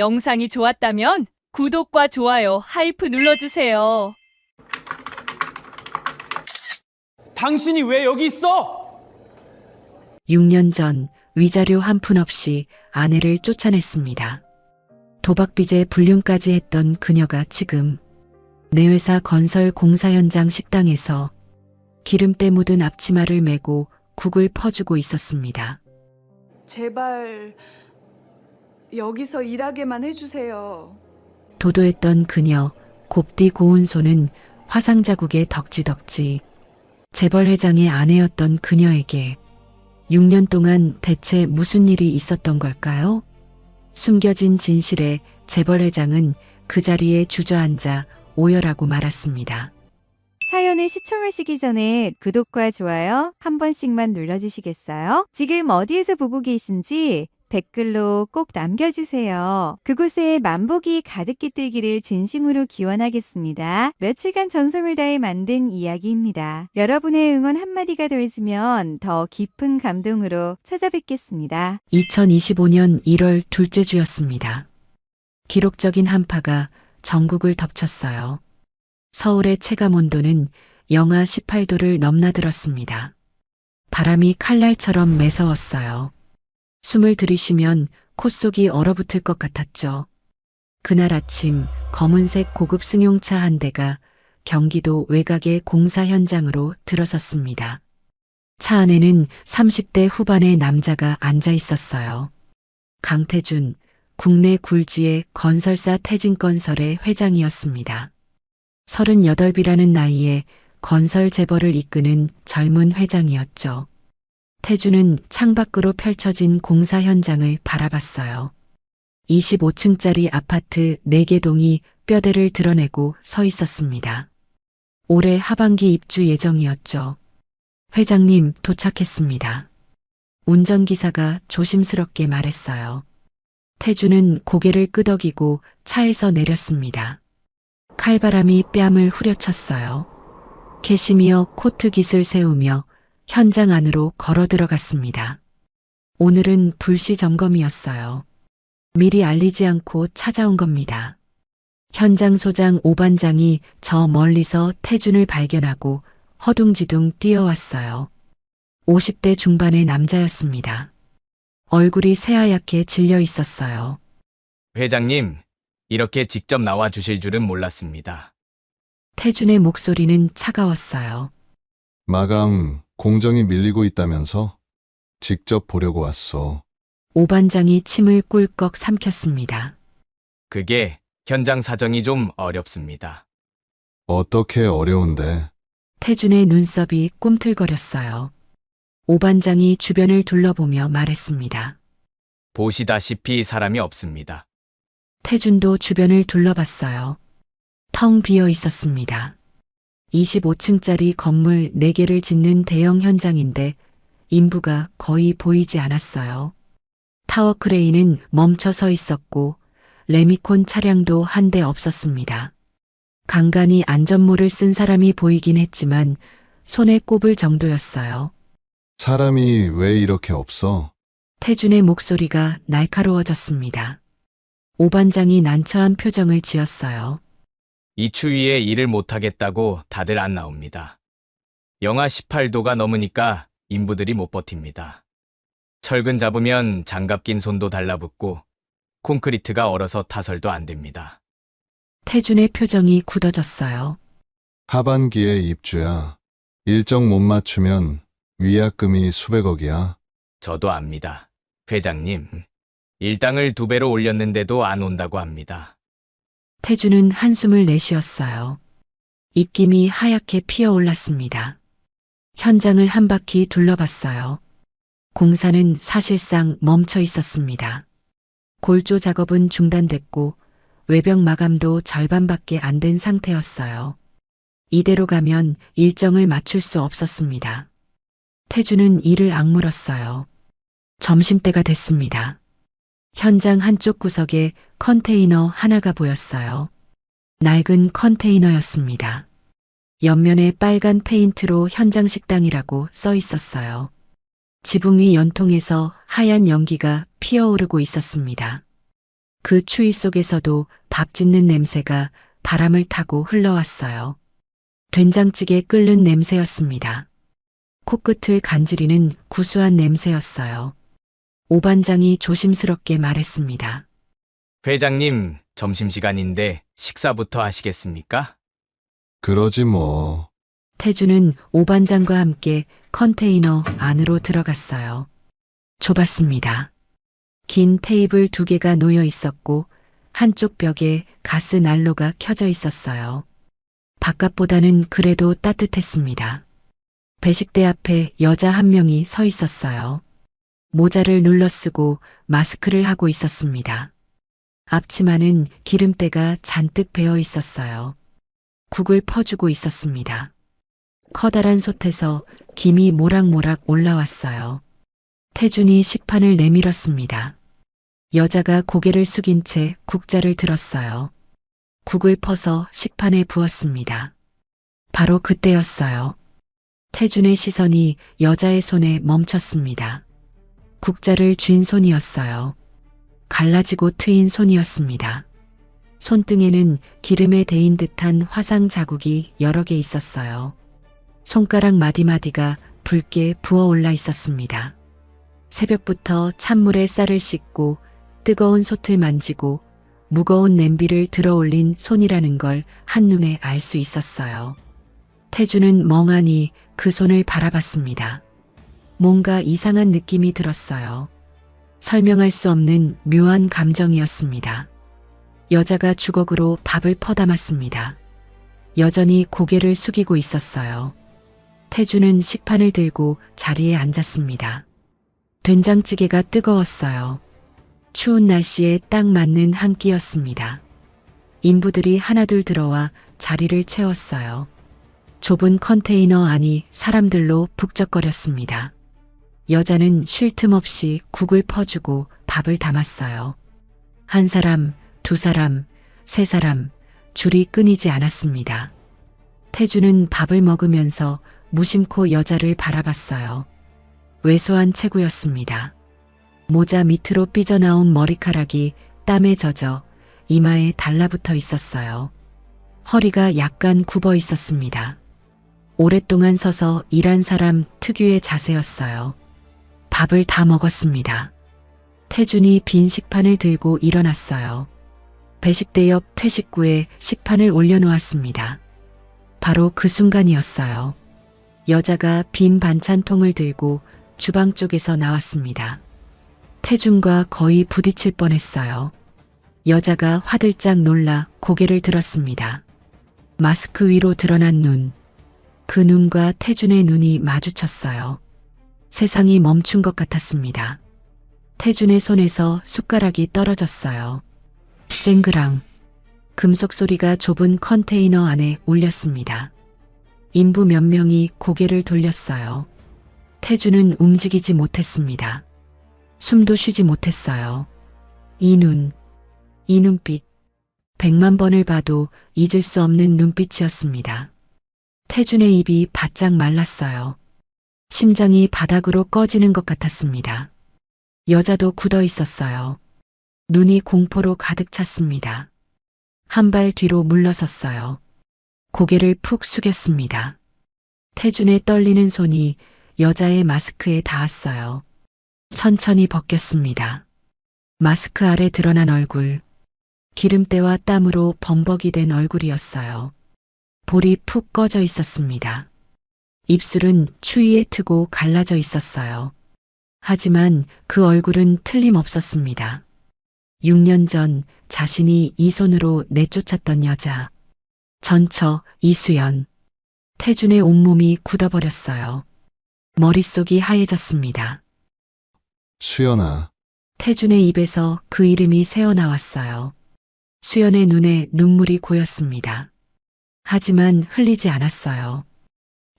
영상이 좋았다면 구독과 좋아요, 하이프 눌러주세요. 당신이 왜 여기 있어? 6년 전 위자료 한 푼 없이 아내를 쫓아냈습니다. 도박빚에 불륜까지 했던 그녀가 지금 내 회사 건설 공사 현장 식당에서 기름때 묻은 앞치마를 메고 국을 퍼주고 있었습니다. 제발 여기서 일하게만 해주세요. 도도했던 그녀, 곱디 고운 손은 화상 자국에 덕지덕지. 재벌 회장의 아내였던 그녀에게 6년 동안 대체 무슨 일이 있었던 걸까요? 숨겨진 진실에 재벌 회장은 그 자리에 주저앉아 오열하고 말았습니다. 사연을 시청하시기 전에 구독과 좋아요 한 번씩만 눌러주시겠어요? 지금 어디에서 보고 계신지 댓글로 꼭 남겨주세요. 그곳에 만복이 가득 깃들기를 진심으로 기원하겠습니다. 며칠간 정성을 다해 만든 이야기입니다. 여러분의 응원 한마디가 더해지면 더 깊은 감동으로 찾아뵙겠습니다. 2025년 1월 둘째 주였습니다. 기록적인 한파가 전국을 덮쳤어요. 서울의 체감 온도는 영하 18도를 넘나들었습니다. 바람이 칼날처럼 매서웠어요. 숨을 들이쉬면 콧속이 얼어붙을 것 같았죠. 그날 아침 검은색 고급 승용차 한 대가 경기도 외곽의 공사 현장으로 들어섰습니다. 차 안에는 30대 후반의 남자가 앉아 있었어요. 강태준, 국내 굴지의 건설사 태진건설의 회장이었습니다. 38이라는 나이에 건설 재벌을 이끄는 젊은 회장이었죠. 태준은 창밖으로 펼쳐진 공사 현장을 바라봤어요. 25층짜리 아파트 4개 동이 뼈대를 드러내고 서 있었습니다. 올해 하반기 입주 예정이었죠. 회장님 도착했습니다. 운전기사가 조심스럽게 말했어요. 태준은 고개를 끄덕이고 차에서 내렸습니다. 칼바람이 뺨을 후려쳤어요. 캐시미어 코트 깃을 세우며 현장 안으로 걸어 들어갔습니다. 오늘은 불시 점검이었어요. 미리 알리지 않고 찾아온 겁니다. 현장 소장 오반장이 저 멀리서 태준을 발견하고 허둥지둥 뛰어왔어요. 50대 중반의 남자였습니다. 얼굴이 새하얗게 질려 있었어요. 회장님, 이렇게 직접 나와 주실 줄은 몰랐습니다. 태준의 목소리는 차가웠어요. 마감 공정이 밀리고 있다면서? 직접 보려고 왔어. 오반장이 침을 꿀꺽 삼켰습니다. 그게 현장 사정이 좀 어렵습니다. 어떻게 어려운데? 태준의 눈썹이 꿈틀거렸어요. 오반장이 주변을 둘러보며 말했습니다. 보시다시피 사람이 없습니다. 태준도 주변을 둘러봤어요. 텅 비어 있었습니다. 25층짜리 건물 4개를 짓는 대형 현장인데 인부가 거의 보이지 않았어요. 타워 크레인은 멈춰 서 있었고 레미콘 차량도 한 대 없었습니다. 간간히 안전모를 쓴 사람이 보이긴 했지만 손에 꼽을 정도였어요. 사람이 왜 이렇게 없어? 태준의 목소리가 날카로워졌습니다. 오반장이 난처한 표정을 지었어요. 이 추위에 일을 못하겠다고 다들 안 나옵니다. 영하 18도가 넘으니까 인부들이 못 버팁니다. 철근 잡으면 장갑 낀 손도 달라붙고 콘크리트가 얼어서 타설도 안 됩니다. 태준의 표정이 굳어졌어요. 하반기에 입주야. 일정 못 맞추면 위약금이 수백억이야. 저도 압니다. 회장님, 일당을 2배로 올렸는데도 안 온다고 합니다. 태준은 한숨을 내쉬었어요. 입김이 하얗게 피어올랐습니다. 현장을 한 바퀴 둘러봤어요. 공사는 사실상 멈춰 있었습니다. 골조 작업은 중단됐고 외벽 마감도 절반밖에 안 된 상태였어요. 이대로 가면 일정을 맞출 수 없었습니다. 태준은 이를 악물었어요. 점심때가 됐습니다. 현장 한쪽 구석에 컨테이너 하나가 보였어요. 낡은 컨테이너였습니다. 옆면에 빨간 페인트로 현장 식당이라고 써 있었어요. 지붕 위 연통에서 하얀 연기가 피어오르고 있었습니다. 그 추위 속에서도 밥 짓는 냄새가 바람을 타고 흘러왔어요. 된장찌개 끓는 냄새였습니다. 코끝을 간지리는 구수한 냄새였어요. 오반장이 조심스럽게 말했습니다. 회장님, 점심시간인데 식사부터 하시겠습니까? 그러지 뭐. 태주는 오반장과 함께 컨테이너 안으로 들어갔어요. 좁았습니다. 긴 테이블 2개가 놓여 있었고 한쪽 벽에 가스 난로가 켜져 있었어요. 바깥보다는 그래도 따뜻했습니다. 배식대 앞에 여자 한 명이 서 있었어요. 모자를 눌러쓰고 마스크를 하고 있었습니다. 앞치마는 기름때가 잔뜩 배어 있었어요. 국을 퍼주고 있었습니다. 커다란 솥에서 김이 모락모락 올라왔어요. 태준이 식판을 내밀었습니다. 여자가 고개를 숙인 채 국자를 들었어요. 국을 퍼서 식판에 부었습니다. 바로 그때였어요. 태준의 시선이 여자의 손에 멈췄습니다. 국자를 쥔 손이었어요. 갈라지고 트인 손이었습니다. 손등에는 기름에 데인 듯한 화상 자국이 여러 개 있었어요. 손가락 마디마디가 붉게 부어올라 있었습니다. 새벽부터 찬물에 쌀을 씻고 뜨거운 솥을 만지고 무거운 냄비를 들어올린 손이라는 걸 한눈에 알 수 있었어요. 태주는 멍하니 그 손을 바라봤습니다. 뭔가 이상한 느낌이 들었어요. 설명할 수 없는 묘한 감정이었습니다. 여자가 주걱으로 밥을 퍼담았습니다. 여전히 고개를 숙이고 있었어요. 태주는 식판을 들고 자리에 앉았습니다. 된장찌개가 뜨거웠어요. 추운 날씨에 딱 맞는 한 끼였습니다. 인부들이 하나둘 들어와 자리를 채웠어요. 좁은 컨테이너 안이 사람들로 북적거렸습니다. 여자는 쉴 틈 없이 국을 퍼주고 밥을 담았어요. 한 사람, 2사람, 3사람, 줄이 끊이지 않았습니다. 태주는 밥을 먹으면서 무심코 여자를 바라봤어요. 왜소한 체구였습니다. 모자 밑으로 삐져나온 머리카락이 땀에 젖어 이마에 달라붙어 있었어요. 허리가 약간 굽어 있었습니다. 오랫동안 서서 일한 사람 특유의 자세였어요. 밥을 다 먹었습니다. 태준이 빈 식판을 들고 일어났어요. 배식대 옆 퇴식구에 식판을 올려놓았습니다. 바로 그 순간이었어요. 여자가 빈 반찬통을 들고 주방 쪽에서 나왔습니다. 태준과 거의 부딪힐 뻔했어요. 여자가 화들짝 놀라 고개를 들었습니다. 마스크 위로 드러난 눈. 그 눈과 태준의 눈이 마주쳤어요. 세상이 멈춘 것 같았습니다. 태준의 손에서 숟가락이 떨어졌어요. 쨍그랑. 금속 소리가 좁은 컨테이너 안에 울렸습니다. 인부 몇 명이 고개를 돌렸어요. 태준은 움직이지 못했습니다. 숨도 쉬지 못했어요. 이 눈, 이 눈빛. 100만 번을 봐도 잊을 수 없는 눈빛이었습니다. 태준의 입이 바짝 말랐어요. 심장이 바닥으로 꺼지는 것 같았습니다. 여자도 굳어 있었어요. 눈이 공포로 가득 찼습니다. 한 발 뒤로 물러섰어요. 고개를 푹 숙였습니다. 태준의 떨리는 손이 여자의 마스크에 닿았어요. 천천히 벗겼습니다. 마스크 아래 드러난 얼굴. 기름때와 땀으로 범벅이 된 얼굴이었어요. 볼이 푹 꺼져 있었습니다. 입술은 추위에 트고 갈라져 있었어요. 하지만 그 얼굴은 틀림없었습니다. 6년 전 자신이 이 손으로 내쫓았던 여자. 전처 이수연. 태준의 온몸이 굳어버렸어요. 머릿속이 하얘졌습니다. 수연아, 태준의 입에서 그 이름이 새어나왔어요. 수연의 눈에 눈물이 고였습니다. 하지만 흘리지 않았어요.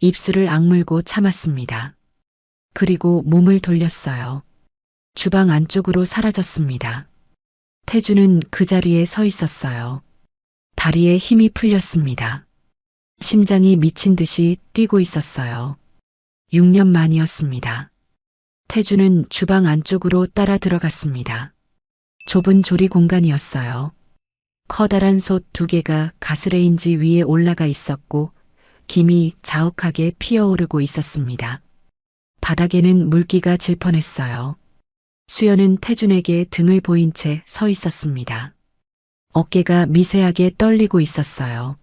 입술을 악물고 참았습니다. 그리고 몸을 돌렸어요. 주방 안쪽으로 사라졌습니다. 태준은 그 자리에 서 있었어요. 다리에 힘이 풀렸습니다. 심장이 미친 듯이 뛰고 있었어요. 6년 만이었습니다. 태준은 주방 안쪽으로 따라 들어갔습니다. 좁은 조리 공간이었어요. 커다란 솥 2개가 가스레인지 위에 올라가 있었고 김이 자욱하게 피어오르고 있었습니다. 바닥에는 물기가 질펀했어요. 수연은 태준에게 등을 보인 채 서 있었습니다. 어깨가 미세하게 떨리고 있었어요.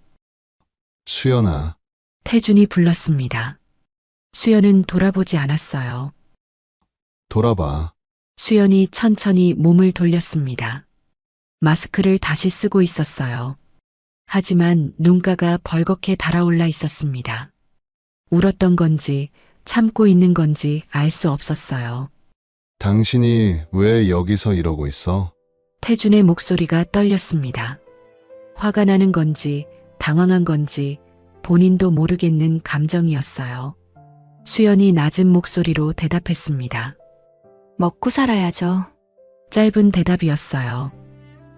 수연아, 태준이 불렀습니다. 수연은 돌아보지 않았어요. 돌아봐. 수연이 천천히 몸을 돌렸습니다. 마스크를 다시 쓰고 있었어요. 하지만 눈가가 벌겋게 달아올라 있었습니다. 울었던 건지 참고 있는 건지 알 수 없었어요. 당신이 왜 여기서 이러고 있어? 태준의 목소리가 떨렸습니다. 화가 나는 건지 당황한 건지 본인도 모르겠는 감정이었어요. 수연이 낮은 목소리로 대답했습니다. 먹고 살아야죠. 짧은 대답이었어요.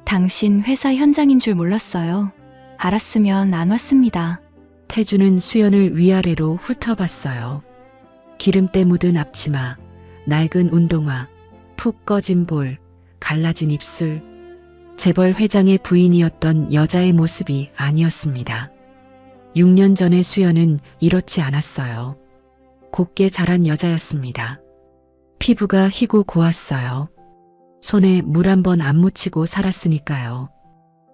당신 회사 현장인 줄 몰랐어요. 알았으면 안 왔습니다. 태준은 수연을 위아래로 훑어봤어요. 기름때 묻은 앞치마, 낡은 운동화, 푹 꺼진 볼, 갈라진 입술. 재벌 회장의 부인이었던 여자의 모습이 아니었습니다. 6년 전의 수연은 이렇지 않았어요. 곱게 자란 여자였습니다. 피부가 희고 고왔어요. 손에 물 한 번 안 묻히고 살았으니까요.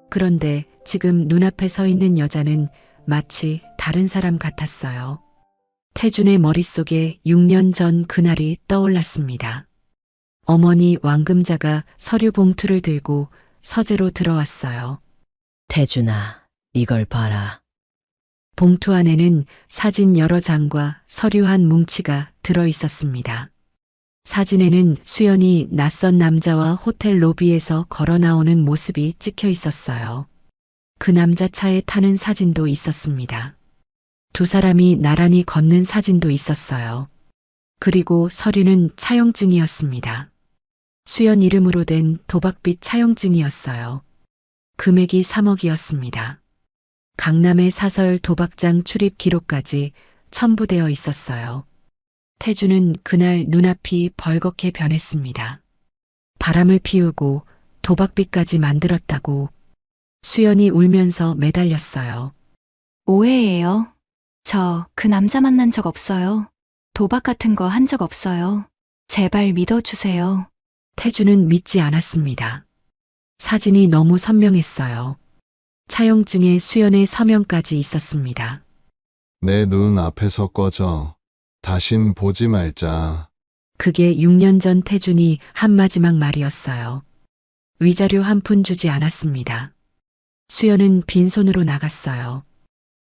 그런데 지금 눈앞에 서 있는 여자는 마치 다른 사람 같았어요. 태준의 머릿속에 6년 전 그날이 떠올랐습니다. 어머니 왕금자가 서류 봉투를 들고 서재로 들어왔어요. 태준아, 이걸 봐라. 봉투 안에는 사진 여러 장과 서류 한 뭉치가 들어 있었습니다. 사진에는 수연이 낯선 남자와 호텔 로비에서 걸어 나오는 모습이 찍혀 있었어요. 그 남자 차에 타는 사진도 있었습니다. 2 사람이 나란히 걷는 사진도 있었어요. 그리고 서류는 차용증이었습니다. 수연 이름으로 된 도박빚 차용증이었어요. 금액이 3억이었습니다. 강남의 사설 도박장 출입 기록까지 첨부되어 있었어요. 태준은 그날 눈앞이 벌겋게 변했습니다. 바람을 피우고 도박빚까지 만들었다고. 수연이 울면서 매달렸어요. 오해예요. 저 그 남자 만난 적 없어요. 도박 같은 거 한 적 없어요. 제발 믿어주세요. 태준은 믿지 않았습니다. 사진이 너무 선명했어요. 차용증에 수연의 서명까지 있었습니다. 내 눈 앞에서 꺼져. 다신 보지 말자. 그게 6년 전 태준이 한 마지막 말이었어요. 위자료 한 푼 주지 않았습니다. 수연은 빈손으로 나갔어요.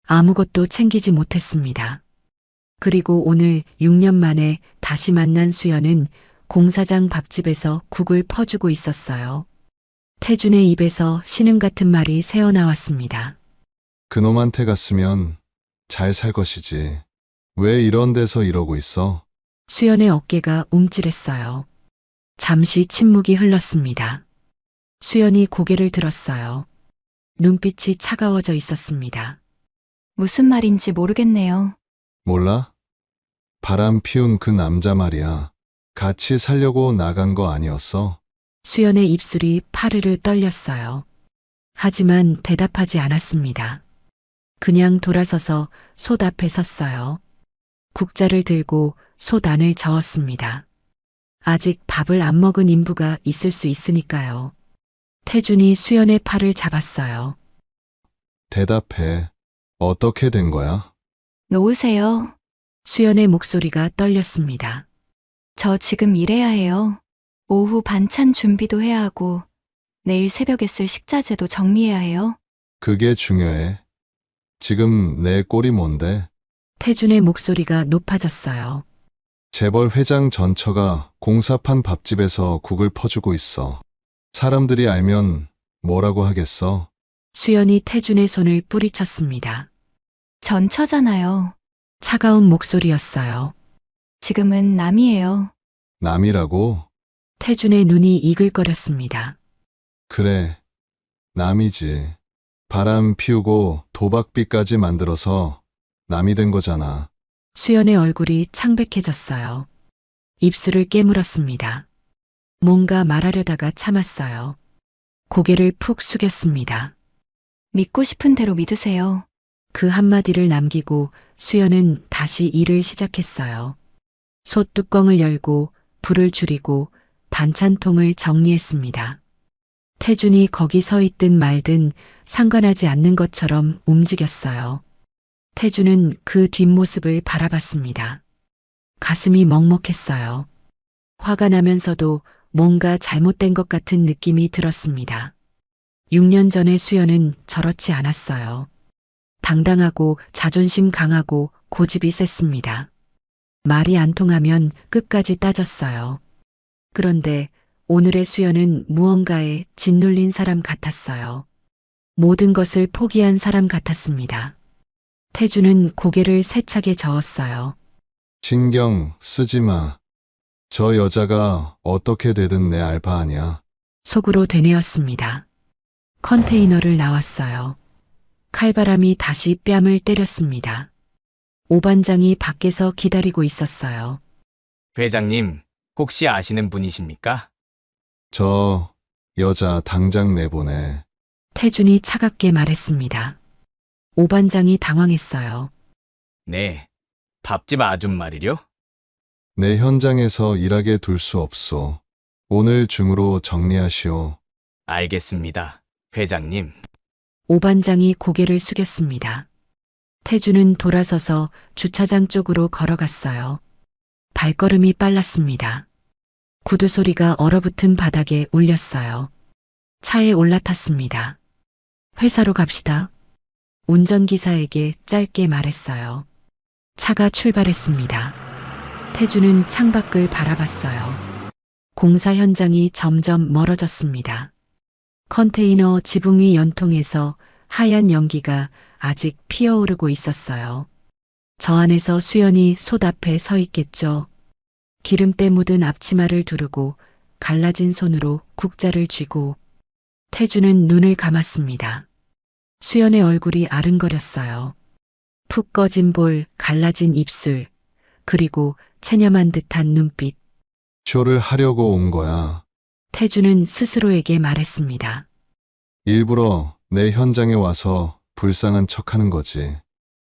아무것도 챙기지 못했습니다. 그리고 오늘 6년 만에 다시 만난 수연은 공사장 밥집에서 국을 퍼주고 있었어요. 태준의 입에서 신음 같은 말이 새어나왔습니다. 그놈한테 갔으면 잘 살 것이지. 왜 이런 데서 이러고 있어? 수연의 어깨가 움찔했어요. 잠시 침묵이 흘렀습니다. 수연이 고개를 들었어요. 눈빛이 차가워져 있었습니다. 무슨 말인지 모르겠네요. 몰라? 바람 피운 그 남자 말이야. 같이 살려고 나간 거 아니었어? 수연의 입술이 파르르 떨렸어요. 하지만 대답하지 않았습니다. 그냥 돌아서서 솥 앞에 섰어요. 국자를 들고 솥 안을 저었습니다. 아직 밥을 안 먹은 인부가 있을 수 있으니까요. 태준이 수연의 팔을 잡았어요. 대답해. 어떻게 된 거야? 놓으세요. 수연의 목소리가 떨렸습니다. 저 지금 일해야 해요. 오후 반찬 준비도 해야 하고 내일 새벽에 쓸 식자재도 정리해야 해요. 그게 중요해. 지금 내 꼴이 뭔데? 태준의 목소리가 높아졌어요. 재벌 회장 전처가 공사판 밥집에서 국을 퍼주고 있어. 사람들이 알면 뭐라고 하겠어? 수연이 태준의 손을 뿌리쳤습니다. 전처잖아요. 차가운 목소리였어요. 지금은 남이에요. 남이라고? 태준의 눈이 이글거렸습니다. 그래. 남이지. 바람 피우고 도박빚까지 만들어서 남이 된 거잖아. 수연의 얼굴이 창백해졌어요. 입술을 깨물었습니다. 뭔가 말하려다가 참았어요. 고개를 푹 숙였습니다. 믿고 싶은 대로 믿으세요. 그 한마디를 남기고 수연은 다시 일을 시작했어요. 솥 뚜껑을 열고 불을 줄이고 반찬통을 정리했습니다. 태준이 거기 서 있든 말든 상관하지 않는 것처럼 움직였어요. 태준은 그 뒷모습을 바라봤습니다. 가슴이 먹먹했어요. 화가 나면서도 뭔가 잘못된 것 같은 느낌이 들었습니다. 6년 전의 수연은 저렇지 않았어요. 당당하고 자존심 강하고 고집이 셌습니다. 말이 안 통하면 끝까지 따졌어요. 그런데 오늘의 수연은 무언가에 짓눌린 사람 같았어요. 모든 것을 포기한 사람 같았습니다. 태주는 고개를 세차게 저었어요. 신경 쓰지 마. 저 여자가 어떻게 되든 내 알바 아니야. 속으로 되뇌었습니다. 컨테이너를 나왔어요. 칼바람이 다시 뺨을 때렸습니다. 오반장이 밖에서 기다리고 있었어요. 회장님, 혹시 아시는 분이십니까? 저 여자 당장 내보내. 태준이 차갑게 말했습니다. 오반장이 당황했어요. 네, 밥집 아줌 말이려? 내 현장에서 일하게 둘 수 없소. 오늘 중으로 정리하시오. 알겠습니다, 회장님. 오반장이 고개를 숙였습니다. 태주는 돌아서서 주차장 쪽으로 걸어갔어요. 발걸음이 빨랐습니다. 구두 소리가 얼어붙은 바닥에 울렸어요. 차에 올라탔습니다. 회사로 갑시다. 운전기사에게 짧게 말했어요. 차가 출발했습니다. 태주는 창밖을 바라봤어요. 공사 현장이 점점 멀어졌습니다. 컨테이너 지붕 위 연통에서 하얀 연기가 아직 피어오르고 있었어요. 저 안에서 수연이 솥 앞에 서 있겠죠. 기름때 묻은 앞치마를 두르고 갈라진 손으로 국자를 쥐고 태주는 눈을 감았습니다. 수연의 얼굴이 아른거렸어요. 푹 꺼진 볼, 갈라진 입술, 그리고 체념한 듯한 눈빛. 쇼를 하려고 온 거야. 태주는 스스로에게 말했습니다. 일부러 내 현장에 와서 불쌍한 척하는 거지.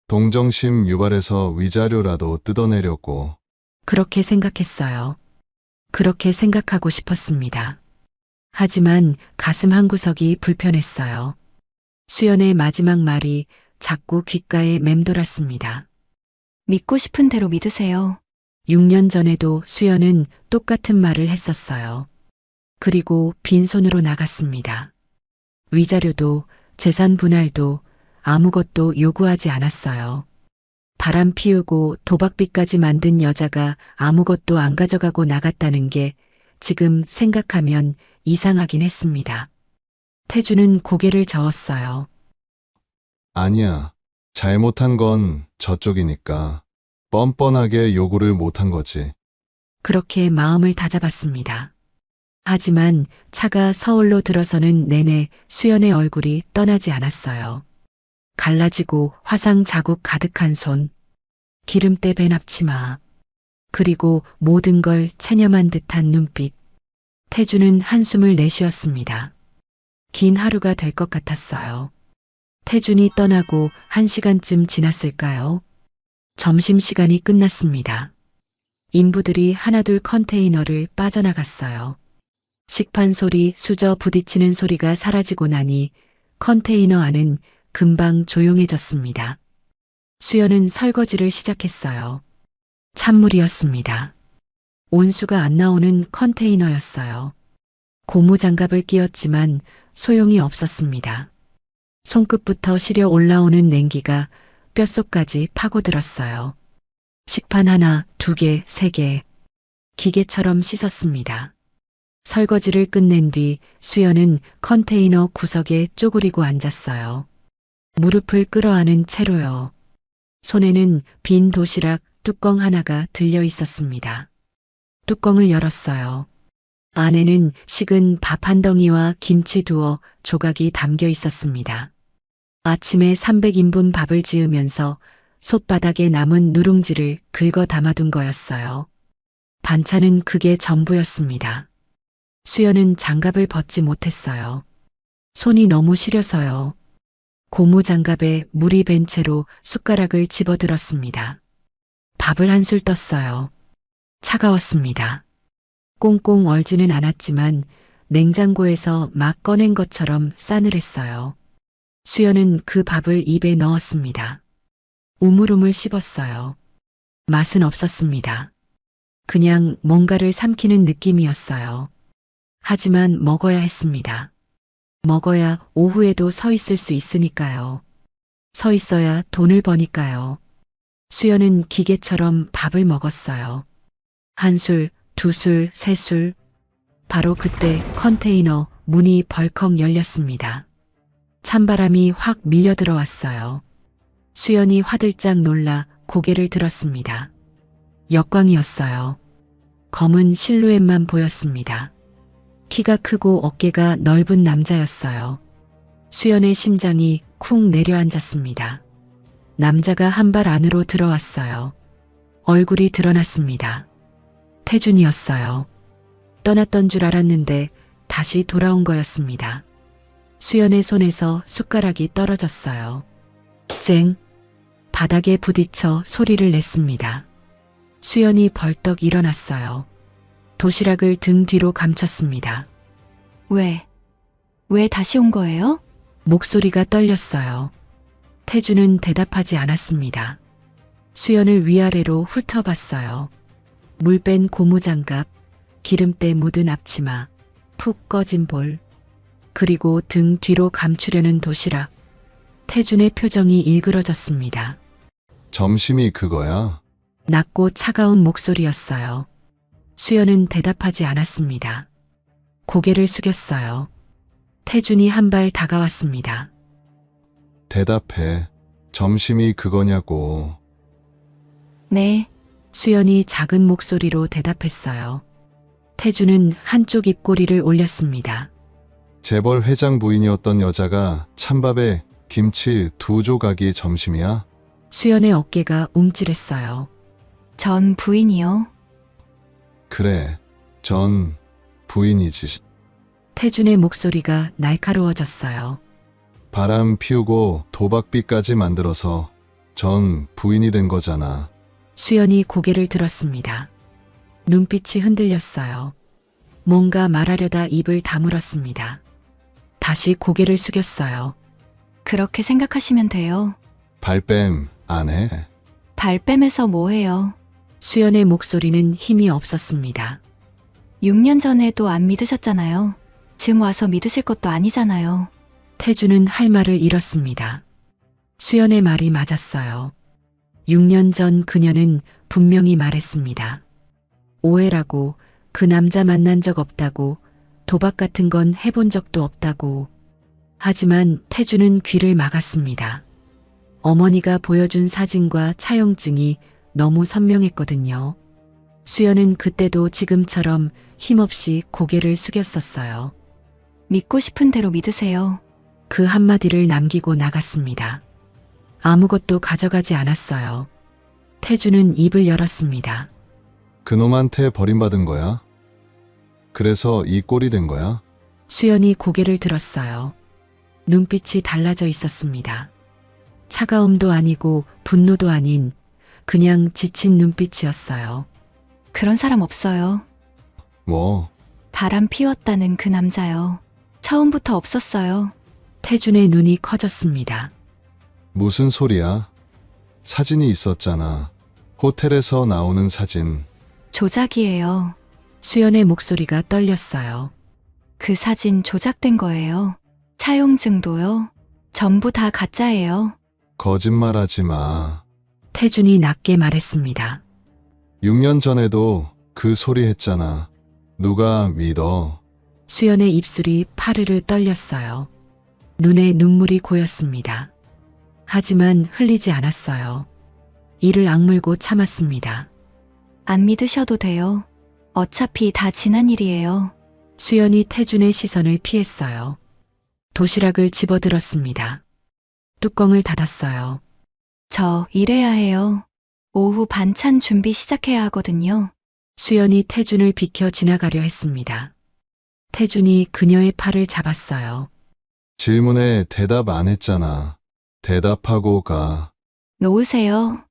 동정심 유발해서 위자료라도 뜯어내려고. 그렇게 생각했어요. 그렇게 생각하고 싶었습니다. 하지만 가슴 한구석이 불편했어요. 수연의 마지막 말이 자꾸 귓가에 맴돌았습니다. 믿고 싶은 대로 믿으세요. 6년 전에도 수연은 똑같은 말을 했었어요. 그리고 빈손으로 나갔습니다. 위자료도 재산 분할도 아무것도 요구하지 않았어요. 바람 피우고 도박빚까지 만든 여자가 아무것도 안 가져가고 나갔다는 게 지금 생각하면 이상하긴 했습니다. 태주는 고개를 저었어요. 아니야. 잘못한 건 저쪽이니까. 뻔뻔하게 요구를 못한 거지. 그렇게 마음을 다잡았습니다. 하지만 차가 서울로 들어서는 내내 수연의 얼굴이 떠나지 않았어요. 갈라지고 화상 자국 가득한 손, 기름때 밴 앞치마, 그리고 모든 걸 체념한 듯한 눈빛. 태주는 한숨을 내쉬었습니다. 긴 하루가 될 것 같았어요. 태준이 떠나고 1시간쯤 지났을까요? 점심시간이 끝났습니다. 인부들이 하나둘 컨테이너를 빠져나갔어요. 식판 소리, 수저 부딪히는 소리가 사라지고 나니 컨테이너 안은 금방 조용해졌습니다. 수연은 설거지를 시작했어요. 찬물이었습니다. 온수가 안 나오는 컨테이너였어요. 고무장갑을 끼웠지만 소용이 없었습니다. 손끝부터 시려 올라오는 냉기가 뼛속까지 파고들었어요. 식판 하나, 2개, 3개. 기계처럼 씻었습니다. 설거지를 끝낸 뒤 수연은 컨테이너 구석에 쪼그리고 앉았어요. 무릎을 끌어안은 채로요. 손에는 빈 도시락 뚜껑 하나가 들려 있었습니다. 뚜껑을 열었어요. 안에는 식은 밥 한 덩이와 김치 두어 조각이 담겨 있었습니다. 아침에 300인분 밥을 지으면서 솥바닥에 남은 누룽지를 긁어 담아둔 거였어요. 반찬은 그게 전부였습니다. 수연은 장갑을 벗지 못했어요. 손이 너무 시려서요. 고무 장갑에 물이 밴 채로 숟가락을 집어들었습니다. 밥을 한술 떴어요. 차가웠습니다. 꽁꽁 얼지는 않았지만 냉장고에서 막 꺼낸 것처럼 싸늘했어요. 수연은 그 밥을 입에 넣었습니다. 우물우물 씹었어요. 맛은 없었습니다. 그냥 뭔가를 삼키는 느낌이었어요. 하지만 먹어야 했습니다. 먹어야 오후에도 서 있을 수 있으니까요. 서 있어야 돈을 버니까요. 수연은 기계처럼 밥을 먹었어요. 한 술, 두 술, 세 술. 바로 그때 컨테이너 문이 벌컥 열렸습니다. 찬바람이 확 밀려 들어왔어요. 수연이 화들짝 놀라 고개를 들었습니다. 역광이었어요. 검은 실루엣만 보였습니다. 키가 크고 어깨가 넓은 남자였어요. 수연의 심장이 쿵 내려앉았습니다. 남자가 한 발 안으로 들어왔어요. 얼굴이 드러났습니다. 태준이었어요. 떠났던 줄 알았는데 다시 돌아온 거였습니다. 수연의 손에서 숟가락이 떨어졌어요. 쨍! 바닥에 부딪혀 소리를 냈습니다. 수연이 벌떡 일어났어요. 도시락을 등 뒤로 감췄습니다. 왜 다시 온 거예요? 목소리가 떨렸어요. 태준은 대답하지 않았습니다. 수연을 위아래로 훑어봤어요. 물 뺀 고무장갑, 기름때 묻은 앞치마, 푹 꺼진 볼, 그리고 등 뒤로 감추려는 도시락. 태준의 표정이 일그러졌습니다. 점심이 그거야? 낮고 차가운 목소리였어요. 수연은 대답하지 않았습니다. 고개를 숙였어요. 태준이 한 발 다가왔습니다. 대답해. 점심이 그거냐고. 네, 수연이 작은 목소리로 대답했어요. 태준은 한쪽 입꼬리를 올렸습니다. 재벌 회장 부인이었던 여자가 찬밥에 김치 2조각이 점심이야? 수연의 어깨가 움찔했어요. 전 부인이요. 그래. 전 부인이지. 태준의 목소리가 날카로워졌어요. 바람 피우고 도박비까지 만들어서 전 부인이 된 거잖아. 수연이 고개를 들었습니다. 눈빛이 흔들렸어요. 뭔가 말하려다 입을 다물었습니다. 다시 고개를 숙였어요. 그렇게 생각하시면 돼요. 발뺌 안 해? 발뺌해서 뭐해요. 수연의 목소리는 힘이 없었습니다. 6년 전에도 안 믿으셨잖아요. 지금 와서 믿으실 것도 아니잖아요. 태준은 할 말을 잃었습니다. 수연의 말이 맞았어요. 6년 전 그녀는 분명히 말했습니다. 오해라고, 그 남자 만난 적 없다고, 도박 같은 건 해본 적도 없다고. 하지만 태준은 귀를 막았습니다. 어머니가 보여준 사진과 차용증이 너무 선명했거든요. 수연은 그때도 지금처럼 힘없이 고개를 숙였었어요. 믿고 싶은 대로 믿으세요. 그 한마디를 남기고 나갔습니다. 아무것도 가져가지 않았어요. 태준은 입을 열었습니다. 그놈한테 버림받은 거야? 그래서 이 꼴이 된 거야? 수연이 고개를 들었어요. 눈빛이 달라져 있었습니다. 차가움도 아니고 분노도 아닌 그냥 지친 눈빛이었어요. 그런 사람 없어요. 뭐, 바람 피웠다는 그 남자요. 처음부터 없었어요. 태준의 눈이 커졌습니다. 무슨 소리야? 사진이 있었잖아. 호텔에서 나오는 사진. 조작이에요. 수연의 목소리가 떨렸어요. 그 사진 조작된 거예요. 차용증도요. 전부 다 가짜예요. 거짓말하지 마. 태준이 낮게 말했습니다. 6년 전에도 그 소리 했잖아. 누가 믿어? 수연의 입술이 파르르 떨렸어요. 눈에 눈물이 고였습니다. 하지만 흘리지 않았어요. 이를 악물고 참았습니다. 안 믿으셔도 돼요. 어차피 다 지난 일이에요. 수연이 태준의 시선을 피했어요. 도시락을 집어들었습니다. 뚜껑을 닫았어요. 저 일해야 해요. 오후 반찬 준비 시작해야 하거든요. 수연이 태준을 비켜 지나가려 했습니다. 태준이 그녀의 팔을 잡았어요. 질문에 대답 안 했잖아. 대답하고 가. 놓으세요.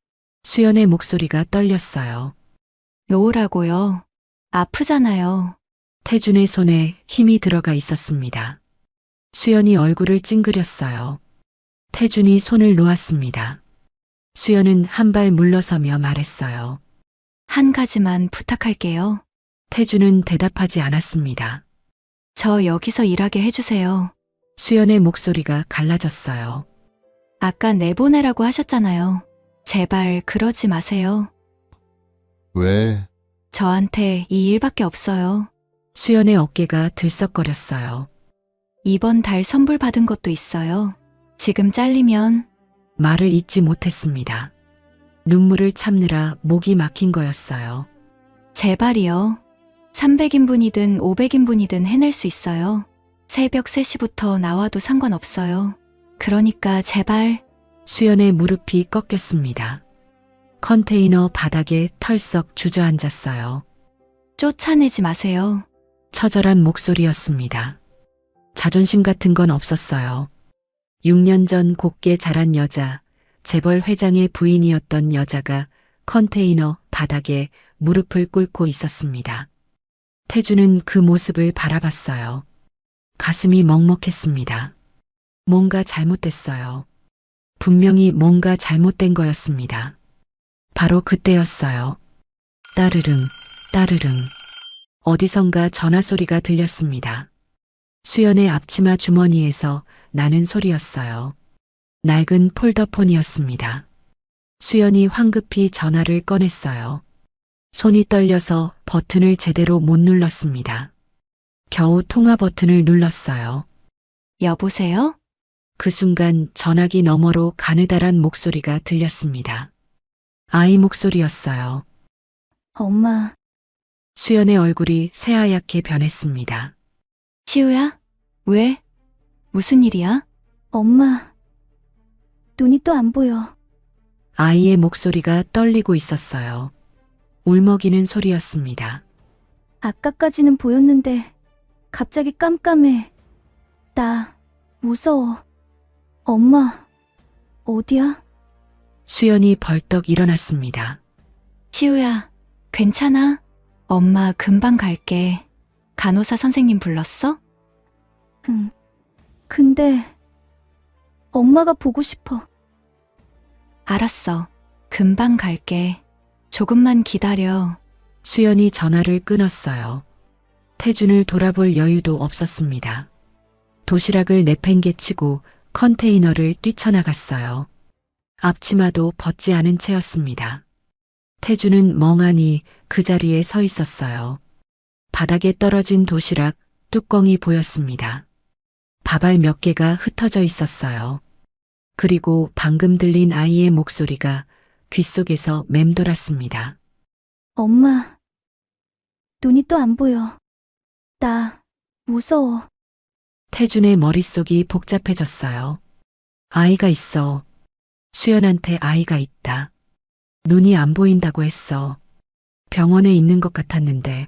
수연의 목소리가 떨렸어요. 놓으라고요. 아프잖아요. 태준의 손에 힘이 들어가 있었습니다. 수연이 얼굴을 찡그렸어요. 태준이 손을 놓았습니다. 수연은 한 발 물러서며 말했어요. 한 가지만 부탁할게요. 태준은 대답하지 않았습니다. 저 여기서 일하게 해주세요. 수연의 목소리가 갈라졌어요. 아까 내보내라고 하셨잖아요. 제발 그러지 마세요. 왜? 저한테 이 일밖에 없어요. 수연의 어깨가 들썩거렸어요. 이번 달 선불 받은 것도 있어요. 지금 잘리면 말을 잇지 못했습니다. 눈물을 참느라 목이 막힌 거였어요. 제발이요. 300인분이든 500인분이든 해낼 수 있어요. 새벽 3시부터 나와도 상관없어요. 그러니까 제발. 수연의 무릎이 꺾였습니다. 컨테이너 바닥에 털썩 주저앉았어요. 쫓아내지 마세요. 처절한 목소리였습니다. 자존심 같은 건 없었어요. 6년 전 곱게 자란 여자, 재벌 회장의 부인이었던 여자가 컨테이너 바닥에 무릎을 꿇고 있었습니다. 태주는 그 모습을 바라봤어요. 가슴이 먹먹했습니다. 뭔가 잘못됐어요. 분명히 뭔가 잘못된 거였습니다. 바로 그때였어요. 따르릉, 따르릉. 어디선가 전화 소리가 들렸습니다. 수연의 앞치마 주머니에서 나는 소리였어요. 낡은 폴더폰이었습니다. 수연이 황급히 전화를 꺼냈어요. 손이 떨려서 버튼을 제대로 못 눌렀습니다. 겨우 통화 버튼을 눌렀어요. 여보세요? 그 순간 전화기 너머로 가느다란 목소리가 들렸습니다. 아이 목소리였어요. 엄마, 수연의 얼굴이 새하얗게 변했습니다. 시우야? 왜? 무슨 일이야? 엄마. 눈이 또 안 보여. 아이의 목소리가 떨리고 있었어요. 울먹이는 소리였습니다. 아까까지는 보였는데 갑자기 깜깜해. 나 무서워. 엄마, 어디야? 수연이 벌떡 일어났습니다. 시우야, 괜찮아? 엄마 금방 갈게. 간호사 선생님 불렀어? 응. 근데 엄마가 보고 싶어. 알았어. 금방 갈게. 조금만 기다려. 수연이 전화를 끊었어요. 태준을 돌아볼 여유도 없었습니다. 도시락을 내팽개치고 컨테이너를 뛰쳐나갔어요. 앞치마도 벗지 않은 채였습니다. 태준은 멍하니 그 자리에 서 있었어요. 바닥에 떨어진 도시락 뚜껑이 보였습니다. 밥알 몇 개가 흩어져 있었어요. 그리고 방금 들린 아이의 목소리가 귓속에서 맴돌았습니다. 엄마, 눈이 또 안 보여. 나 무서워. 태준의 머릿속이 복잡해졌어요. 아이가 있어. 수연한테 아이가 있다. 눈이 안 보인다고 했어. 병원에 있는 것 같았는데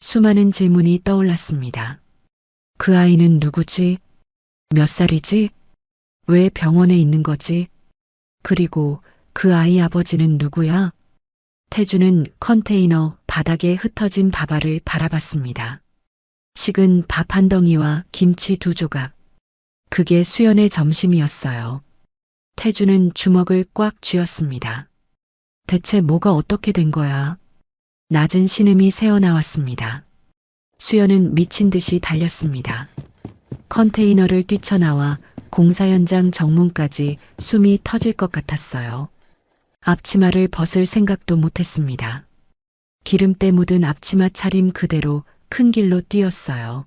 수많은 질문이 떠올랐습니다. 그 아이는 누구지? 몇 살이지? 왜 병원에 있는 거지? 그리고 그 아이 아버지는 누구야? 태주는 컨테이너 바닥에 흩어진 밥알을 바라봤습니다. 식은 밥 한 덩이와 김치 2조각. 그게 수연의 점심이었어요. 태주는 주먹을 꽉 쥐었습니다. 대체 뭐가 어떻게 된 거야? 낮은 신음이 새어나왔습니다. 수연은 미친 듯이 달렸습니다. 컨테이너를 뛰쳐나와 공사 현장 정문까지 숨이 터질 것 같았어요. 앞치마를 벗을 생각도 못했습니다. 기름때 묻은 앞치마 차림 그대로 큰 길로 뛰었어요.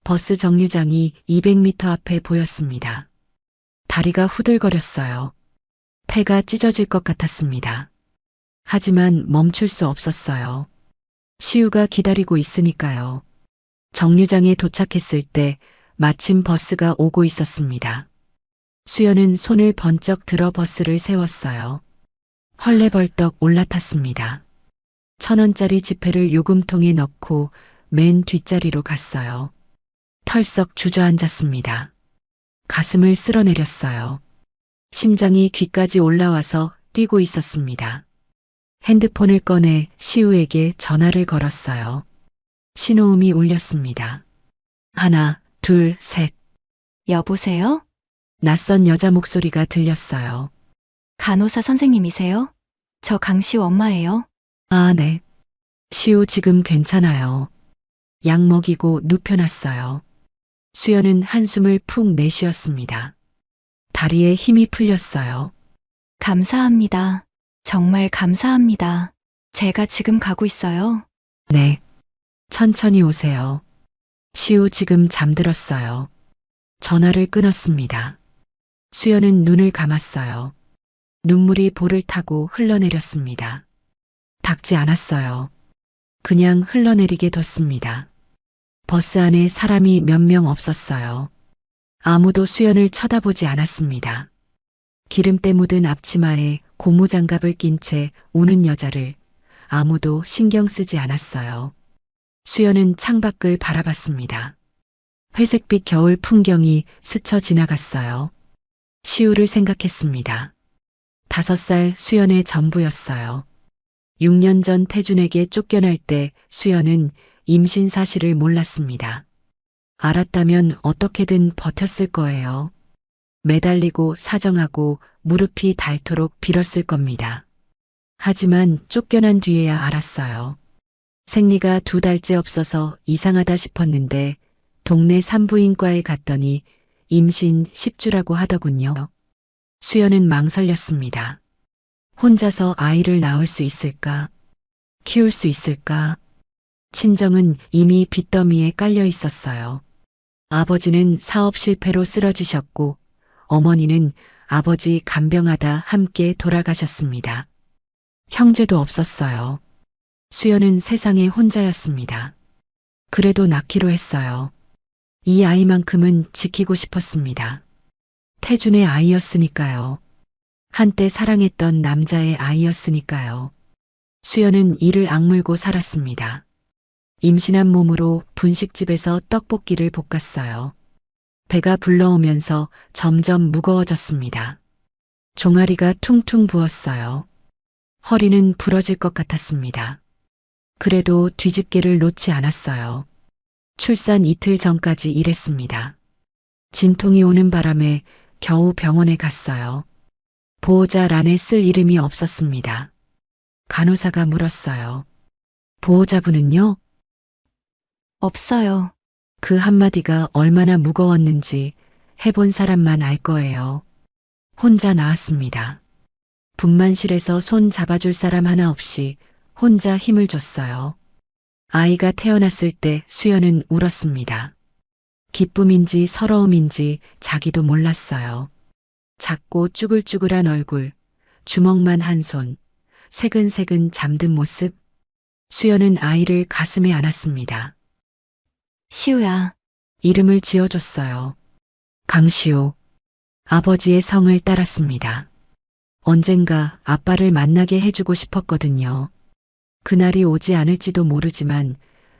버스 정류장이 200m 앞에 보였습니다. 다리가 후들거렸어요. 폐가 찢어질 것 같았습니다. 하지만 멈출 수 없었어요. 시우가 기다리고 있으니까요. 정류장에 도착했을 때 마침 버스가 오고 있었습니다. 수연은 손을 번쩍 들어 버스를 세웠어요. 헐레벌떡 올라탔습니다. 1,000원짜리 지폐를 요금통에 넣고 맨 뒷자리로 갔어요. 털썩 주저앉았습니다. 가슴을 쓸어내렸어요. 심장이 귀까지 올라와서 뛰고 있었습니다. 핸드폰을 꺼내 시우에게 전화를 걸었어요. 신호음이 울렸습니다. 하나, 둘, 셋. 여보세요? 낯선 여자 목소리가 들렸어요. 간호사 선생님이세요? 저 강시우 엄마예요. 아, 네. 시우 지금 괜찮아요. 약 먹이고 눕혀놨어요. 수연은 한숨을 푹 내쉬었습니다. 다리에 힘이 풀렸어요. 감사합니다. 정말 감사합니다. 제가 지금 가고 있어요. 네. 천천히 오세요. 시우 지금 잠들었어요. 전화를 끊었습니다. 수연은 눈을 감았어요. 눈물이 볼을 타고 흘러내렸습니다. 닦지 않았어요. 그냥 흘러내리게 뒀습니다. 버스 안에 사람이 몇 명 없었어요. 아무도 수연을 쳐다보지 않았습니다. 기름때 묻은 앞치마에 고무장갑을 낀 채 우는 여자를 아무도 신경 쓰지 않았어요. 수연은 창밖을 바라봤습니다. 회색빛 겨울 풍경이 스쳐 지나갔어요. 시우를 생각했습니다. 5살 수연의 전부였어요. 6년 전 태준에게 쫓겨날 때 수연은 임신 사실을 몰랐습니다. 알았다면 어떻게든 버텼을 거예요. 매달리고 사정하고 무릎이 닳도록 빌었을 겁니다. 하지만 쫓겨난 뒤에야 알았어요. 생리가 2달째 없어서 이상하다 싶었는데 동네 산부인과에 갔더니 임신 10주라고 하더군요. 수연은 망설였습니다. 혼자서 아이를 낳을 수 있을까? 키울 수 있을까? 친정은 이미 빚더미에 깔려 있었어요. 아버지는 사업 실패로 쓰러지셨고 어머니는 아버지 간병하다 함께 돌아가셨습니다. 형제도 없었어요. 수연은 세상에 혼자였습니다. 그래도 낳기로 했어요. 이 아이만큼은 지키고 싶었습니다. 태준의 아이였으니까요. 한때 사랑했던 남자의 아이였으니까요. 수연은 이를 악물고 살았습니다. 임신한 몸으로 분식집에서 떡볶이를 볶았어요. 배가 불러오면서 점점 무거워졌습니다. 종아리가 퉁퉁 부었어요. 허리는 부러질 것 같았습니다. 그래도 뒤집개를 놓지 않았어요. 출산 이틀 전까지 일했습니다. 진통이 오는 바람에 겨우 병원에 갔어요. 보호자 란에 쓸 이름이 없었습니다. 간호사가 물었어요. 보호자분은요? 없어요. 그 한마디가 얼마나 무거웠는지 해본 사람만 알 거예요. 혼자 나왔습니다. 분만실에서 손 잡아줄 사람 하나 없이 혼자 힘을 줬어요. 아이가 태어났을 때 수연은 울었습니다. 기쁨인지 서러움인지 자기도 몰랐어요. 작고 쭈글쭈글한 얼굴, 주먹만 한 손, 새근새근 잠든 모습. 수연은 아이를 가슴에 안았습니다. 시우야. 이름을 지어줬어요. 강시우. 아버지의 성을 따랐습니다. 언젠가 아빠를 만나게 해주고 싶었거든요. 그날이 오지 않을지도 모르지만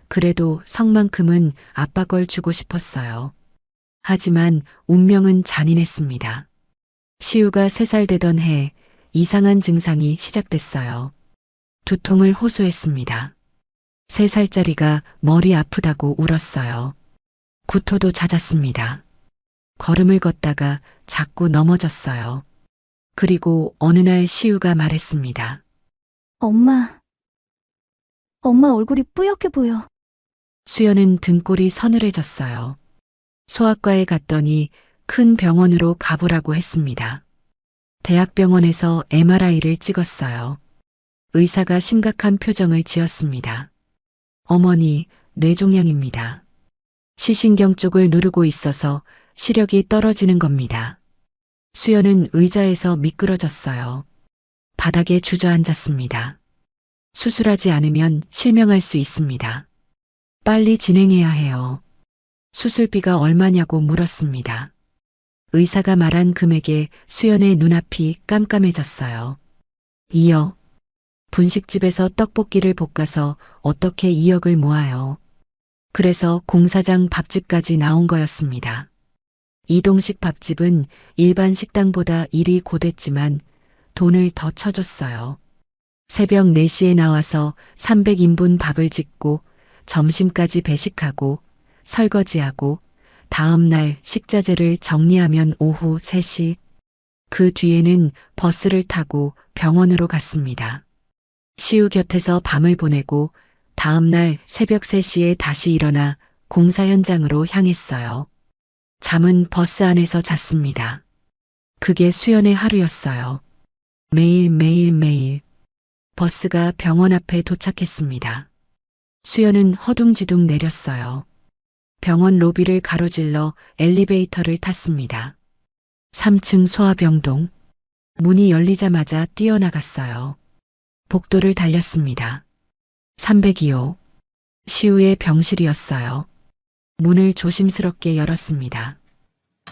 그래도 성만큼은 아빠 걸 주고 싶었어요. 하지만 운명은 잔인했습니다. 시우가 3살 되던 해 이상한 증상이 시작됐어요. 두통을 호소했습니다. 3살짜리가 머리 아프다고 울었어요. 구토도 잦았습니다. 걸음을 걷다가 자꾸 넘어졌어요. 그리고 어느 날 시우가 말했습니다. 엄마 얼굴이 뿌옇게 보여. 수연은 등골이 서늘해졌어요. 소아과에 갔더니 큰 병원으로 가보라고 했습니다. 대학병원에서 MRI를 찍었어요. 의사가 심각한 표정을 지었습니다. 어머니, 뇌종양입니다. 시신경 쪽을 누르고 있어서 시력이 떨어지는 겁니다. 수연은 의자에서 미끄러졌어요. 바닥에 주저앉았습니다. 수술하지 않으면 실명할 수 있습니다. 빨리 진행해야 해요. 수술비가 얼마냐고 물었습니다. 의사가 말한 금액에 수연의 눈앞이 깜깜해졌어요. 2억. 분식집에서 떡볶이를 볶아서 어떻게 2억을 모아요. 그래서 공사장 밥집까지 나온 거였습니다. 이동식 밥집은 일반 식당보다 일이 고됐지만 돈을 더 쳐줬어요. 새벽 4시에 나와서 300인분 밥을 짓고 점심까지 배식하고 설거지하고 다음날 식자재를 정리하면 오후 3시. 그 뒤에는 버스를 타고 병원으로 갔습니다. 시우 곁에서 밤을 보내고 다음날 새벽 3시에 다시 일어나 공사 현장으로 향했어요. 잠은 버스 안에서 잤습니다. 그게 수연의 하루였어요. 매일. 버스가 병원 앞에 도착했습니다. 수연은 허둥지둥 내렸어요. 병원 로비를 가로질러 엘리베이터를 탔습니다. 3층 소아병동. 문이 열리자마자 뛰어나갔어요. 복도를 달렸습니다. 302호. 시우의 병실이었어요. 문을 조심스럽게 열었습니다.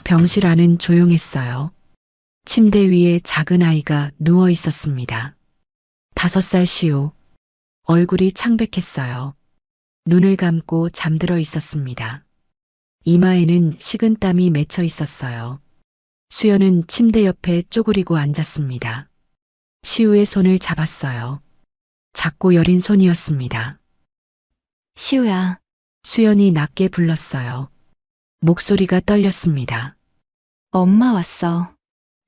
병실 안은 조용했어요. 침대 위에 작은 아이가 누워 있었습니다. 5살 시우. 얼굴이 창백했어요. 눈을 감고 잠들어 있었습니다. 이마에는 식은땀이 맺혀 있었어요. 수연은 침대 옆에 쪼그리고 앉았습니다. 시우의 손을 잡았어요. 작고 여린 손이었습니다. 시우야, 수연이 낮게 불렀어요. 목소리가 떨렸습니다. 엄마 왔어.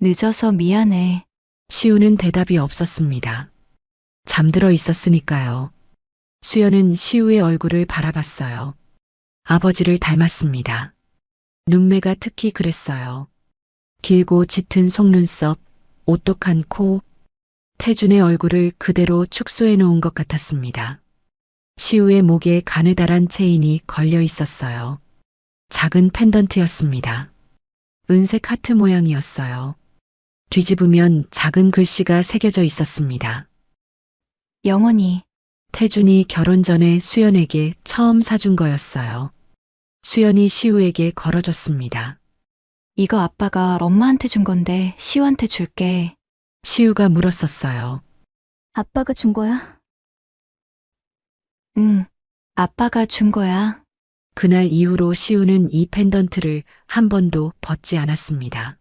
늦어서 미안해. 시우는 대답이 없었습니다. 잠들어 있었으니까요. 수연은 시우의 얼굴을 바라봤어요. 아버지를 닮았습니다. 눈매가 특히 그랬어요. 길고 짙은 속눈썹, 오똑한 코, 태준의 얼굴을 그대로 축소해 놓은 것 같았습니다. 시우의 목에 가느다란 체인이 걸려 있었어요. 작은 펜던트였습니다. 은색 하트 모양이었어요. 뒤집으면 작은 글씨가 새겨져 있었습니다. 영원히. 태준이 결혼 전에 수연에게 처음 사준 거였어요. 수연이 시우에게 걸어줬습니다. 이거 아빠가 엄마한테 준 건데 시우한테 줄게. 시우가 물었었어요. 아빠가 준 거야? 응, 아빠가 준 거야. 그날 이후로 시우는 이 펜던트를 한 번도 벗지 않았습니다.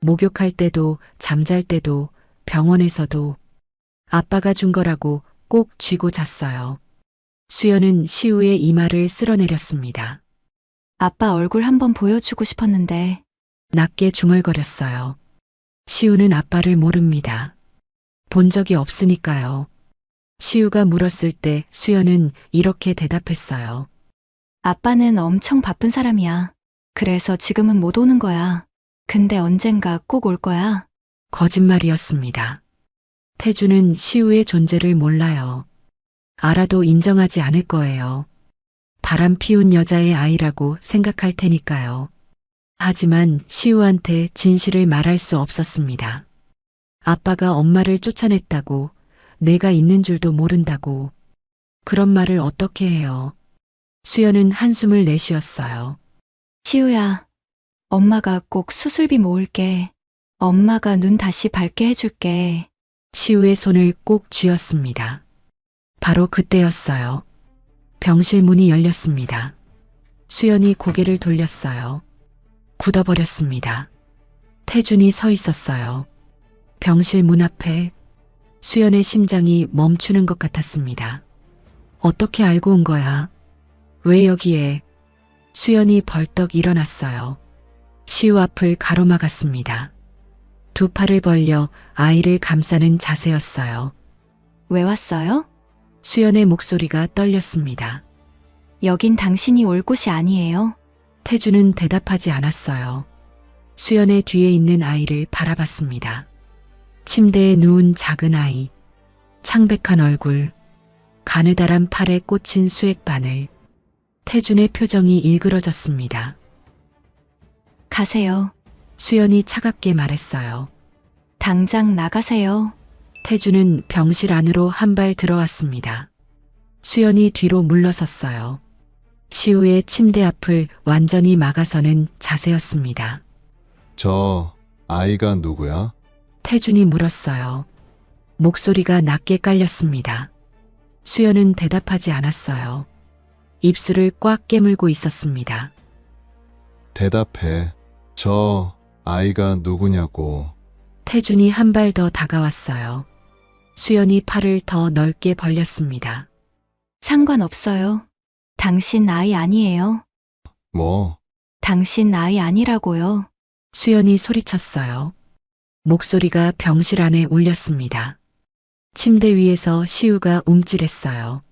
목욕할 때도 잠잘 때도 병원에서도 아빠가 준 거라고 꼭 쥐고 잤어요. 수연은 시우의 이마를 쓸어내렸습니다. 아빠 얼굴 한번 보여주고 싶었는데. 낮게 중얼거렸어요. 시우는 아빠를 모릅니다. 본 적이 없으니까요. 시우가 물었을 때 수연은 이렇게 대답했어요. 아빠는 엄청 바쁜 사람이야. 그래서 지금은 못 오는 거야. 근데 언젠가 꼭 올 거야. 거짓말이었습니다. 태주는 시우의 존재를 몰라요. 알아도 인정하지 않을 거예요. 바람 피운 여자의 아이라고 생각할 테니까요. 하지만 시우한테 진실을 말할 수 없었습니다. 아빠가 엄마를 쫓아냈다고, 내가 있는 줄도 모른다고. 그런 말을 어떻게 해요? 수연은 한숨을 내쉬었어요. 시우야, 엄마가 꼭 수술비 모을게. 엄마가 눈 다시 밝게 해줄게. 시우의 손을 꼭 쥐었습니다. 바로 그때였어요. 병실 문이 열렸습니다. 수연이 고개를 돌렸어요. 굳어버렸습니다. 태준이 서 있었어요. 병실 문 앞에. 수연의 심장이 멈추는 것 같았습니다. 어떻게 알고 온 거야? 왜 여기에? 수연이 벌떡 일어났어요. 시우 앞을 가로막았습니다. 두 팔을 벌려 아이를 감싸는 자세였어요. 왜 왔어요? 수연의 목소리가 떨렸습니다. 여긴 당신이 올 곳이 아니에요. 태주는 대답하지 않았어요. 수연의 뒤에 있는 아이를 바라봤습니다. 침대에 누운 작은 아이, 창백한 얼굴, 가느다란 팔에 꽂힌 수액바늘. 태준의 표정이 일그러졌습니다. 가세요. 수연이 차갑게 말했어요. 당장 나가세요. 태준은 병실 안으로 한 발 들어왔습니다. 수연이 뒤로 물러섰어요. 시우의 침대 앞을 완전히 막아서는 자세였습니다. 저 아이가 누구야? 태준이 물었어요. 목소리가 낮게 깔렸습니다. 수연은 대답하지 않았어요. 입술을 꽉 깨물고 있었습니다. 대답해. 저 아이가 누구냐고. 태준이 한 발 더 다가왔어요. 수연이 팔을 더 넓게 벌렸습니다. 상관없어요. 당신 아이 아니에요. 뭐, 당신 아이 아니라고요. 수연이 소리쳤어요. 목소리가 병실 안에 울렸습니다. 침대 위에서 시우가 움찔했어요.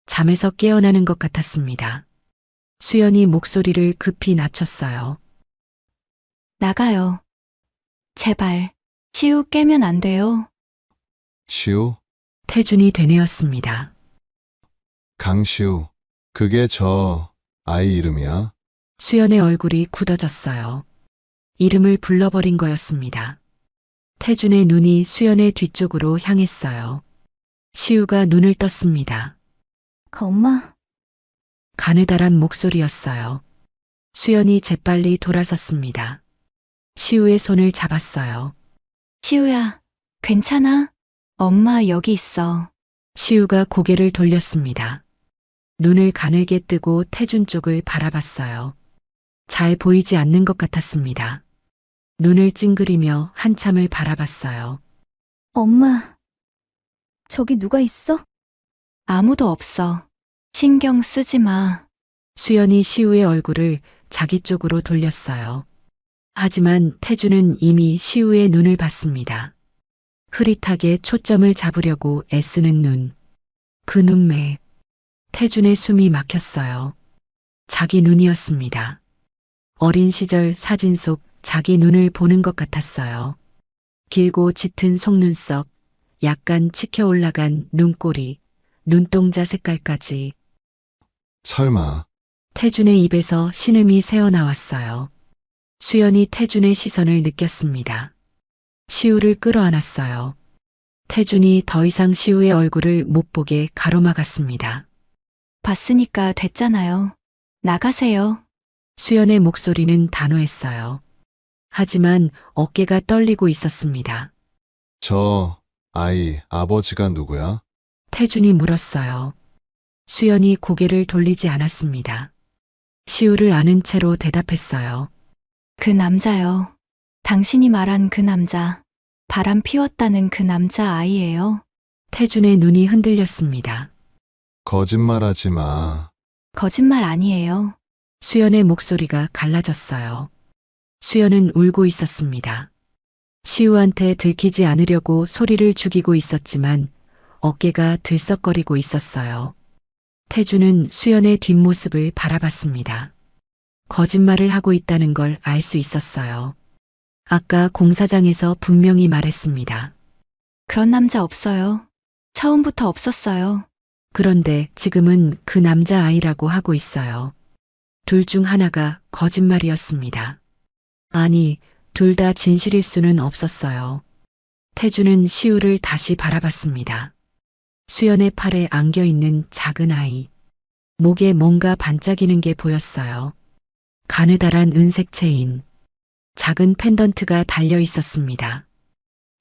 잠에서 깨어나는 것 같았습니다. 수연이 목소리를 급히 낮췄어요. 나가요. 제발. 시우 깨면 안 돼요. 시우? 태준이 되뇌었습니다. 강시우. 그게 저 아이 이름이야? 수연의 얼굴이 굳어졌어요. 이름을 불러버린 거였습니다. 태준의 눈이 수연의 뒤쪽으로 향했어요. 시우가 눈을 떴습니다. 엄마, 가느다란 목소리였어요. 수연이 재빨리 돌아섰습니다. 시우의 손을 잡았어요. 시우야, 괜찮아? 엄마 여기 있어. 시우가 고개를 돌렸습니다. 눈을 가늘게 뜨고 태준 쪽을 바라봤어요. 잘 보이지 않는 것 같았습니다. 눈을 찡그리며 한참을 바라봤어요. 엄마. 저기 누가 있어? 아무도 없어. 신경 쓰지 마. 수연이 시우의 얼굴을 자기 쪽으로 돌렸어요. 하지만 태준은 이미 시우의 눈을 봤습니다. 흐릿하게 초점을 잡으려고 애쓰는 눈. 그 눈매. 태준의 숨이 막혔어요. 자기 눈이었습니다. 어린 시절 사진 속 자기 눈을 보는 것 같았어요. 길고 짙은 속눈썹, 약간 치켜 올라간 눈꼬리, 눈동자 색깔까지. 설마, 태준의 입에서 신음이 새어나왔어요. 수연이 태준의 시선을 느꼈습니다. 시우를 끌어안았어요. 태준이 더 이상 시우의 얼굴을 못 보게 가로막았습니다. 봤으니까 됐잖아요. 나가세요. 수연의 목소리는 단호했어요. 하지만 어깨가 떨리고 있었습니다. 저 아이 아버지가 누구야? 태준이 물었어요. 수연이 고개를 돌리지 않았습니다. 시우를 아는 채로 대답했어요. 그 남자요. 당신이 말한 그 남자. 바람 피웠다는 그 남자 아이예요. 태준의 눈이 흔들렸습니다. 거짓말하지 마. 거짓말 아니에요. 수연의 목소리가 갈라졌어요. 수연은 울고 있었습니다. 시우한테 들키지 않으려고 소리를 죽이고 있었지만 어깨가 들썩거리고 있었어요. 태준은 수연의 뒷모습을 바라봤습니다. 거짓말을 하고 있다는 걸 알 수 있었어요. 아까 공사장에서 분명히 말했습니다. 그런 남자 없어요. 처음부터 없었어요. 그런데 지금은 그 남자 아이라고 하고 있어요. 둘 중 하나가 거짓말이었습니다. 아니, 둘 다 진실일 수는 없었어요. 태준은 시우를 다시 바라봤습니다. 수연의 팔에 안겨있는 작은 아이. 목에 뭔가 반짝이는 게 보였어요. 가느다란 은색 체인. 작은 펜던트가 달려 있었습니다.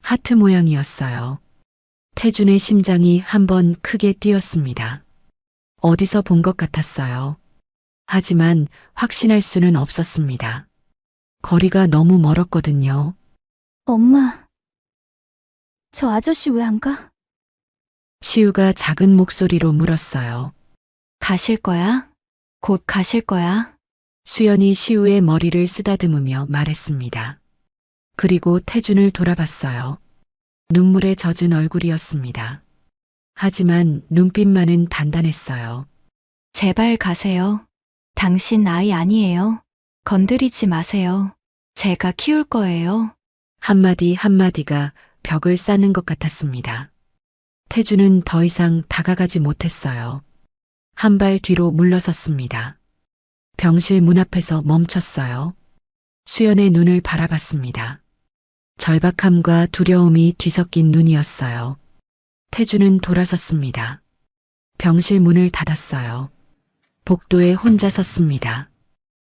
하트 모양이었어요. 태준의 심장이 한번 크게 뛰었습니다. 어디서 본 것 같았어요. 하지만 확신할 수는 없었습니다. 거리가 너무 멀었거든요. 엄마. 저 아저씨 왜 안 가? 시우가 작은 목소리로 물었어요. 가실 거야? 곧 가실 거야? 수연이 시우의 머리를 쓰다듬으며 말했습니다. 그리고 태준을 돌아봤어요. 눈물에 젖은 얼굴이었습니다. 하지만 눈빛만은 단단했어요. 제발 가세요. 당신 아이 아니에요. 건드리지 마세요. 제가 키울 거예요. 한마디 한마디가 벽을 쌓는 것 같았습니다. 태준은 더 이상 다가가지 못했어요. 한 발 뒤로 물러섰습니다. 병실 문 앞에서 멈췄어요. 수연의 눈을 바라봤습니다. 절박함과 두려움이 뒤섞인 눈이었어요. 태준은 돌아섰습니다. 병실 문을 닫았어요. 복도에 혼자 섰습니다.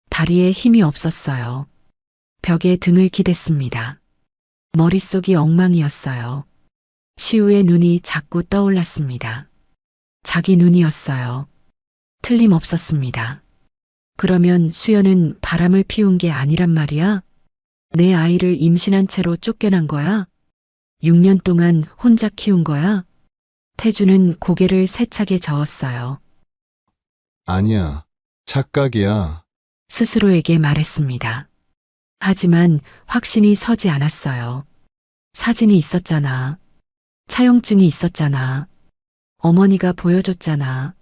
다리에 힘이 없었어요. 벽에 등을 기댔습니다. 머릿속이 엉망이었어요. 시우의 눈이 자꾸 떠올랐습니다. 자기 눈이었어요. 틀림없었습니다. 그러면 수연은 바람을 피운 게 아니란 말이야? 내 아이를 임신한 채로 쫓겨난 거야? 6년 동안 혼자 키운 거야? 태주는 고개를 세차게 저었어요. 아니야. 착각이야. 스스로에게 말했습니다. 하지만 확신이 서지 않았어요. 사진이 있었잖아. 차용증이 있었잖아. 어머니가 보여줬잖아.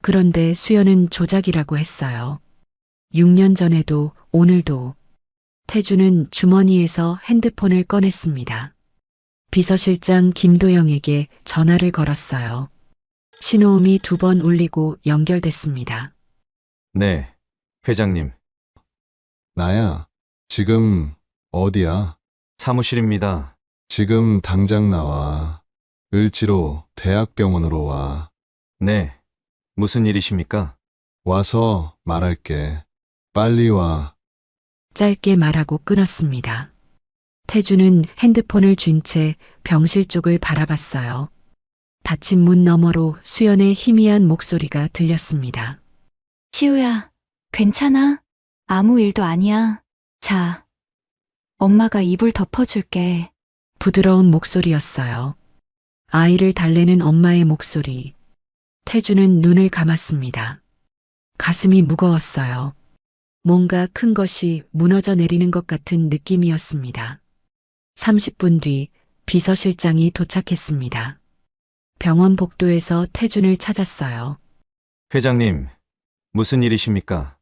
그런데 수연은 조작이라고 했어요. 6년 전에도 오늘도. 태주는 주머니에서 핸드폰을 꺼냈습니다. 비서실장 김도영에게 전화를 걸었어요. 신호음이 2번 울리고 연결됐습니다. 네, 회장님. 나야. 지금 어디야? 사무실입니다. 지금 당장 나와. 을지로 대학병원으로 와. 네, 무슨 일이십니까? 와서 말할게. 빨리 와. 짧게 말하고 끊었습니다. 태주는 핸드폰을 쥔 채 병실 쪽을 바라봤어요. 닫힌 문 너머로 수연의 희미한 목소리가 들렸습니다. 시우야, 괜찮아? 아무 일도 아니야. 자, 엄마가 이불 덮어줄게. 부드러운 목소리였어요. 아이를 달래는 엄마의 목소리. 태주는 눈을 감았습니다. 가슴이 무거웠어요. 뭔가 큰 것이 무너져 내리는 것 같은 느낌이었습니다. 30분 뒤 비서실장이 도착했습니다. 병원 복도에서 태준을 찾았어요. 회장님, 무슨 일이십니까?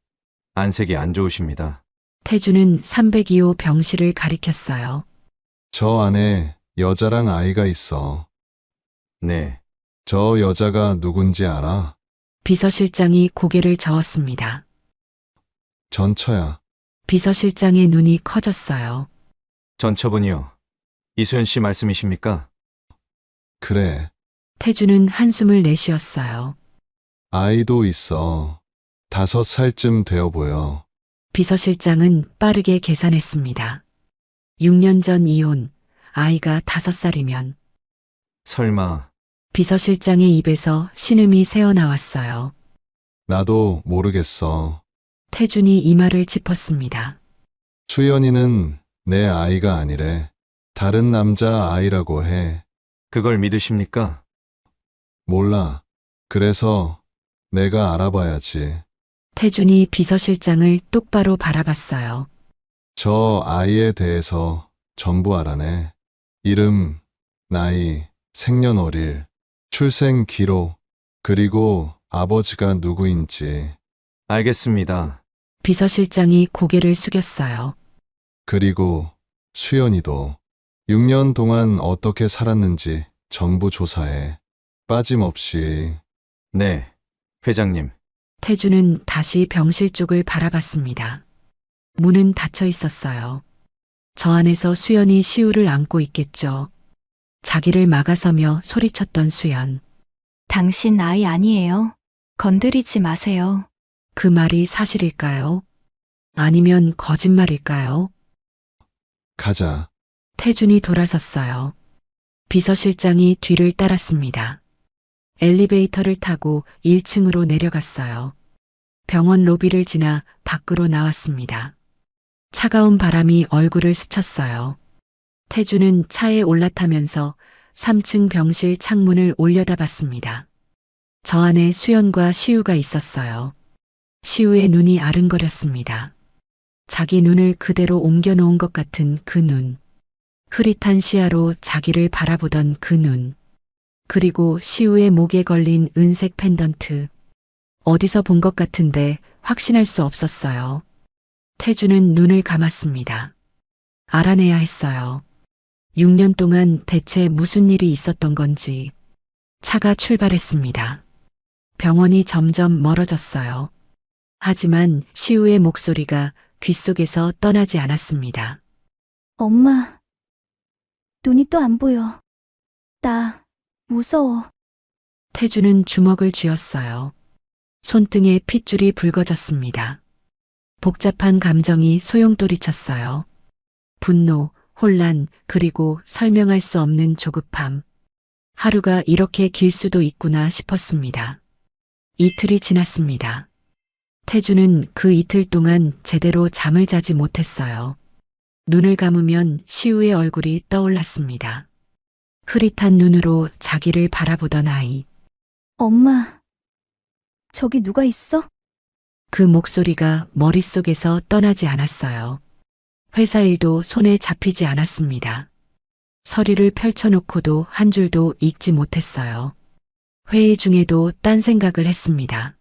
안색이 안 좋으십니다. 태준은 302호 병실을 가리켰어요. 저 안에 여자랑 아이가 있어. 네, 저 여자가 누군지 알아? 비서실장이 고개를 저었습니다. 전처야. 비서실장의 눈이 커졌어요. 전처분이요. 이수연 씨 말씀이십니까? 그래. 태준은 한숨을 내쉬었어요. 아이도 있어. 5살쯤 되어 보여. 비서실장은 빠르게 계산했습니다. 6년 전 이혼, 아이가 5살이면 설마, 비서실장의 입에서 신음이 새어나왔어요. 나도 모르겠어. 태준이 이마를 짚었습니다. 수연이는 내 아이가 아니래. 다른 남자 아이라고 해. 그걸 믿으십니까? 몰라. 그래서 내가 알아봐야지. 태준이 비서실장을 똑바로 바라봤어요. 저 아이에 대해서 전부 알아내. 이름, 나이, 생년월일, 출생 기록, 그리고 아버지가 누구인지, 알겠습니다. 비서실장이 고개를 숙였어요. 그리고 수연이도 6년 동안 어떻게 살았는지 전부 조사해. 빠짐없이. 네, 회장님. 태준은 다시 병실 쪽을 바라봤습니다. 문은 닫혀 있었어요. 저 안에서 수연이 시우를 안고 있겠죠. 자기를 막아서며 소리쳤던 수연. 당신 아이 아니에요. 건드리지 마세요. 그 말이 사실일까요? 아니면 거짓말일까요? 가자. 태준이 돌아섰어요. 비서실장이 뒤를 따랐습니다. 엘리베이터를 타고 1층으로 내려갔어요. 병원 로비를 지나 밖으로 나왔습니다. 차가운 바람이 얼굴을 스쳤어요. 태준은 차에 올라타면서 3층 병실 창문을 올려다봤습니다. 저 안에 수연과 시우가 있었어요. 시우의 눈이 아른거렸습니다. 자기 눈을 그대로 옮겨놓은 것 같은 그 눈. 흐릿한 시야로 자기를 바라보던 그 눈. 그리고 시우의 목에 걸린 은색 펜던트. 어디서 본 것 같은데 확신할 수 없었어요. 태준은 눈을 감았습니다. 알아내야 했어요. 6년 동안 대체 무슨 일이 있었던 건지. 차가 출발했습니다. 병원이 점점 멀어졌어요. 하지만 시우의 목소리가 귓속에서 떠나지 않았습니다. 엄마, 눈이 또 안 보여. 나 무서워. 태주는 주먹을 쥐었어요. 손등에 핏줄이 붉어졌습니다. 복잡한 감정이 소용돌이쳤어요. 분노, 혼란, 그리고 설명할 수 없는 조급함. 하루가 이렇게 길 수도 있구나 싶었습니다. 이틀이 지났습니다. 태주는 그 이틀 동안 제대로 잠을 자지 못했어요. 눈을 감으면 시우의 얼굴이 떠올랐습니다. 흐릿한 눈으로 자기를 바라보던 아이. 엄마, 저기 누가 있어? 그 목소리가 머릿속에서 떠나지 않았어요. 회사 일도 손에 잡히지 않았습니다. 서류를 펼쳐놓고도 한 줄도 읽지 못했어요. 회의 중에도 딴 생각을 했습니다.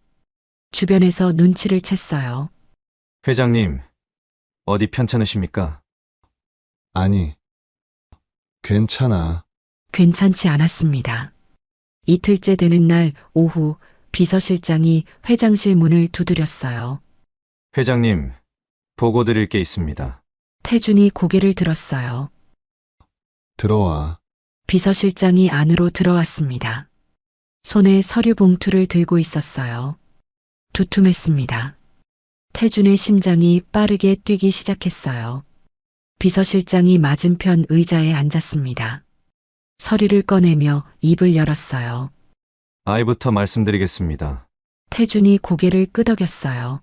주변에서 눈치를 챘어요. 회장님, 어디 편찮으십니까? 아니, 괜찮아. 괜찮지 않았습니다. 이틀째 되는 날 오후 비서실장이 회장실 문을 두드렸어요. 회장님, 보고 드릴 게 있습니다. 태준이 고개를 들었어요. 들어와. 비서실장이 안으로 들어왔습니다. 손에 서류 봉투를 들고 있었어요. 두툼했습니다. 태준의 심장이 빠르게 뛰기 시작했어요. 비서실장이 맞은편 의자에 앉았습니다. 서류를 꺼내며 입을 열었어요. 아이부터 말씀드리겠습니다. 태준이 고개를 끄덕였어요.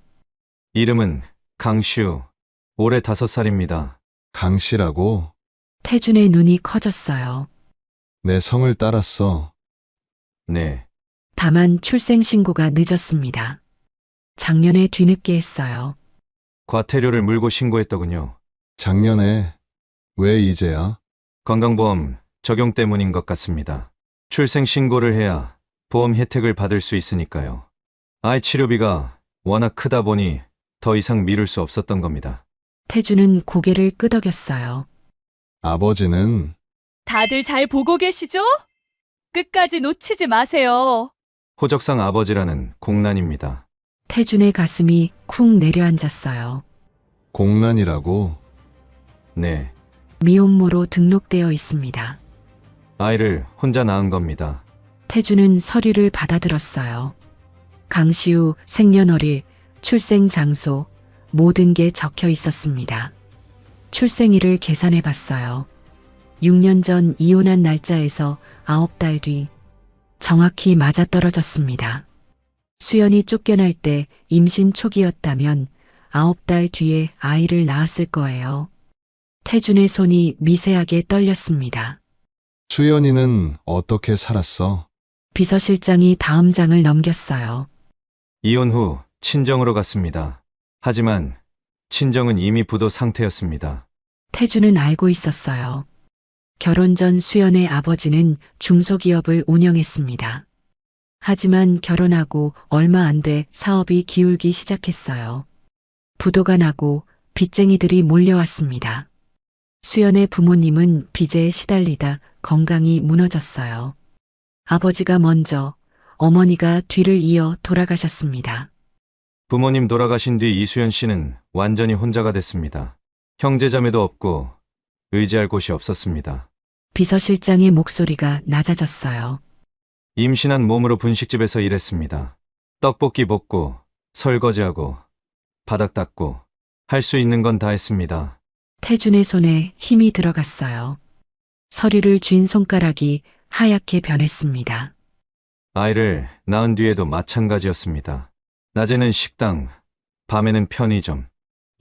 이름은 강시우, 올해 5살입니다. 강씨라고? 태준의 눈이 커졌어요. 내 성을 따랐어. 네, 다만 출생신고가 늦었습니다. 작년에 뒤늦게 했어요. 과태료를 물고 신고했더군요. 작년에. 왜 이제야? 건강보험 적용 때문인 것 같습니다. 출생 신고를 해야 보험 혜택을 받을 수 있으니까요. 아이 치료비가 워낙 크다 보니 더 이상 미룰 수 없었던 겁니다. 태준은 고개를 끄덕였어요. 아버지는? 다들 잘 보고 계시죠? 끝까지 놓치지 마세요. 호적상 아버지라는 공란입니다. 태준의 가슴이 쿵 내려앉았어요. 공란이라고? 네, 미혼모로 등록되어 있습니다. 아이를 혼자 낳은 겁니다. 태준은 서류를 받아들었어요. 강시우 생년월일, 출생 장소, 모든 게 적혀 있었습니다. 출생일을 계산해 봤어요. 6년 전 이혼한 날짜에서 9달 뒤, 정확히 맞아떨어졌습니다. 수연이 쫓겨날 때 임신 초기였다면 9달 뒤에 아이를 낳았을 거예요. 태준의 손이 미세하게 떨렸습니다. 수연이는 어떻게 살았어? 비서실장이 다음 장을 넘겼어요. 이혼 후 친정으로 갔습니다. 하지만 친정은 이미 부도 상태였습니다. 태준은 알고 있었어요. 결혼 전 수연의 아버지는 중소기업을 운영했습니다. 하지만 결혼하고 얼마 안 돼 사업이 기울기 시작했어요. 부도가 나고 빚쟁이들이 몰려왔습니다. 수연의 부모님은 빚에 시달리다 건강이 무너졌어요. 아버지가 먼저, 어머니가 뒤를 이어 돌아가셨습니다. 부모님 돌아가신 뒤 이수연 씨는 완전히 혼자가 됐습니다. 형제자매도 없고 의지할 곳이 없었습니다. 비서실장의 목소리가 낮아졌어요. 임신한 몸으로 분식집에서 일했습니다. 떡볶이 볶고 설거지하고 바닥 닦고 할 수 있는 건 다 했습니다. 태준의 손에 힘이 들어갔어요. 서류를 쥔 손가락이 하얗게 변했습니다. 아이를 낳은 뒤에도 마찬가지였습니다. 낮에는 식당, 밤에는 편의점,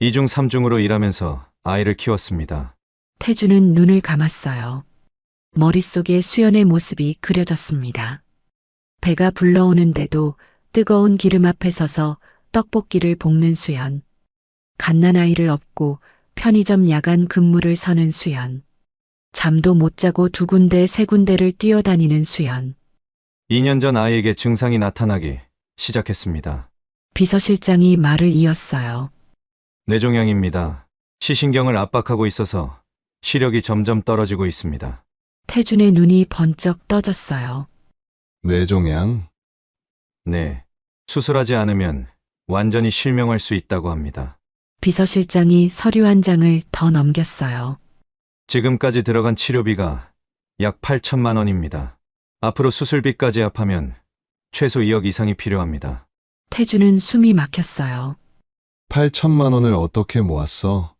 2중 3중으로 일하면서 아이를 키웠습니다. 태준은 눈을 감았어요. 머릿속에 수연의 모습이 그려졌습니다. 배가 불러오는데도 뜨거운 기름 앞에 서서 떡볶이를 볶는 수연. 갓난아이를 업고 편의점 야간 근무를 서는 수연. 잠도 못 자고 2군데 3군데를 뛰어다니는 수연. 2년 전 아이에게 증상이 나타나기 시작했습니다. 비서실장이 말을 이었어요. 뇌종양입니다. 시신경을 압박하고 있어서 시력이 점점 떨어지고 있습니다. 태준의 눈이 번쩍 떠졌어요. 뇌종양? 네, 수술하지 않으면 완전히 실명할 수 있다고 합니다. 비서실장이 서류 한 장을 더 넘겼어요. 지금까지 들어간 치료비가 약 8천만 원입니다. 앞으로 수술비까지 합하면 최소 2억 이상이 필요합니다. 태준은 숨이 막혔어요. 8천만 원을 어떻게 모았어?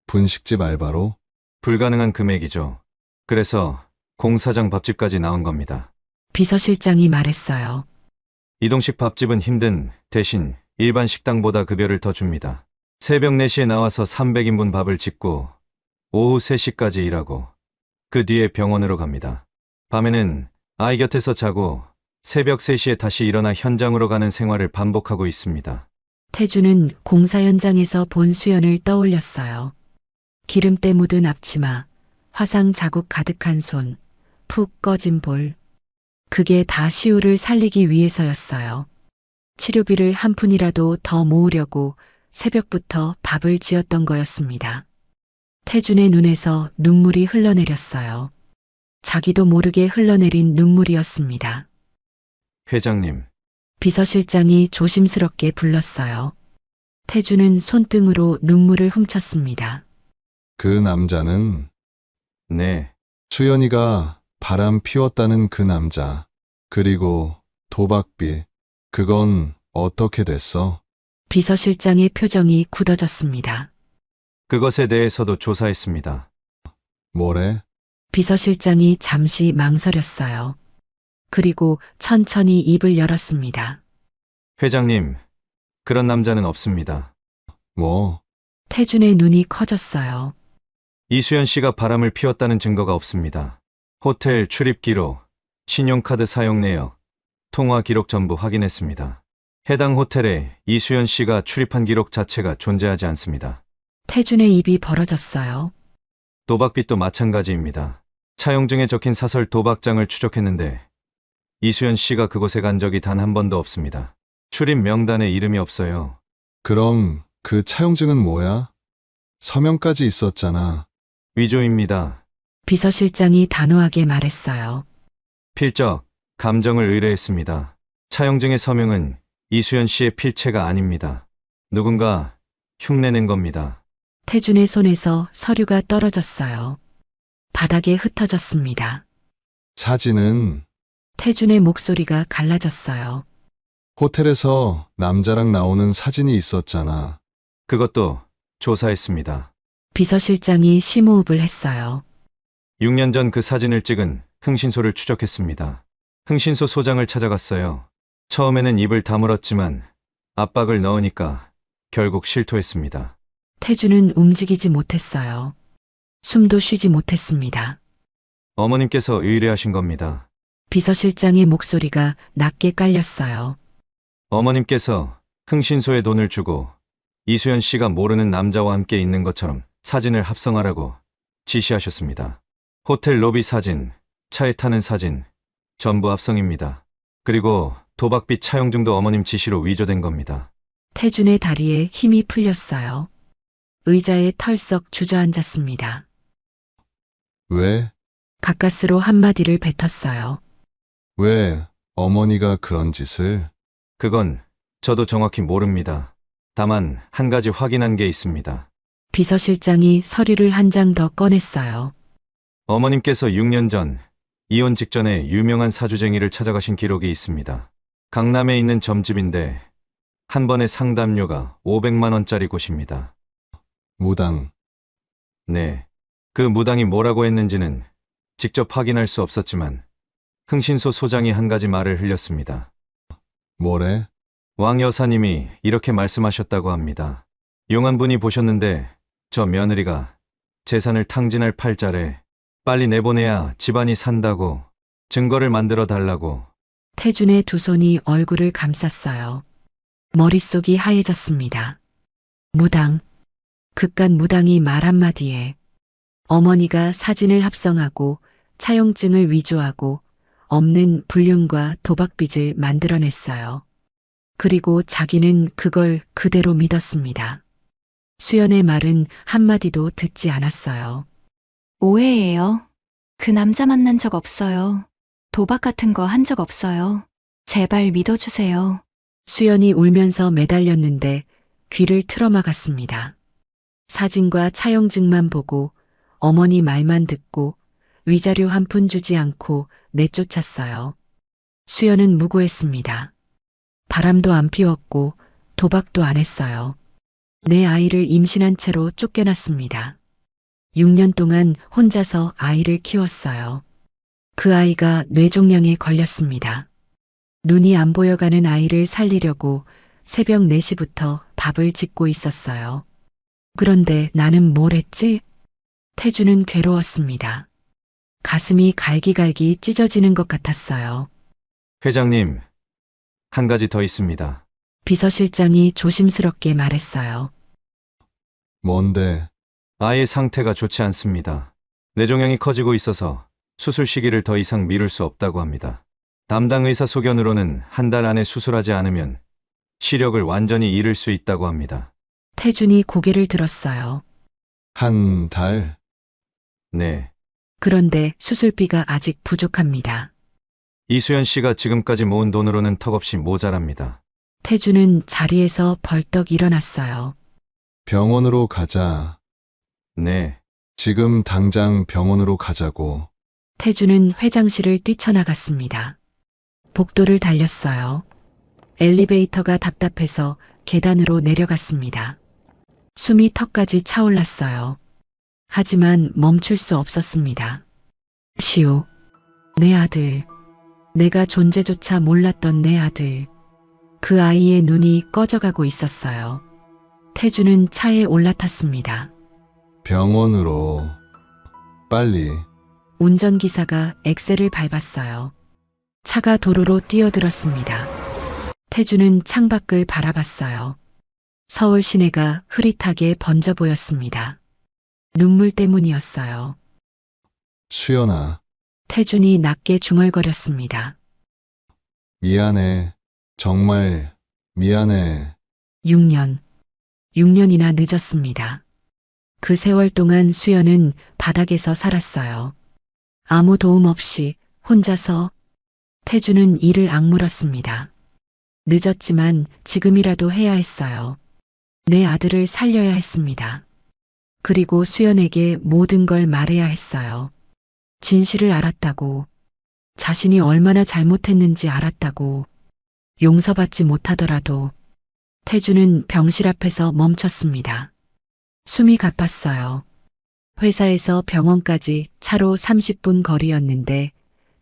분식집 알바로? 불가능한 금액이죠. 그래서 공사장 밥집까지 나온 겁니다. 비서실장이 말했어요. 이동식 밥집은 힘든 대신 일반 식당보다 급여를 더 줍니다. 새벽 4시에 나와서 300인분 밥을 짓고 오후 3시까지 일하고 그 뒤에 병원으로 갑니다. 밤에는 아이 곁에서 자고 새벽 3시에 다시 일어나 현장으로 가는 생활을 반복하고 있습니다. 태주는 공사 현장에서 본 수연을 떠올렸어요. 기름때 묻은 앞치마, 화상 자국 가득한 손, 푹 꺼진 볼. 그게 다 시우를 살리기 위해서였어요. 치료비를 한 푼이라도 더 모으려고 새벽부터 밥을 지었던 거였습니다. 태준의 눈에서 눈물이 흘러내렸어요. 자기도 모르게 흘러내린 눈물이었습니다. 회장님, 비서실장이 조심스럽게 불렀어요. 태준은 손등으로 눈물을 훔쳤습니다. 그 남자는 네, 수연이가 바람 피웠다는 그 남자. 그리고 도박비. 그건 어떻게 됐어? 비서실장의 표정이 굳어졌습니다. 그것에 대해서도 조사했습니다. 뭐래? 비서실장이 잠시 망설였어요. 그리고 천천히 입을 열었습니다. 회장님, 그런 남자는 없습니다. 뭐? 태준의 눈이 커졌어요. 이수연 씨가 바람을 피웠다는 증거가 없습니다. 호텔 출입 기록, 신용카드 사용 내역, 통화 기록 전부 확인했습니다. 해당 호텔에 이수연 씨가 출입한 기록 자체가 존재하지 않습니다. 태준의 입이 벌어졌어요. 도박빚도 마찬가지입니다. 차용증에 적힌 사설 도박장을 추적했는데 이수연 씨가 그곳에 간 적이 단 한 번도 없습니다. 출입 명단에 이름이 없어요. 그럼 그 차용증은 뭐야? 서명까지 있었잖아. 위조입니다. 비서실장이 단호하게 말했어요. 필적, 감정을 의뢰했습니다. 차용증의 서명은 이수연 씨의 필체가 아닙니다. 누군가 흉내낸 겁니다. 태준의 손에서 서류가 떨어졌어요. 바닥에 흩어졌습니다. 사진은 태준의 목소리가 갈라졌어요. 호텔에서 남자랑 나오는 사진이 있었잖아. 그것도 조사했습니다. 비서실장이 심호흡을 했어요. 6년 전 그 사진을 찍은 흥신소를 추적했습니다. 흥신소 소장을 찾아갔어요. 처음에는 입을 다물었지만 압박을 넣으니까 결국 실토했습니다. 태준은 움직이지 못했어요. 숨도 쉬지 못했습니다. 어머님께서 의뢰하신 겁니다. 비서실장의 목소리가 낮게 깔렸어요. 어머님께서 흥신소에 돈을 주고 이수연 씨가 모르는 남자와 함께 있는 것처럼 사진을 합성하라고 지시하셨습니다. 호텔 로비 사진, 차에 타는 사진, 전부 합성입니다. 그리고 도박빚 차용증도 어머님 지시로 위조된 겁니다. 태준의 다리에 힘이 풀렸어요. 의자에 털썩 주저앉았습니다. 왜? 가까스로 한마디를 뱉었어요. 왜 어머니가 그런 짓을? 그건 저도 정확히 모릅니다. 다만 한 가지 확인한 게 있습니다. 비서실장이 서류를 한 장 더 꺼냈어요. 어머님께서 6년 전 이혼 직전에 유명한 사주쟁이를 찾아가신 기록이 있습니다. 강남에 있는 점집인데 한 번에 상담료가 500만 원짜리 곳입니다. 무당. 네. 그 무당이 뭐라고 했는지는 직접 확인할 수 없었지만 흥신소 소장이 한 가지 말을 흘렸습니다. 뭐래? 왕 여사님이 이렇게 말씀하셨다고 합니다. 용한 분이 보셨는데 저 며느리가 재산을 탕진할 팔자래. 빨리 내보내야 집안이 산다고 증거를 만들어 달라고. 태준의 두 손이 얼굴을 감쌌어요. 머릿속이 하얘졌습니다. 무당. 그깟 무당이 말 한마디에 어머니가 사진을 합성하고 차용증을 위조하고 없는 불륜과 도박빚을 만들어냈어요. 그리고 자기는 그걸 그대로 믿었습니다. 수연의 말은 한마디도 듣지 않았어요. 오해예요. 그 남자 만난 적 없어요. 도박 같은 거 한 적 없어요. 제발 믿어주세요. 수연이 울면서 매달렸는데 귀를 틀어막았습니다. 사진과 차용증만 보고 어머니 말만 듣고 위자료 한 푼 주지 않고 내쫓았어요. 수연은 무고했습니다. 바람도 안 피웠고 도박도 안 했어요. 내 아이를 임신한 채로 쫓겨났습니다. 6년 동안 혼자서 아이를 키웠어요. 그 아이가 뇌종양에 걸렸습니다. 눈이 안 보여가는 아이를 살리려고 새벽 4시부터 밥을 짓고 있었어요. 그런데 나는 뭘 했지? 태주는 괴로웠습니다. 가슴이 갈기갈기 찢어지는 것 같았어요. 회장님, 한 가지 더 있습니다. 비서실장이 조심스럽게 말했어요. 뭔데? 아이의 상태가 좋지 않습니다. 뇌종양이 커지고 있어서 수술 시기를 더 이상 미룰 수 없다고 합니다. 담당 의사 소견으로는 한 달 안에 수술하지 않으면 시력을 완전히 잃을 수 있다고 합니다. 태준이 고개를 들었어요. 한 달? 네. 그런데 수술비가 아직 부족합니다. 이수연 씨가 지금까지 모은 돈으로는 턱없이 모자랍니다. 태준은 자리에서 벌떡 일어났어요. 병원으로 가자. 네. 지금 당장 병원으로 가자고. 태준은 회장실을 뛰쳐나갔습니다. 복도를 달렸어요. 엘리베이터가 답답해서 계단으로 내려갔습니다. 숨이 턱까지 차올랐어요. 하지만 멈출 수 없었습니다. 시우, 내 아들. 내가 존재조차 몰랐던 내 아들. 그 아이의 눈이 꺼져가고 있었어요. 태주는 차에 올라탔습니다. 병원으로. 빨리. 운전기사가 엑셀을 밟았어요. 차가 도로로 뛰어들었습니다. 태주는 창밖을 바라봤어요. 서울 시내가 흐릿하게 번져 보였습니다. 눈물 때문이었어요. 수연아, 태준이 낮게 중얼거렸습니다. 미안해. 정말 미안해. 6년이나 늦었습니다. 그 세월 동안 수연은 바닥에서 살았어요. 아무 도움 없이 혼자서. 태주는 이를 악물었습니다. 늦었지만 지금이라도 해야 했어요. 내 아들을 살려야 했습니다. 그리고 수연에게 모든 걸 말해야 했어요. 진실을 알았다고, 자신이 얼마나 잘못했는지 알았다고, 용서받지 못하더라도. 태주는 병실 앞에서 멈췄습니다. 숨이 가빴어요. 회사에서 병원까지 차로 30분 거리였는데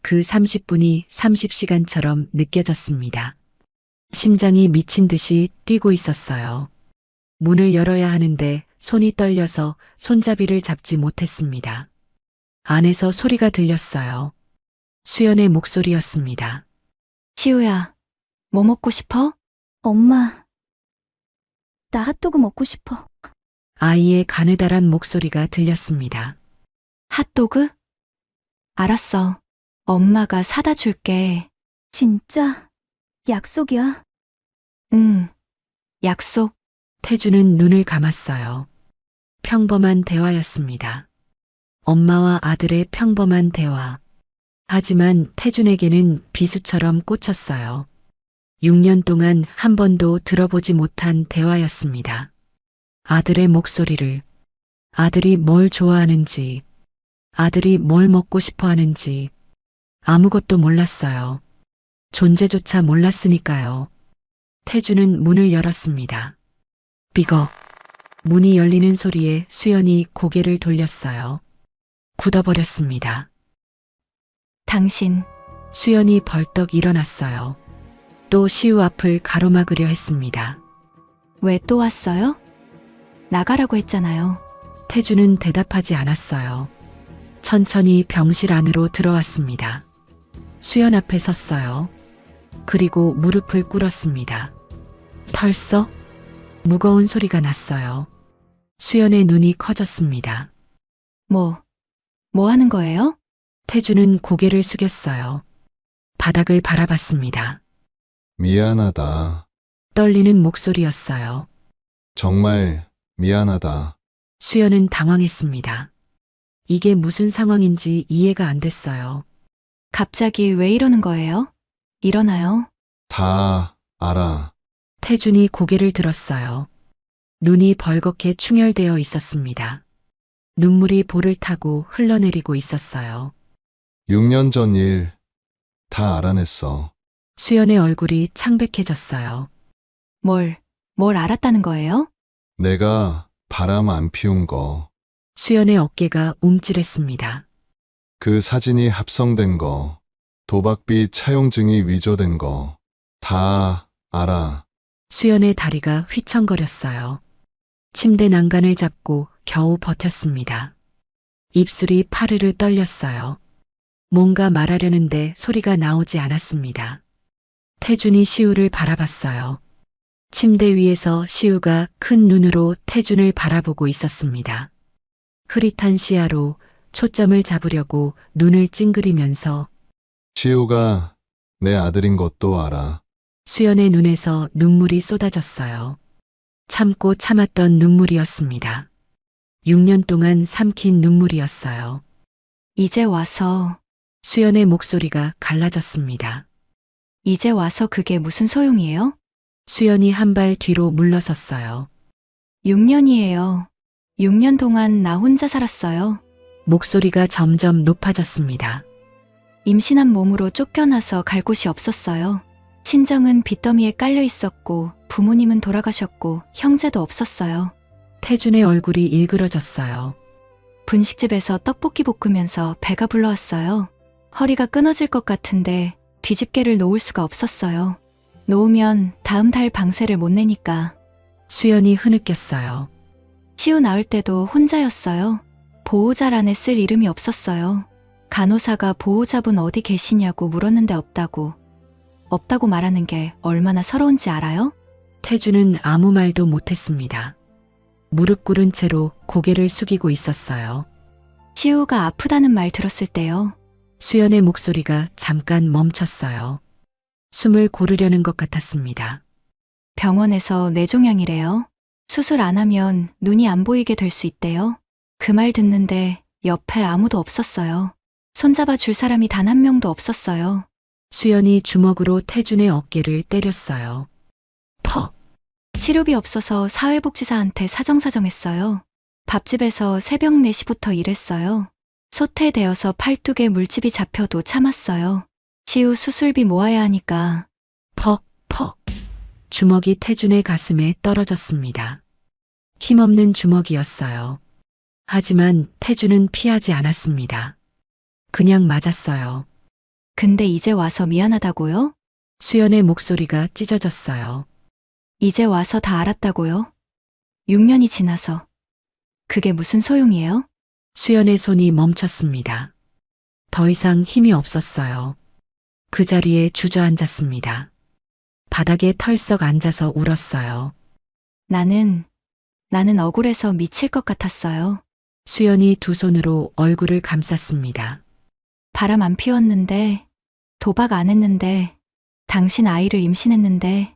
그 30분이 30시간처럼 느껴졌습니다. 심장이 미친 듯이 뛰고 있었어요. 문을 열어야 하는데 손이 떨려서 손잡이를 잡지 못했습니다. 안에서 소리가 들렸어요. 수연의 목소리였습니다. 시우야, 뭐 먹고 싶어? 엄마, 나 핫도그 먹고 싶어. 아이의 가느다란 목소리가 들렸습니다. 핫도그? 알았어. 엄마가 사다 줄게. 진짜? 약속이야? 응. 약속. 태주는 눈을 감았어요. 평범한 대화였습니다. 엄마와 아들의 평범한 대화. 하지만 태준에게는 비수처럼 꽂혔어요. 6년 동안 한 번도 들어보지 못한 대화였습니다. 아들의 목소리를, 아들이 뭘 좋아하는지, 아들이 뭘 먹고 싶어 하는지 아무것도 몰랐어요. 존재조차 몰랐으니까요. 태주는 문을 열었습니다. 삐걱. 문이 열리는 소리에 수연이 고개를 돌렸어요. 굳어버렸습니다. 당신, 수연이 벌떡 일어났어요. 또 시우 앞을 가로막으려 했습니다. 왜 또 왔어요? 나가라고 했잖아요. 태주는 대답하지 않았어요. 천천히 병실 안으로 들어왔습니다. 수연 앞에 섰어요. 그리고 무릎을 꿇었습니다. 털썩? 무거운 소리가 났어요. 수연의 눈이 커졌습니다. 뭐 하는 거예요? 태주는 고개를 숙였어요. 바닥을 바라봤습니다. 미안하다. 떨리는 목소리였어요. 정말 미안하다. 수연은 당황했습니다. 이게 무슨 상황인지 이해가 안 됐어요. 갑자기 왜 이러는 거예요? 일어나요. 다 알아. 태준이 고개를 들었어요. 눈이 벌겋게 충혈되어 있었습니다. 눈물이 볼을 타고 흘러내리고 있었어요. 6년 전 일 다 알아냈어. 수연의 얼굴이 창백해졌어요. 뭘 알았다는 거예요? 내가 바람 안 피운 거. 수연의 어깨가 움찔했습니다. 그 사진이 합성된 거. 도박비 차용증이 위조된 거 다 알아. 수연의 다리가 휘청거렸어요. 침대 난간을 잡고 겨우 버텼습니다. 입술이 파르르 떨렸어요. 뭔가 말하려는데 소리가 나오지 않았습니다. 태준이 시우를 바라봤어요. 침대 위에서 시우가 큰 눈으로 태준을 바라보고 있었습니다. 흐릿한 시야로 초점을 잡으려고 눈을 찡그리면서 시우가 내 아들인 것도 알아. 수연의 눈에서 눈물이 쏟아졌어요. 참고 참았던 눈물이었습니다. 6년 동안 삼킨 눈물이었어요. 이제 와서, 수연의 목소리가 갈라졌습니다. 이제 와서 그게 무슨 소용이에요? 수연이 한 발 뒤로 물러섰어요. 6년이에요. 6년 동안 나 혼자 살았어요. 목소리가 점점 높아졌습니다. 임신한 몸으로 쫓겨나서 갈 곳이 없었어요. 친정은 빚더미에 깔려 있었고, 부모님은 돌아가셨고, 형제도 없었어요. 태준의 얼굴이 일그러졌어요. 분식집에서 떡볶이 볶으면서 배가 불러왔어요. 허리가 끊어질 것 같은데 뒤집개를 놓을 수가 없었어요. 놓으면 다음 달 방세를 못 내니까. 수연이 흐느꼈어요. 시우 낳을 때도 혼자였어요. 보호자란에 쓸 이름이 없었어요. 간호사가 보호자분 어디 계시냐고 물었는데 없다고. 없다고 말하는 게 얼마나 서러운지 알아요? 태준은 아무 말도 못했습니다. 무릎 꿇은 채로 고개를 숙이고 있었어요. 시우가 아프다는 말 들었을 때요. 수연의 목소리가 잠깐 멈췄어요. 숨을 고르려는 것 같았습니다. 병원에서 뇌종양이래요. 수술 안 하면 눈이 안 보이게 될 수 있대요. 그 말 듣는데 옆에 아무도 없었어요. 손잡아 줄 사람이 단 한 명도 없었어요. 수연이 주먹으로 태준의 어깨를 때렸어요. 퍽! 치료비 없어서 사회복지사한테 사정사정했어요. 밥집에서 새벽 4시부터 일했어요. 소태되어서 팔뚝에 물집이 잡혀도 참았어요. 시우 수술비 모아야 하니까. 퍽! 퍽! 주먹이 태준의 가슴에 떨어졌습니다. 힘없는 주먹이었어요. 하지만 태준은 피하지 않았습니다. 그냥 맞았어요. 근데 이제 와서 미안하다고요? 수연의 목소리가 찢어졌어요. 이제 와서 다 알았다고요? 6년이 지나서. 그게 무슨 소용이에요? 수연의 손이 멈췄습니다. 더 이상 힘이 없었어요. 그 자리에 주저앉았습니다. 바닥에 털썩 앉아서 울었어요. 나는 억울해서 미칠 것 같았어요. 수연이 두 손으로 얼굴을 감쌌습니다. 바람 안 피웠는데, 도박 안 했는데, 당신 아이를 임신했는데,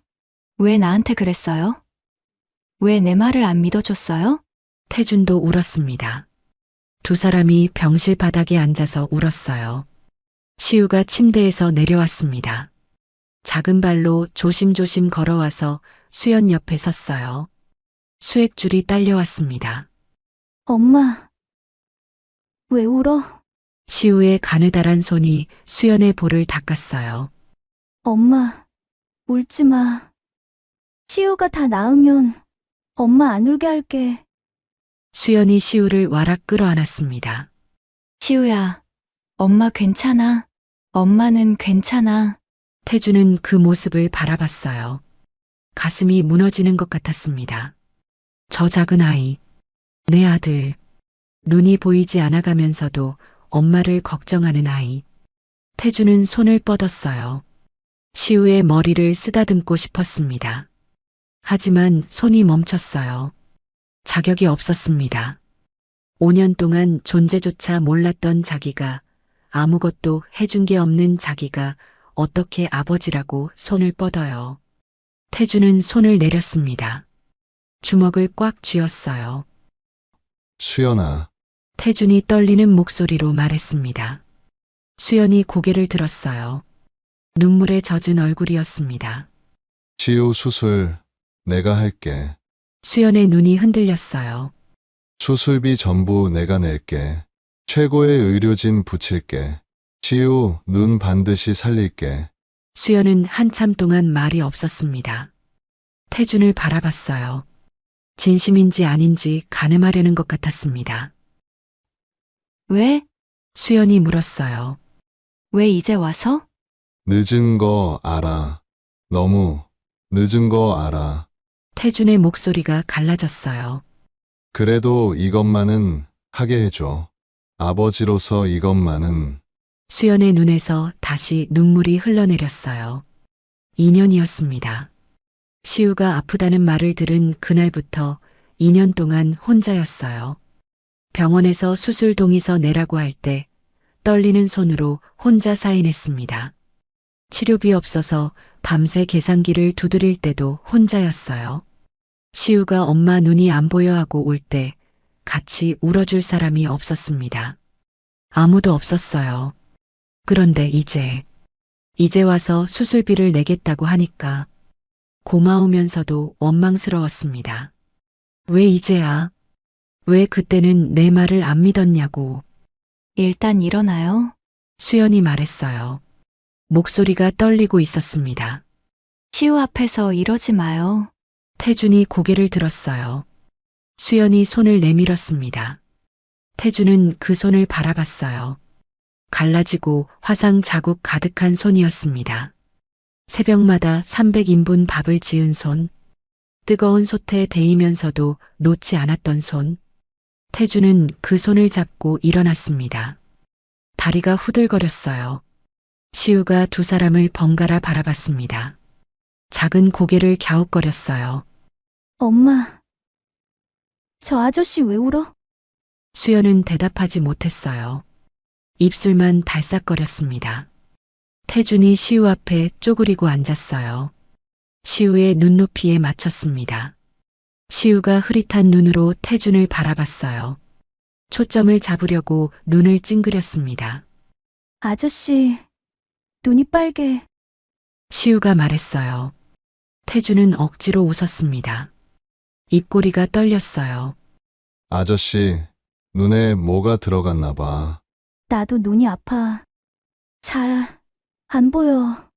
왜 나한테 그랬어요? 왜 내 말을 안 믿어줬어요? 태준도 울었습니다. 두 사람이 병실 바닥에 앉아서 울었어요. 시우가 침대에서 내려왔습니다. 작은 발로 조심조심 걸어와서 수연 옆에 섰어요. 수액줄이 딸려왔습니다. 엄마, 왜 울어? 시우의 가느다란 손이 수연의 볼을 닦았어요. 엄마, 울지 마. 시우가 다 나으면 엄마 안 울게 할게. 수연이 시우를 와락 끌어안았습니다. 시우야, 엄마 괜찮아. 엄마는 괜찮아. 태준은 그 모습을 바라봤어요. 가슴이 무너지는 것 같았습니다. 저 작은 아이, 내 아들, 눈이 보이지 않아가면서도 엄마를 걱정하는 아이. 태준은 손을 뻗었어요. 시우의 머리를 쓰다듬고 싶었습니다. 하지만 손이 멈췄어요. 자격이 없었습니다. 5년 동안 존재조차 몰랐던 자기가, 아무것도 해준 게 없는 자기가 어떻게 아버지라고 손을 뻗어요. 태준은 손을 내렸습니다. 주먹을 꽉 쥐었어요. 수연아, 태준이 떨리는 목소리로 말했습니다. 수연이 고개를 들었어요. 눈물에 젖은 얼굴이었습니다. 시우 수술 내가 할게. 수연의 눈이 흔들렸어요. 수술비 전부 내가 낼게. 최고의 의료진 붙일게. 시우 눈 반드시 살릴게. 수연은 한참 동안 말이 없었습니다. 태준을 바라봤어요. 진심인지 아닌지 가늠하려는 것 같았습니다. 왜? 수연이 물었어요. 왜 이제 와서? 늦은 거 알아. 너무 늦은 거 알아. 태준의 목소리가 갈라졌어요. 그래도 이것만은 하게 해줘. 아버지로서 이것만은. 수연의 눈에서 다시 눈물이 흘러내렸어요. 2년이었습니다. 시우가 아프다는 말을 들은 그날부터 2년 동안 혼자였어요. 병원에서 수술 동의서 내라고 할 때 떨리는 손으로 혼자 사인했습니다. 치료비 없어서 밤새 계산기를 두드릴 때도 혼자였어요. 시우가 엄마 눈이 안 보여 하고 울 때 같이 울어줄 사람이 없었습니다. 아무도 없었어요. 그런데 이제 와서 수술비를 내겠다고 하니까 고마우면서도 원망스러웠습니다. 왜 이제야? 왜 그때는 내 말을 안 믿었냐고. 일단 일어나요. 수연이 말했어요. 목소리가 떨리고 있었습니다. 시우 앞에서 이러지 마요. 태준이 고개를 들었어요. 수연이 손을 내밀었습니다. 태준은 그 손을 바라봤어요. 갈라지고 화상 자국 가득한 손이었습니다. 새벽마다 300인분 밥을 지은 손, 뜨거운 솥에 데이면서도 놓지 않았던 손. 태준은 그 손을 잡고 일어났습니다. 다리가 후들거렸어요. 시우가 두 사람을 번갈아 바라봤습니다. 작은 고개를 갸웃거렸어요. 엄마, 저 아저씨 왜 울어? 수연은 대답하지 못했어요. 입술만 달싹거렸습니다. 태준이 시우 앞에 쪼그리고 앉았어요. 시우의 눈높이에 맞췄습니다. 시우가 흐릿한 눈으로 태준을 바라봤어요. 초점을 잡으려고 눈을 찡그렸습니다. 아저씨, 눈이 빨개. 시우가 말했어요. 태준은 억지로 웃었습니다. 입꼬리가 떨렸어요. 아저씨, 눈에 뭐가 들어갔나 봐. 나도 눈이 아파. 잘 안 보여.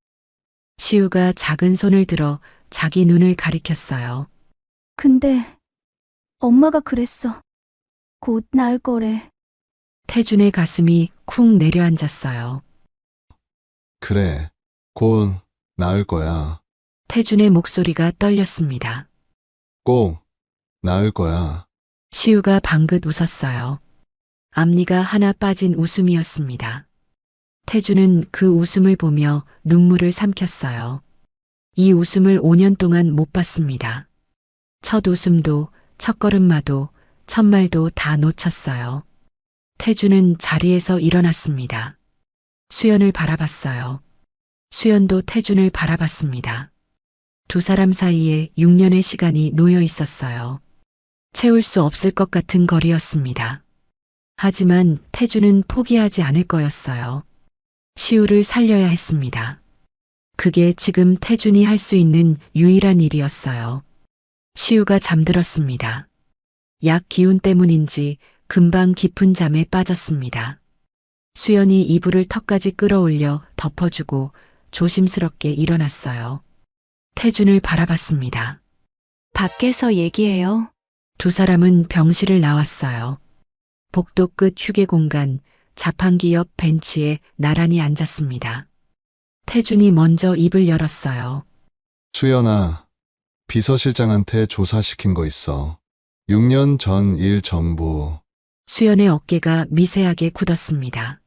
시우가 작은 손을 들어 자기 눈을 가리켰어요. 근데 엄마가 그랬어. 곧 나을 거래. 태준의 가슴이 쿵 내려앉았어요. 그래, 곧 나을 거야. 태준의 목소리가 떨렸습니다. 꼭 나을 거야. 시우가 방긋 웃었어요. 앞니가 하나 빠진 웃음이었습니다. 태준은 그 웃음을 보며 눈물을 삼켰어요. 이 웃음을 5년 동안 못 봤습니다. 첫 웃음도, 첫 걸음마도, 첫 말도 다 놓쳤어요. 태준은 자리에서 일어났습니다. 수연을 바라봤어요. 수연도 태준을 바라봤습니다. 두 사람 사이에 6년의 시간이 놓여 있었어요. 채울 수 없을 것 같은 거리였습니다. 하지만 태준은 포기하지 않을 거였어요. 시우를 살려야 했습니다. 그게 지금 태준이 할 수 있는 유일한 일이었어요. 시우가 잠들었습니다. 약 기운 때문인지 금방 깊은 잠에 빠졌습니다. 수연이 이불을 턱까지 끌어올려 덮어주고 조심스럽게 일어났어요. 태준을 바라봤습니다. 밖에서 얘기해요. 두 사람은 병실을 나왔어요. 복도 끝 휴게 공간, 자판기 옆 벤치에 나란히 앉았습니다. 태준이 먼저 입을 열었어요. 수연아, 비서실장한테 조사시킨 거 있어. 6년 전 일 전부. 수연의 어깨가 미세하게 굳었습니다.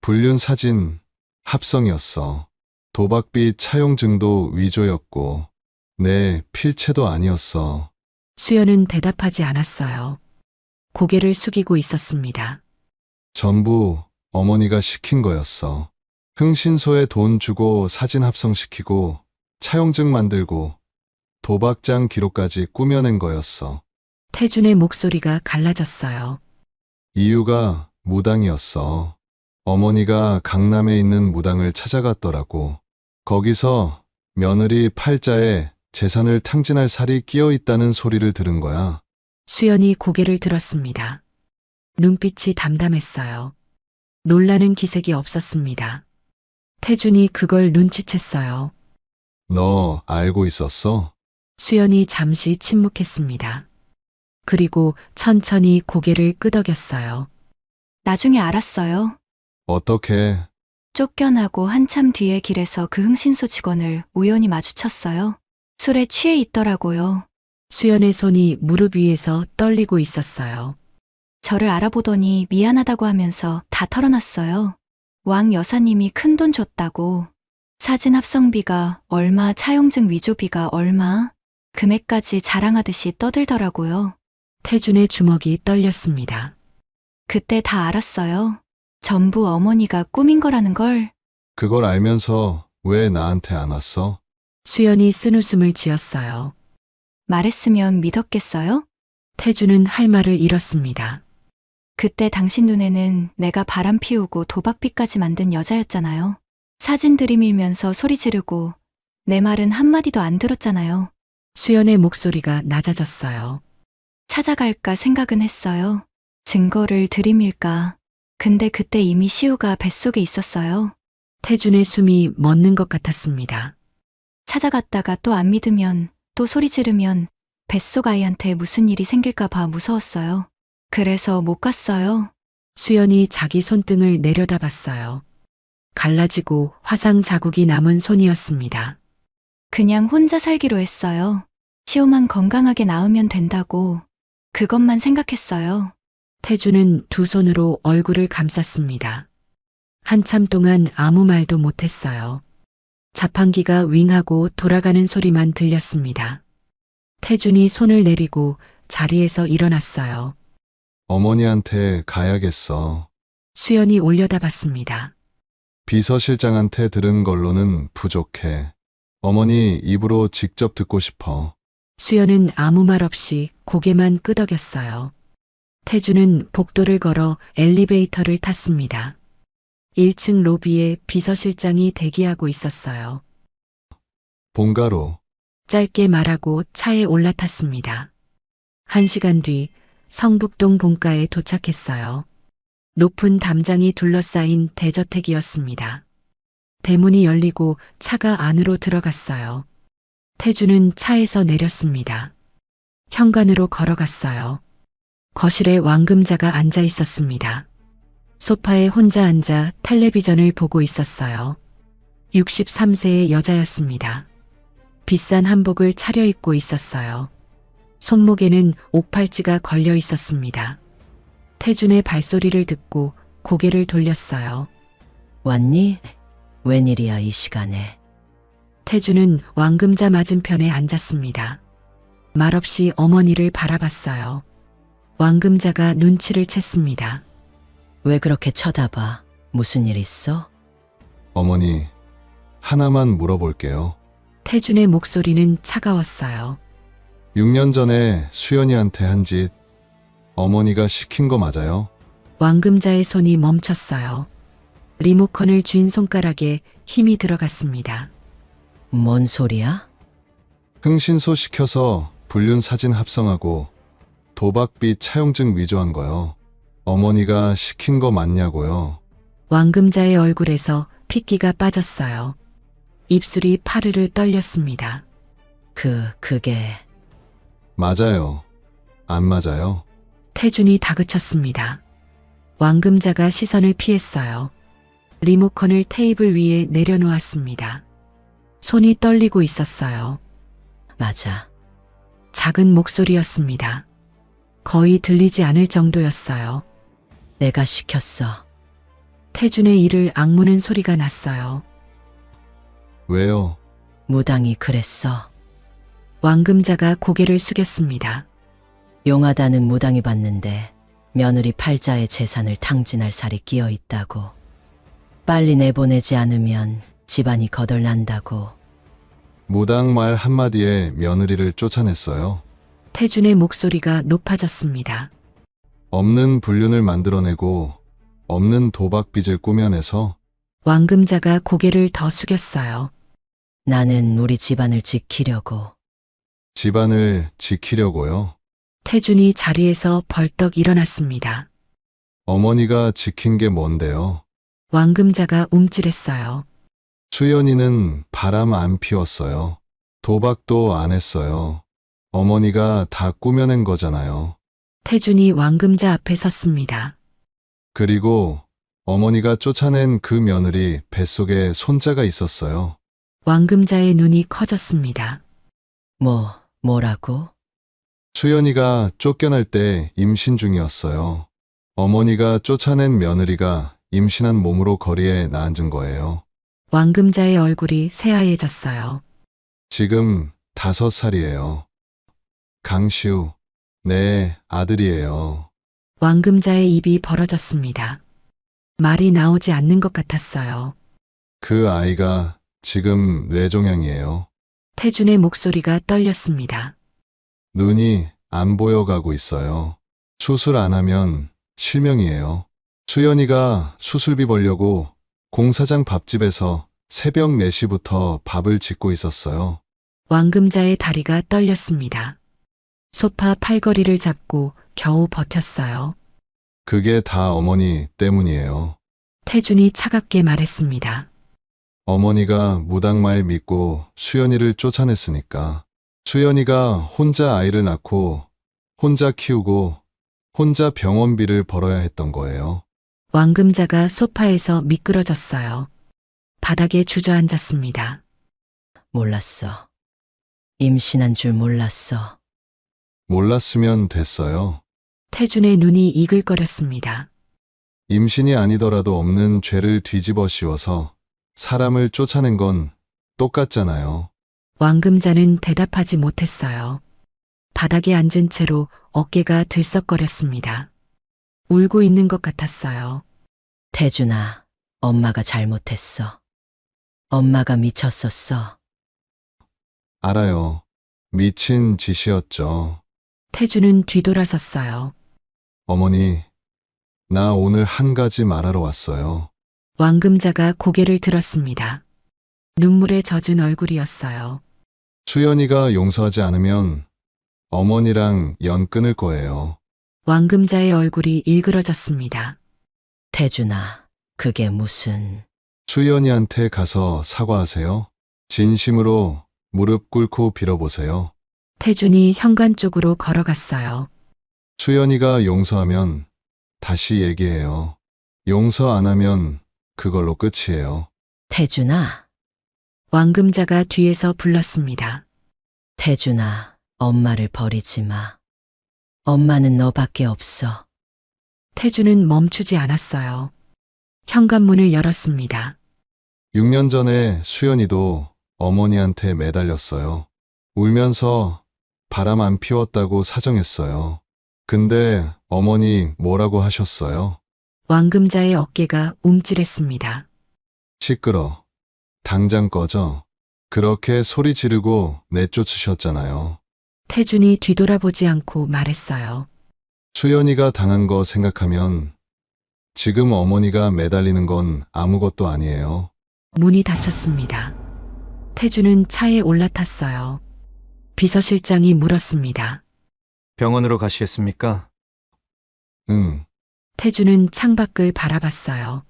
불륜 사진 합성이었어. 도박비 차용증도 위조였고 내 필체도 아니었어. 수연은 대답하지 않았어요. 고개를 숙이고 있었습니다. 전부 어머니가 시킨 거였어. 흥신소에 돈 주고 사진 합성시키고 차용증 만들고 도박장 기록까지 꾸며낸 거였어. 태준의 목소리가 갈라졌어요. 이유가 무당이었어. 어머니가 강남에 있는 무당을 찾아갔더라고. 거기서 며느리 팔자에 재산을 탕진할 살이 끼어 있다는 소리를 들은 거야. 수연이 고개를 들었습니다. 눈빛이 담담했어요. 놀라는 기색이 없었습니다. 태준이 그걸 눈치챘어요. 너 알고 있었어? 수연이 잠시 침묵했습니다. 그리고 천천히 고개를 끄덕였어요. 나중에 알았어요. 어떻게? 쫓겨나고 한참 뒤에 길에서 그 흥신소 직원을 우연히 마주쳤어요. 술에 취해 있더라고요. 수연의 손이 무릎 위에서 떨리고 있었어요. 저를 알아보더니 미안하다고 하면서 다 털어놨어요. 왕 여사님이 큰돈 줬다고. 사진 합성비가 얼마, 차용증 위조비가 얼마, 금액까지 자랑하듯이 떠들더라고요. 태준의 주먹이 떨렸습니다. 그때 다 알았어요. 전부 어머니가 꾸민 거라는 걸. 그걸 알면서 왜 나한테 안 왔어? 수연이 쓴웃음을 지었어요. 말했으면 믿었겠어요? 태준은 할 말을 잃었습니다. 그때 당신 눈에는 내가 바람 피우고 도박비까지 만든 여자였잖아요. 사진 들이밀면서 소리 지르고 내 말은 한마디도 안 들었잖아요. 수연의 목소리가 낮아졌어요. 찾아갈까 생각은 했어요. 증거를 들이밀까. 근데 그때 이미 시우가 뱃속에 있었어요. 태준의 숨이 멎는 것 같았습니다. 찾아갔다가 또 안 믿으면, 또 소리 지르면 뱃속 아이한테 무슨 일이 생길까 봐 무서웠어요. 그래서 못 갔어요. 수연이 자기 손등을 내려다봤어요. 갈라지고 화상 자국이 남은 손이었습니다. 그냥 혼자 살기로 했어요. 시우만 건강하게 나으면 된다고. 그것만 생각했어요. 태준은 두 손으로 얼굴을 감쌌습니다. 한참 동안 아무 말도 못했어요. 자판기가 윙하고 돌아가는 소리만 들렸습니다. 태준이 손을 내리고 자리에서 일어났어요. 어머니한테 가야겠어. 수연이 올려다봤습니다. 비서실장한테 들은 걸로는 부족해. 어머니 입으로 직접 듣고 싶어. 수연은 아무 말 없이 고개만 끄덕였어요. 태준은 복도를 걸어 엘리베이터를 탔습니다. 1층 로비에 비서실장이 대기하고 있었어요. 본가로. 짧게 말하고 차에 올라탔습니다. 1시간 뒤 성북동 본가에 도착했어요. 높은 담장이 둘러싸인 대저택이었습니다. 대문이 열리고 차가 안으로 들어갔어요. 태준은 차에서 내렸습니다. 현관으로 걸어갔어요. 거실에 왕금자가 앉아 있었습니다. 소파에 혼자 앉아 텔레비전을 보고 있었어요. 63세의 여자였습니다. 비싼 한복을 차려입고 있었어요. 손목에는 옥팔찌가 걸려 있었습니다. 태준의 발소리를 듣고 고개를 돌렸어요. 왔니? 웬일이야 이 시간에. 태준은 왕금자 맞은편에 앉았습니다. 말없이 어머니를 바라봤어요. 왕금자가 눈치를 챘습니다. 왜 그렇게 쳐다봐? 무슨 일 있어? 어머니, 하나만 물어볼게요. 태준의 목소리는 차가웠어요. 6년 전에 수연이한테 한 짓, 어머니가 시킨 거 맞아요? 왕금자의 손이 멈췄어요. 리모컨을 쥔 손가락에 힘이 들어갔습니다. 뭔 소리야? 흥신소 시켜서 불륜 사진 합성하고 도박비 차용증 위조한 거요. 어머니가 시킨 거 맞냐고요? 왕금자의 얼굴에서 핏기가 빠졌어요. 입술이 파르르 떨렸습니다. 그게... 맞아요. 안 맞아요? 태준이 다그쳤습니다. 왕금자가 시선을 피했어요. 리모컨을 테이블 위에 내려놓았습니다. 손이 떨리고 있었어요. 맞아. 작은 목소리였습니다. 거의 들리지 않을 정도였어요. 내가 시켰어. 태준의 이를 악무는 소리가 났어요. 왜요? 무당이 그랬어. 왕금자가 고개를 숙였습니다. 용하다는 무당이 봤는데 며느리 팔자의 재산을 탕진할 살이 끼어 있다고. 빨리 내보내지 않으면 집안이 거덜난다고. 무당 말 한마디에 며느리를 쫓아냈어요. 태준의 목소리가 높아졌습니다. 없는 불륜을 만들어내고 없는 도박 빚을 꾸며내서 왕금자가 고개를 더 숙였어요. 나는 우리 집안을 지키려고. 집안을 지키려고요. 태준이 자리에서 벌떡 일어났습니다. 어머니가 지킨 게 뭔데요? 왕금자가 움찔했어요. 수연이는 바람 안 피웠어요. 도박도 안 했어요. 어머니가 다 꾸며낸 거잖아요. 태준이 왕금자 앞에 섰습니다. 그리고 어머니가 쫓아낸 그 며느리 뱃속에 손자가 있었어요. 왕금자의 눈이 커졌습니다. 뭐라고? 수연이가 쫓겨날 때 임신 중이었어요. 어머니가 쫓아낸 며느리가 임신한 몸으로 거리에 나앉은 거예요. 왕금자의 얼굴이 새하얘졌어요. 지금 5살이에요. 강시우, 내 아들이에요. 왕금자의 입이 벌어졌습니다. 말이 나오지 않는 것 같았어요. 그 아이가 지금 뇌종양이에요. 태준의 목소리가 떨렸습니다. 눈이 안 보여가고 있어요. 수술 안 하면 실명이에요. 수연이가 수술비 벌려고 공사장 밥집에서 새벽 4시부터 밥을 짓고 있었어요. 왕금자의 다리가 떨렸습니다. 소파 팔걸이를 잡고 겨우 버텼어요. 그게 다 어머니 때문이에요. 태준이 차갑게 말했습니다. 어머니가 무당말 믿고 수연이를 쫓아냈으니까 수연이가 혼자 아이를 낳고 혼자 키우고 혼자 병원비를 벌어야 했던 거예요. 왕금자가 소파에서 미끄러졌어요. 바닥에 주저앉았습니다. 몰랐어. 임신한 줄 몰랐어. 몰랐으면 됐어요. 태준의 눈이 이글거렸습니다. 임신이 아니더라도 없는 죄를 뒤집어 씌워서 사람을 쫓아낸 건 똑같잖아요. 왕금자는 대답하지 못했어요. 바닥에 앉은 채로 어깨가 들썩거렸습니다. 울고 있는 것 같았어요. 태준아, 엄마가 잘못했어. 엄마가 미쳤었어. 알아요. 미친 짓이었죠. 태준은 뒤돌아섰어요. 어머니, 나 오늘 한 가지 말하러 왔어요. 왕금자가 고개를 들었습니다. 눈물에 젖은 얼굴이었어요. 수연이가 용서하지 않으면 어머니랑 연 끊을 거예요. 왕금자의 얼굴이 일그러졌습니다. 태준아, 그게 무슨... 수연이한테 가서 사과하세요. 진심으로 무릎 꿇고 빌어보세요. 태준이 현관 쪽으로 걸어갔어요. 수연이가 용서하면 다시 얘기해요. 용서 안 하면 그걸로 끝이에요. 태준아, 왕금자가 뒤에서 불렀습니다. 태준아, 엄마를 버리지 마. 엄마는 너밖에 없어. 태준은 멈추지 않았어요. 현관문을 열었습니다. 6년 전에 수연이도 어머니한테 매달렸어요. 울면서 바람 안 피웠다고 사정했어요. 근데 어머니 뭐라고 하셨어요? 왕금자의 어깨가 움찔했습니다. 시끄러. 당장 꺼져. 그렇게 소리 지르고 내쫓으셨잖아요. 태준이 뒤돌아보지 않고 말했어요. 수연이가 당한 거 생각하면 지금 어머니가 매달리는 건 아무것도 아니에요. 문이 닫혔습니다. 태준은 차에 올라탔어요. 비서실장이 물었습니다. 병원으로 가시겠습니까? 응. 태준은 창밖을 바라봤어요.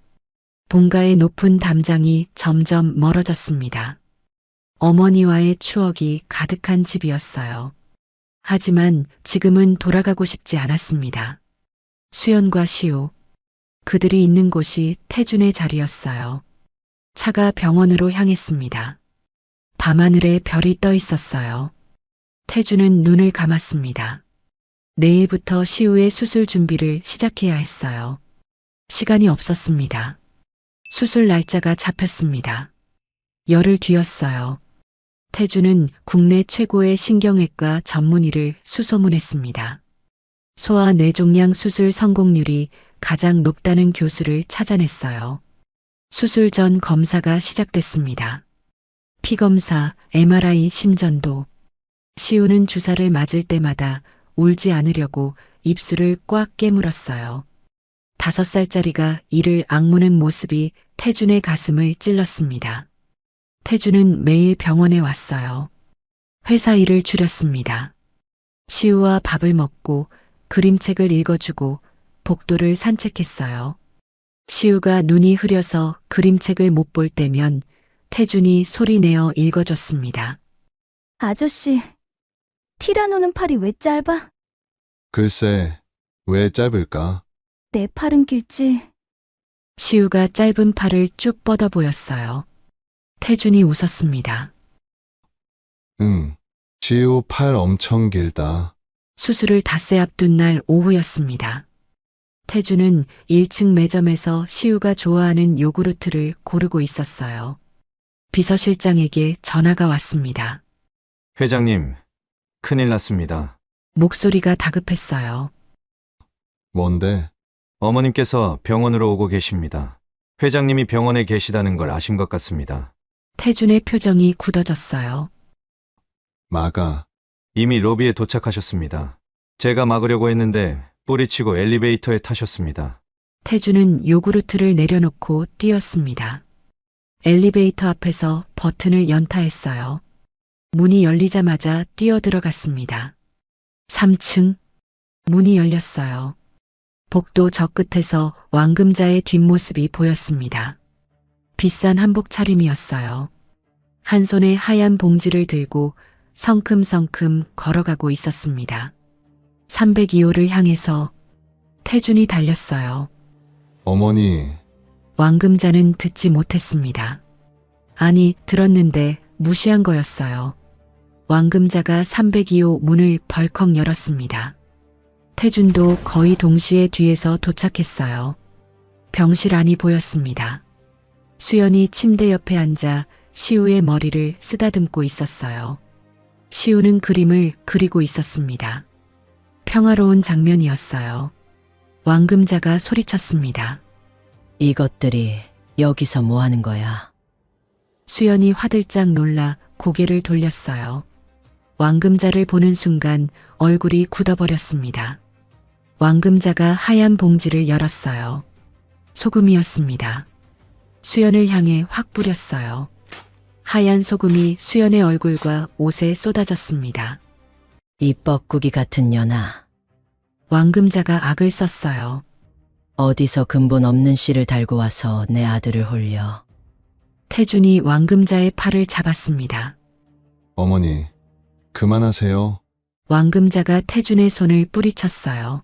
본가의 높은 담장이 점점 멀어졌습니다. 어머니와의 추억이 가득한 집이었어요. 하지만 지금은 돌아가고 싶지 않았습니다. 수연과 시우, 그들이 있는 곳이 태준의 자리였어요. 차가 병원으로 향했습니다. 밤하늘에 별이 떠 있었어요. 태준은 눈을 감았습니다. 내일부터 시우의 수술 준비를 시작해야 했어요. 시간이 없었습니다. 수술 날짜가 잡혔습니다. 열흘 뒤였어요. 태준은 국내 최고의 신경외과 전문의를 수소문했습니다. 소아 뇌종양 수술 성공률이 가장 높다는 교수를 찾아냈어요. 수술 전 검사가 시작됐습니다. 피검사, MRI, 심전도. 시우는 주사를 맞을 때마다 울지 않으려고 입술을 꽉 깨물었어요. 5살짜리가 이를 악무는 모습이 태준의 가슴을 찔렀습니다. 태준은 매일 병원에 왔어요. 회사 일을 줄였습니다. 시우와 밥을 먹고 그림책을 읽어주고 복도를 산책했어요. 시우가 눈이 흐려서 그림책을 못 볼 때면 태준이 소리내어 읽어줬습니다. 아저씨, 티라노는 팔이 왜 짧아? 글쎄, 왜 짧을까? 내 팔은 길지. 시우가 짧은 팔을 쭉 뻗어 보였어요. 태준이 웃었습니다. 응. 시우 팔 엄청 길다. 수술을 닷새 앞둔 날 오후였습니다. 태준은 1층 매점에서 시우가 좋아하는 요구르트를 고르고 있었어요. 비서실장에게 전화가 왔습니다. 회장님, 큰일 났습니다. 목소리가 다급했어요. 뭔데? 어머님께서 병원으로 오고 계십니다. 회장님이 병원에 계시다는 걸 아신 것 같습니다. 태준의 표정이 굳어졌어요. 막아. 이미 로비에 도착하셨습니다. 제가 막으려고 했는데 뿌리치고 엘리베이터에 타셨습니다. 태준은 요구르트를 내려놓고 뛰었습니다. 엘리베이터 앞에서 버튼을 연타했어요. 문이 열리자마자 뛰어들어갔습니다. 3층. 문이 열렸어요. 복도 저 끝에서 왕금자의 뒷모습이 보였습니다. 비싼 한복 차림이었어요. 한 손에 하얀 봉지를 들고 성큼성큼 걸어가고 있었습니다. 302호를 향해서 태준이 달렸어요. 어머니, 왕금자는 듣지 못했습니다. 아니, 들었는데 무시한 거였어요. 왕금자가 302호 문을 벌컥 열었습니다. 태준도 거의 동시에 뒤에서 도착했어요. 병실 안이 보였습니다. 수연이 침대 옆에 앉아 시우의 머리를 쓰다듬고 있었어요. 시우는 그림을 그리고 있었습니다. 평화로운 장면이었어요. 왕금자가 소리쳤습니다. 이것들이 여기서 뭐 하는 거야? 수연이 화들짝 놀라 고개를 돌렸어요. 왕금자를 보는 순간 얼굴이 굳어버렸습니다. 왕금자가 하얀 봉지를 열었어요. 소금이었습니다. 수연을 향해 확 뿌렸어요. 하얀 소금이 수연의 얼굴과 옷에 쏟아졌습니다. 이 뻐꾸기 같은 년아. 왕금자가 악을 썼어요. 어디서 근본 없는 씨를 달고 와서 내 아들을 홀려. 태준이 왕금자의 팔을 잡았습니다. 어머니, 그만하세요. 왕금자가 태준의 손을 뿌리쳤어요.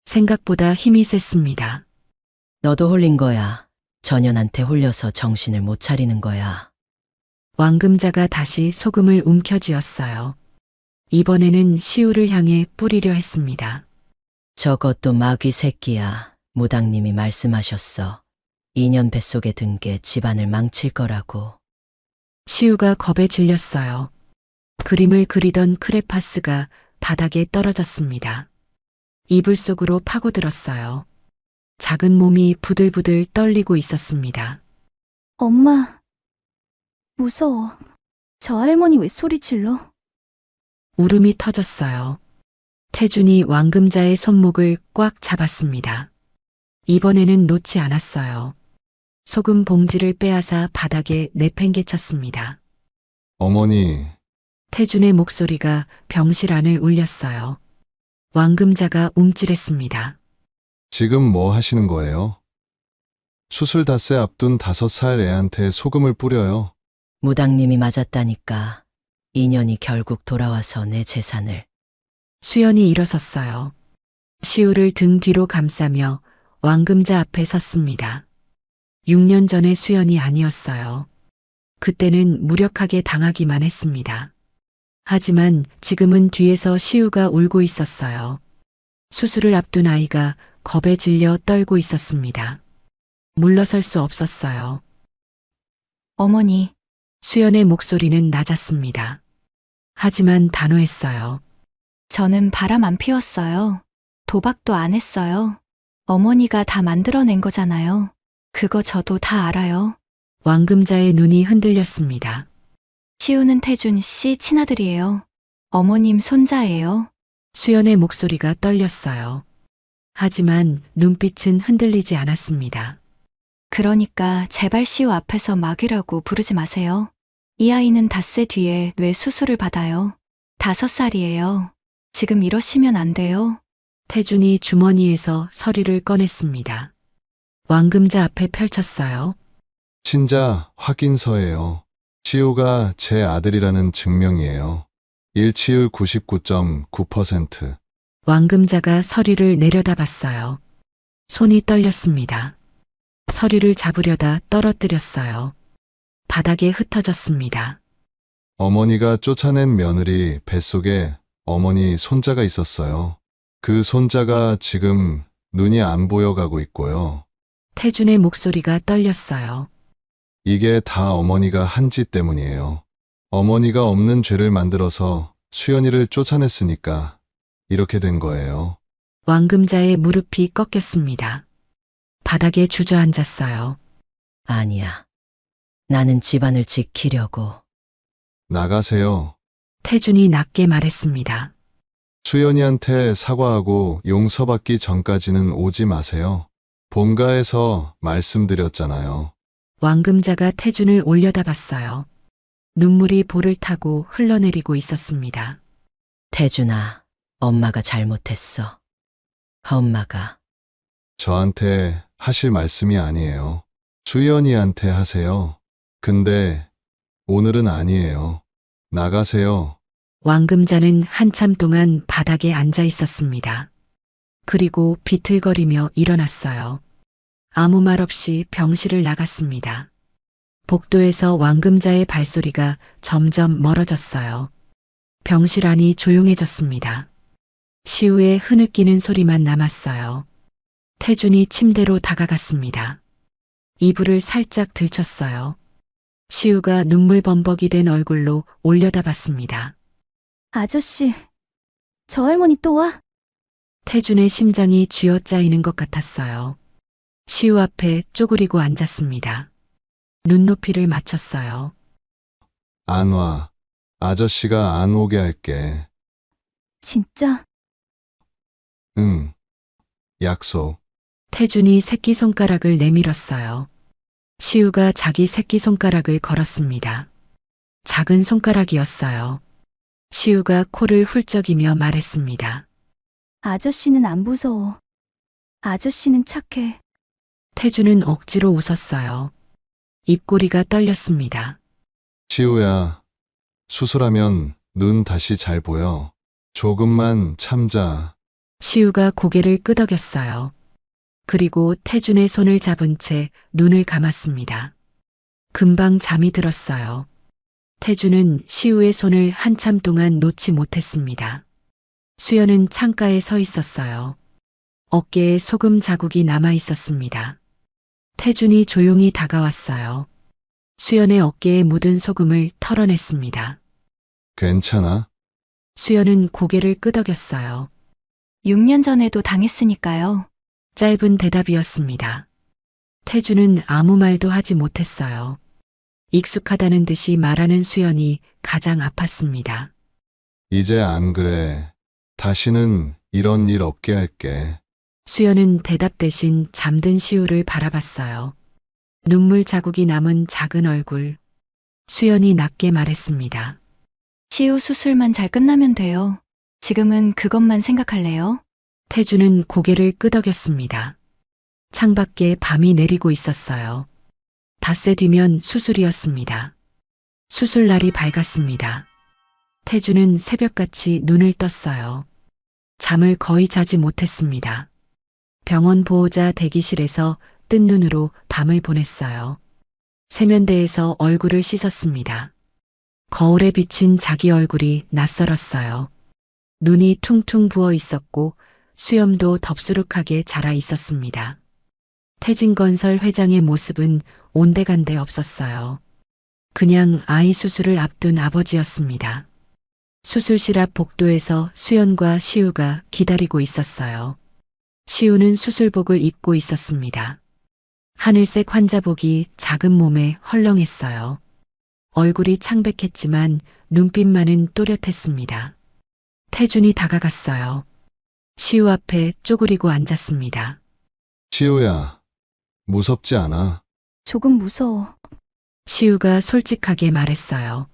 생각보다 힘이 셌습니다. 너도 홀린 거야. 전현한테 홀려서 정신을 못 차리는 거야. 왕금자가 다시 소금을 움켜쥐었어요. 이번에는 시우를 향해 뿌리려 했습니다. 저것도 마귀 새끼야. 무당님이 말씀하셨어. 2년 뱃속에 든 게 집안을 망칠 거라고. 시우가 겁에 질렸어요. 그림을 그리던 크레파스가 바닥에 떨어졌습니다. 이불 속으로 파고들었어요. 작은 몸이 부들부들 떨리고 있었습니다. 엄마, 무서워. 저 할머니 왜 소리 질러? 울음이 터졌어요. 태준이 왕금자의 손목을 꽉 잡았습니다. 이번에는 놓지 않았어요. 소금 봉지를 빼앗아 바닥에 내팽개쳤습니다. 어머니, 태준의 목소리가 병실 안을 울렸어요. 왕금자가 움찔했습니다. 지금 뭐 하시는 거예요? 수술 닷새 앞둔 5살 애한테 소금을 뿌려요. 무당님이 맞았다니까. 2년이 결국 돌아와서 내 재산을. 수연이 일어섰어요. 시우를 등 뒤로 감싸며 왕금자 앞에 섰습니다. 6년 전의 수연이 아니었어요. 그때는 무력하게 당하기만 했습니다. 하지만 지금은 뒤에서 시우가 울고 있었어요. 수술을 앞둔 아이가 겁에 질려 떨고 있었습니다. 물러설 수 없었어요. 어머니, 수연의 목소리는 낮았습니다. 하지만 단호했어요. 저는 바람 안 피웠어요. 도박도 안 했어요. 어머니가 다 만들어낸 거잖아요. 그거 저도 다 알아요. 왕금자의 눈이 흔들렸습니다. 시우는 태준 씨 친아들이에요. 어머님 손자예요. 수연의 목소리가 떨렸어요. 하지만 눈빛은 흔들리지 않았습니다. 그러니까 제발 시우 앞에서 마귀라고 부르지 마세요. 이 아이는 닷새 뒤에 뇌 수술을 받아요. 5살이에요. 지금 이러시면 안 돼요. 태준이 주머니에서 서류를 꺼냈습니다. 왕금자 앞에 펼쳤어요. 친자 확인서예요. 시우가 제 아들이라는 증명이에요. 일치율 99.9%. 왕금자가 서류를 내려다봤어요. 손이 떨렸습니다. 서류를 잡으려다 떨어뜨렸어요. 바닥에 흩어졌습니다. 어머니가 쫓아낸 며느리 뱃속에 어머니 손자가 있었어요. 그 손자가 지금 눈이 안 보여가고 있고요. 태준의 목소리가 떨렸어요. 이게 다 어머니가 한 짓 때문이에요. 어머니가 없는 죄를 만들어서 수연이를 쫓아냈으니까 이렇게 된 거예요. 왕금자의 무릎이 꺾였습니다. 바닥에 주저앉았어요. 아니야. 나는 집안을 지키려고. 나가세요. 태준이 낮게 말했습니다. 수연이한테 사과하고 용서받기 전까지는 오지 마세요. 본가에서 말씀드렸잖아요. 왕금자가 태준을 올려다봤어요. 눈물이 볼을 타고 흘러내리고 있었습니다. 태준아, 엄마가 잘못했어. 엄마가. 저한테 하실 말씀이 아니에요. 수연이한테 하세요. 근데 오늘은 아니에요. 나가세요. 왕금자는 한참 동안 바닥에 앉아 있었습니다. 그리고 비틀거리며 일어났어요. 아무 말 없이 병실을 나갔습니다. 복도에서 왕금자의 발소리가 점점 멀어졌어요. 병실 안이 조용해졌습니다. 시우의 흐느끼는 소리만 남았어요. 태준이 침대로 다가갔습니다. 이불을 살짝 들쳤어요. 시우가 눈물범벅이 된 얼굴로 올려다봤습니다. 아저씨, 저 할머니 또 와? 태준의 심장이 쥐어짜이는 것 같았어요. 시우 앞에 쪼그리고 앉았습니다. 눈높이를 맞췄어요. 안 와. 아저씨가 안 오게 할게. 진짜? 응. 약속. 태준이 새끼손가락을 내밀었어요. 시우가 자기 새끼손가락을 걸었습니다. 작은 손가락이었어요. 시우가 코를 훌쩍이며 말했습니다. 아저씨는 안 무서워. 아저씨는 착해. 태준은 억지로 웃었어요. 입꼬리가 떨렸습니다. 시우야, 수술하면 눈 다시 잘 보여. 조금만 참자. 시우가 고개를 끄덕였어요. 그리고 태준의 손을 잡은 채 눈을 감았습니다. 금방 잠이 들었어요. 태준은 시우의 손을 한참 동안 놓지 못했습니다. 수연은 창가에 서 있었어요. 어깨에 소금 자국이 남아 있었습니다. 태준이 조용히 다가왔어요. 수연의 어깨에 묻은 소금을 털어냈습니다. 괜찮아? 수연은 고개를 끄덕였어요. 6년 전에도 당했으니까요. 짧은 대답이었습니다. 태준은 아무 말도 하지 못했어요. 익숙하다는 듯이 말하는 수연이 가장 아팠습니다. 이제 안 그래. 다시는 이런 일 없게 할게. 수연은 대답 대신 잠든 시우를 바라봤어요. 눈물 자국이 남은 작은 얼굴. 수연이 낮게 말했습니다. 시우 수술만 잘 끝나면 돼요. 지금은 그것만 생각할래요? 태준은 고개를 끄덕였습니다. 창밖에 밤이 내리고 있었어요. 닷새 뒤면 수술이었습니다. 수술날이 밝았습니다. 태준은 새벽같이 눈을 떴어요. 잠을 거의 자지 못했습니다. 병원 보호자 대기실에서 뜬 눈으로 밤을 보냈어요. 세면대에서 얼굴을 씻었습니다. 거울에 비친 자기 얼굴이 낯설었어요. 눈이 퉁퉁 부어 있었고 수염도 덥수룩하게 자라 있었습니다. 태진건설 회장의 모습은 온데간데 없었어요. 그냥 아이 수술을 앞둔 아버지였습니다. 수술실 앞 복도에서 수연과 시우가 기다리고 있었어요. 시우는 수술복을 입고 있었습니다. 하늘색 환자복이 작은 몸에 헐렁했어요. 얼굴이 창백했지만 눈빛만은 또렷했습니다. 태준이 다가갔어요. 시우 앞에 쪼그리고 앉았습니다. 시우야, 무섭지 않아? 조금 무서워. 시우가 솔직하게 말했어요.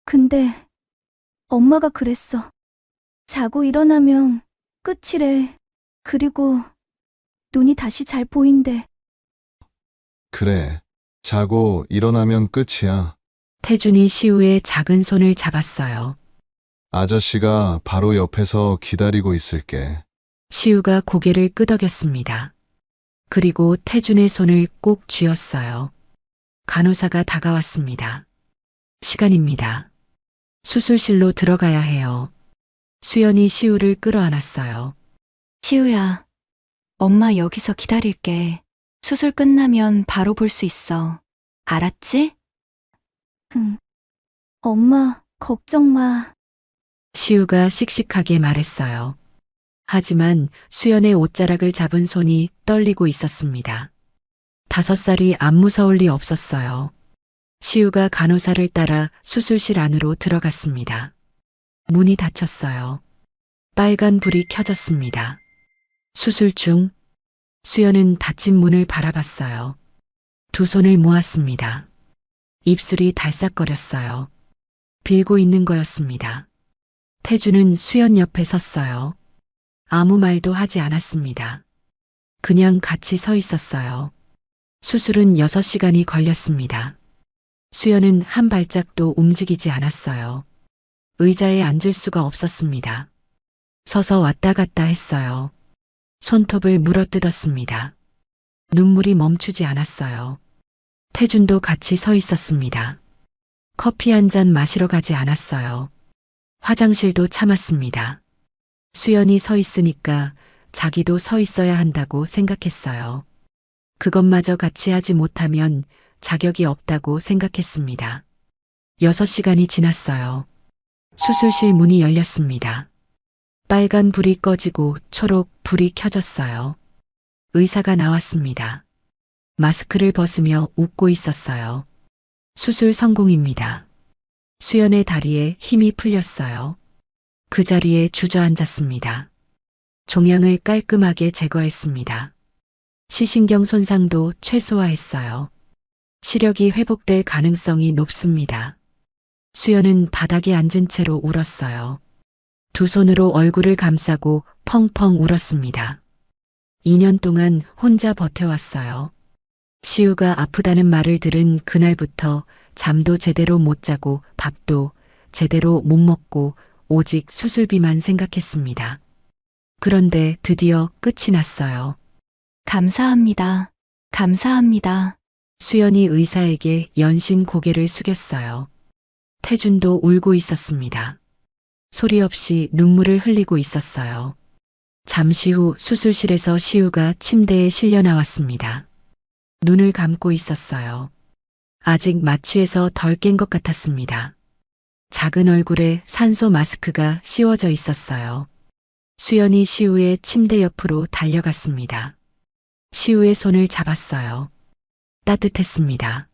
근데 엄마가 그랬어. 자고 일어나면 끝이래. 그리고 눈이 다시 잘 보인대. 그래. 자고 일어나면 끝이야. 태준이 시우의 작은 손을 잡았어요. 아저씨가 바로 옆에서 기다리고 있을게. 시우가 고개를 끄덕였습니다. 그리고 태준의 손을 꼭 쥐었어요. 간호사가 다가왔습니다. 시간입니다. 수술실로 들어가야 해요. 수연이 시우를 끌어안았어요. 시우야, 엄마 여기서 기다릴게. 수술 끝나면 바로 볼 수 있어. 알았지? 응. 엄마, 걱정 마. 시우가 씩씩하게 말했어요. 하지만 수연의 옷자락을 잡은 손이 떨리고 있었습니다. 5살이 안 무서울 리 없었어요. 시우가 간호사를 따라 수술실 안으로 들어갔습니다. 문이 닫혔어요. 빨간 불이 켜졌습니다. 수술 중 수연은 닫힌 문을 바라봤어요. 두 손을 모았습니다. 입술이 달싹거렸어요. 빌고 있는 거였습니다. 태주는 수연 옆에 섰어요. 아무 말도 하지 않았습니다. 그냥 같이 서 있었어요. 수술은 6시간이 걸렸습니다. 수연은 한 발짝도 움직이지 않았어요. 의자에 앉을 수가 없었습니다. 서서 왔다 갔다 했어요. 손톱을 물어뜯었습니다. 눈물이 멈추지 않았어요. 태준도 같이 서 있었습니다. 커피 한 잔 마시러 가지 않았어요. 화장실도 참았습니다. 수연이 서 있으니까 자기도 서 있어야 한다고 생각했어요. 그것마저 같이 하지 못하면 자격이 없다고 생각했습니다. 6시간이 지났어요. 수술실 문이 열렸습니다. 빨간 불이 꺼지고 초록 불이 켜졌어요. 의사가 나왔습니다. 마스크를 벗으며 웃고 있었어요. 수술 성공입니다. 수연의 다리에 힘이 풀렸어요. 그 자리에 주저앉았습니다. 종양을 깔끔하게 제거했습니다. 시신경 손상도 최소화했어요. 시력이 회복될 가능성이 높습니다. 수연은 바닥에 앉은 채로 울었어요. 두 손으로 얼굴을 감싸고 펑펑 울었습니다. 2년 동안 혼자 버텨왔어요. 시우가 아프다는 말을 들은 그날부터 잠도 제대로 못 자고 밥도 제대로 못 먹고 오직 수술비만 생각했습니다. 그런데 드디어 끝이 났어요. 감사합니다. 감사합니다. 수연이 의사에게 연신 고개를 숙였어요. 태준도 울고 있었습니다. 소리 없이 눈물을 흘리고 있었어요. 잠시 후 수술실에서 시우가 침대에 실려 나왔습니다. 눈을 감고 있었어요. 아직 마취에서 덜 깬 것 같았습니다. 작은 얼굴에 산소 마스크가 씌워져 있었어요. 수연이 시우의 침대 옆으로 달려갔습니다. 시우의 손을 잡았어요. 따뜻했습니다.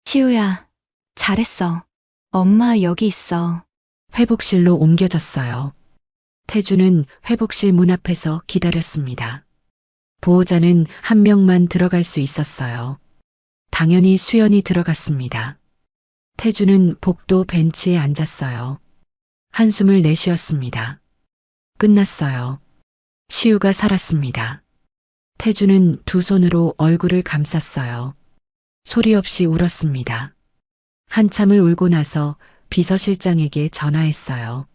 시우야, 잘했어. 엄마 여기 있어. 회복실로 옮겨졌어요. 태주는 회복실 문 앞에서 기다렸습니다. 보호자는 한 명만 들어갈 수 있었어요. 당연히 수연이 들어갔습니다. 태주는 복도 벤치에 앉았어요. 한숨을 내쉬었습니다. 끝났어요. 시우가 살았습니다. 태주는 두 손으로 얼굴을 감쌌어요. 소리 없이 울었습니다. 한참을 울고 나서 비서실장에게 전화했어요.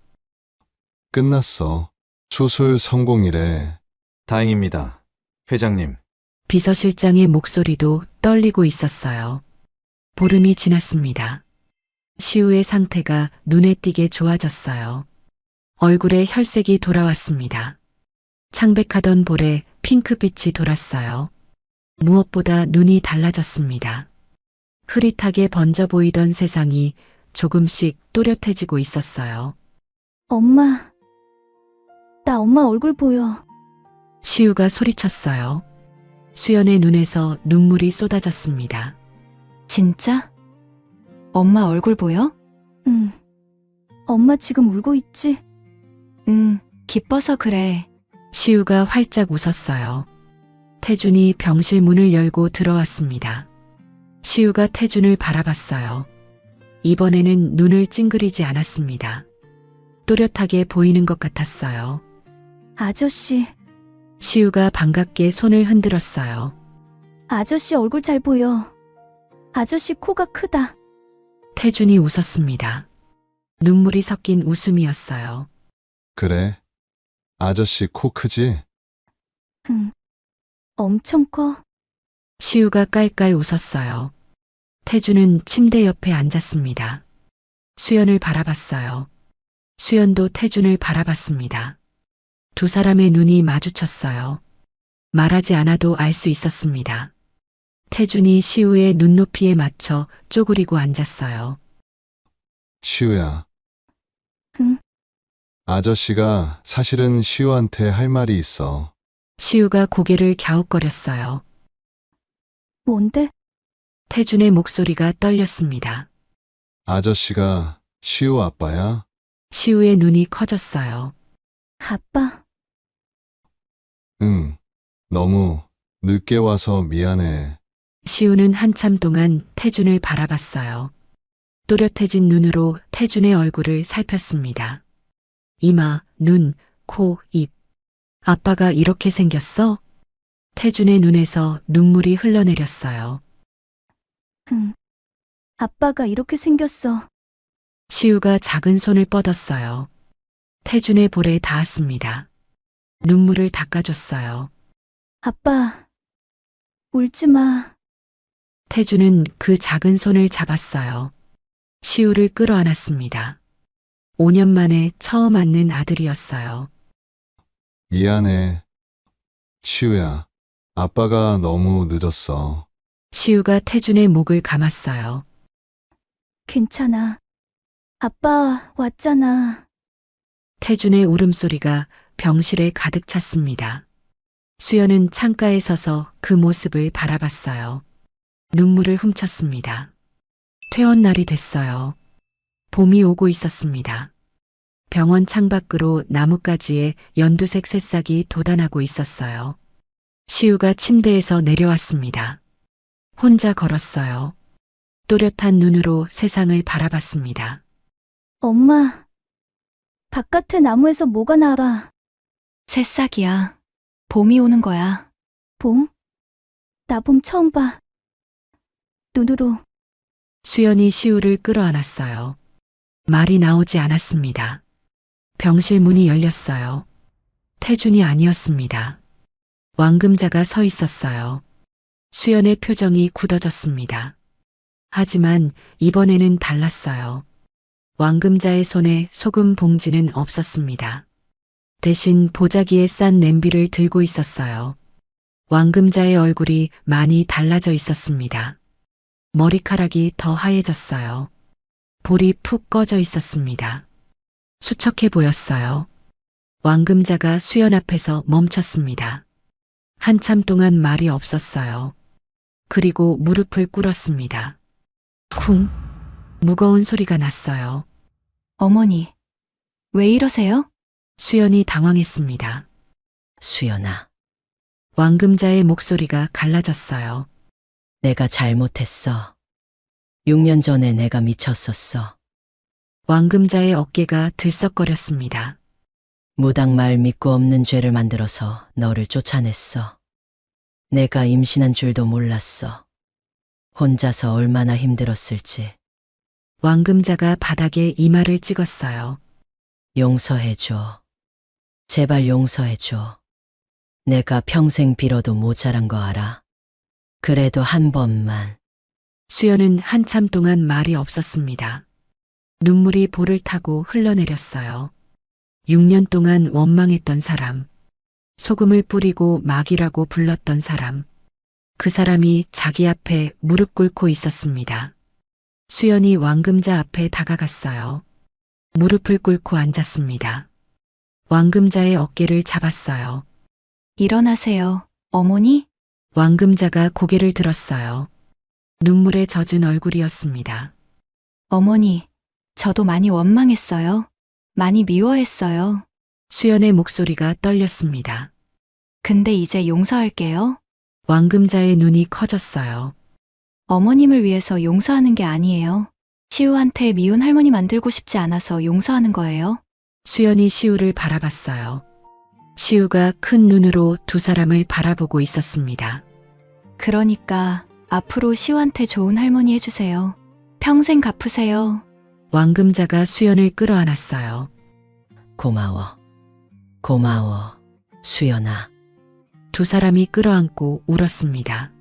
끝났어. 수술 성공이래. 다행입니다. 회장님. 비서실장의 목소리도 떨리고 있었어요. 보름이 지났습니다. 시우의 상태가 눈에 띄게 좋아졌어요. 얼굴에 혈색이 돌아왔습니다. 창백하던 볼에 핑크빛이 돌았어요. 무엇보다 눈이 달라졌습니다. 흐릿하게 번져 보이던 세상이 조금씩 또렷해지고 있었어요. 엄마, 나 엄마 얼굴 보여. 시우가 소리쳤어요. 수연의 눈에서 눈물이 쏟아졌습니다. 진짜? 엄마 얼굴 보여? 응. 엄마 지금 울고 있지? 응, 기뻐서 그래. 시우가 활짝 웃었어요. 태준이 병실 문을 열고 들어왔습니다. 시우가 태준을 바라봤어요. 이번에는 눈을 찡그리지 않았습니다. 또렷하게 보이는 것 같았어요. 아저씨, 시우가 반갑게 손을 흔들었어요. 아저씨 얼굴 잘 보여. 아저씨 코가 크다. 태준이 웃었습니다. 눈물이 섞인 웃음이었어요. 그래. 아저씨 코 크지? 응. 엄청 커. 시우가 깔깔 웃었어요. 태주는 침대 옆에 앉았습니다. 수연을 바라봤어요. 수연도 태준을 바라봤습니다. 두 사람의 눈이 마주쳤어요. 말하지 않아도 알 수 있었습니다. 태준이 시우의 눈높이에 맞춰 쪼그리고 앉았어요. 시우야. 응? 아저씨가 사실은 시우한테 할 말이 있어. 시우가 고개를 갸웃거렸어요. 뭔데? 태준의 목소리가 떨렸습니다. 아저씨가 시우 아빠야? 시우의 눈이 커졌어요. 아빠, 응. 너무 늦게 와서 미안해. 시우는 한참 동안 태준을 바라봤어요. 또렷해진 눈으로 태준의 얼굴을 살폈습니다. 이마, 눈, 코, 입. 아빠가 이렇게 생겼어? 태준의 눈에서 눈물이 흘러내렸어요. 응. 아빠가 이렇게 생겼어. 시우가 작은 손을 뻗었어요. 태준의 볼에 닿았습니다. 눈물을 닦아줬어요. 아빠, 울지 마. 태준은 그 작은 손을 잡았어요. 시우를 끌어안았습니다. 5년 만에 처음 안는 아들이었어요. 미안해. 시우야. 아빠가 너무 늦었어. 시우가 태준의 목을 감았어요. 괜찮아. 아빠 왔잖아. 태준의 울음소리가 병실에 가득 찼습니다. 수연은 창가에 서서 그 모습을 바라봤어요. 눈물을 훔쳤습니다. 퇴원날이 됐어요. 봄이 오고 있었습니다. 병원 창밖으로 나뭇가지에 연두색 새싹이 돋아나고 있었어요. 시우가 침대에서 내려왔습니다. 혼자 걸었어요. 또렷한 눈으로 세상을 바라봤습니다. 엄마, 바깥에 나무에서 뭐가 날아? 새싹이야. 봄이 오는 거야. 봄? 나 봄 처음 봐. 눈으로. 수연이 시우를 끌어안았어요. 말이 나오지 않았습니다. 병실 문이 열렸어요. 태준이 아니었습니다. 왕금자가 서 있었어요. 수연의 표정이 굳어졌습니다. 하지만 이번에는 달랐어요. 왕금자의 손에 소금 봉지는 없었습니다. 대신 보자기에 싼 냄비를 들고 있었어요. 왕금자의 얼굴이 많이 달라져 있었습니다. 머리카락이 더 하얘졌어요. 볼이 푹 꺼져 있었습니다. 수척해 보였어요. 왕금자가 수연 앞에서 멈췄습니다. 한참 동안 말이 없었어요. 그리고 무릎을 꿇었습니다. 쿵! 무거운 소리가 났어요. 어머니, 왜 이러세요? 수연이 당황했습니다. 수연아, 왕금자의 목소리가 갈라졌어요. 내가 잘못했어. 6년 전에 내가 미쳤었어. 왕금자의 어깨가 들썩거렸습니다. 무당말 믿고 없는 죄를 만들어서 너를 쫓아냈어. 내가 임신한 줄도 몰랐어. 혼자서 얼마나 힘들었을지. 왕금자가 바닥에 이마를 찍었어요. 용서해줘. 제발 용서해줘. 내가 평생 빌어도 모자란 거 알아. 그래도 한 번만. 수연은 한참 동안 말이 없었습니다. 눈물이 볼을 타고 흘러내렸어요. 6년 동안 원망했던 사람, 소금을 뿌리고 막이라고 불렀던 사람, 그 사람이 자기 앞에 무릎 꿇고 있었습니다. 수연이 왕금자 앞에 다가갔어요. 무릎을 꿇고 앉았습니다. 왕금자의 어깨를 잡았어요. 일어나세요, 어머니? 왕금자가 고개를 들었어요. 눈물에 젖은 얼굴이었습니다. 어머니, 저도 많이 원망했어요. 많이 미워했어요. 수연의 목소리가 떨렸습니다. 근데 이제 용서할게요. 왕금자의 눈이 커졌어요. 어머님을 위해서 용서하는 게 아니에요. 시우한테 미운 할머니 만들고 싶지 않아서 용서하는 거예요. 수연이 시우를 바라봤어요. 시우가 큰 눈으로 두 사람을 바라보고 있었습니다. 그러니까 앞으로 시우한테 좋은 할머니 해주세요. 평생 갚으세요. 왕금자가 수연을 끌어안았어요. 고마워. 고마워. 수연아. 두 사람이 끌어안고 울었습니다.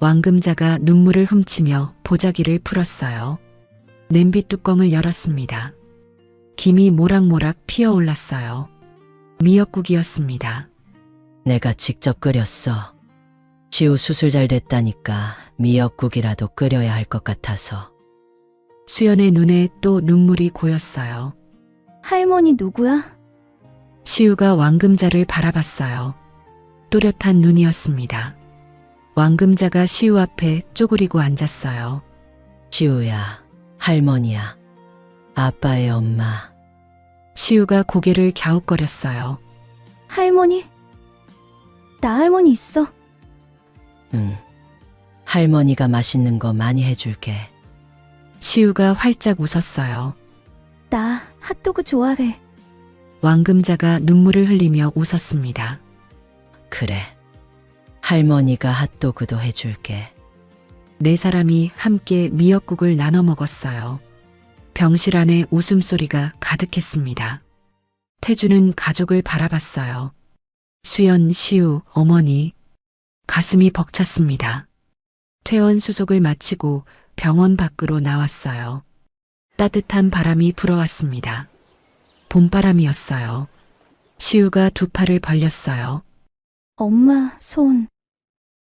왕금자가 눈물을 훔치며 보자기를 풀었어요. 냄비 뚜껑을 열었습니다. 김이 모락모락 피어올랐어요. 미역국이었습니다. 내가 직접 끓였어. 시우 수술 잘 됐다니까 미역국이라도 끓여야 할 것 같아서. 수연의 눈에 또 눈물이 고였어요. 할머니 누구야? 시우가 왕금자를 바라봤어요. 또렷한 눈이었습니다. 왕금자가 시우 앞에 쪼그리고 앉았어요. 시우야, 할머니야, 아빠의 엄마. 시우가 고개를 갸웃거렸어요. 할머니? 나 할머니 있어. 응, 할머니가 맛있는 거 많이 해줄게. 시우가 활짝 웃었어요. 나 핫도그 좋아해. 왕금자가 눈물을 흘리며 웃었습니다. 그래, 할머니가 핫도그도 해줄게. 네 사람이 함께 미역국을 나눠 먹었어요. 병실 안에 웃음소리가 가득했습니다. 태주는 가족을 바라봤어요. 수연, 시우, 어머니. 가슴이 벅찼습니다. 퇴원 수속을 마치고 병원 밖으로 나왔어요. 따뜻한 바람이 불어왔습니다. 봄바람이었어요. 시우가 두 팔을 벌렸어요. 엄마 손,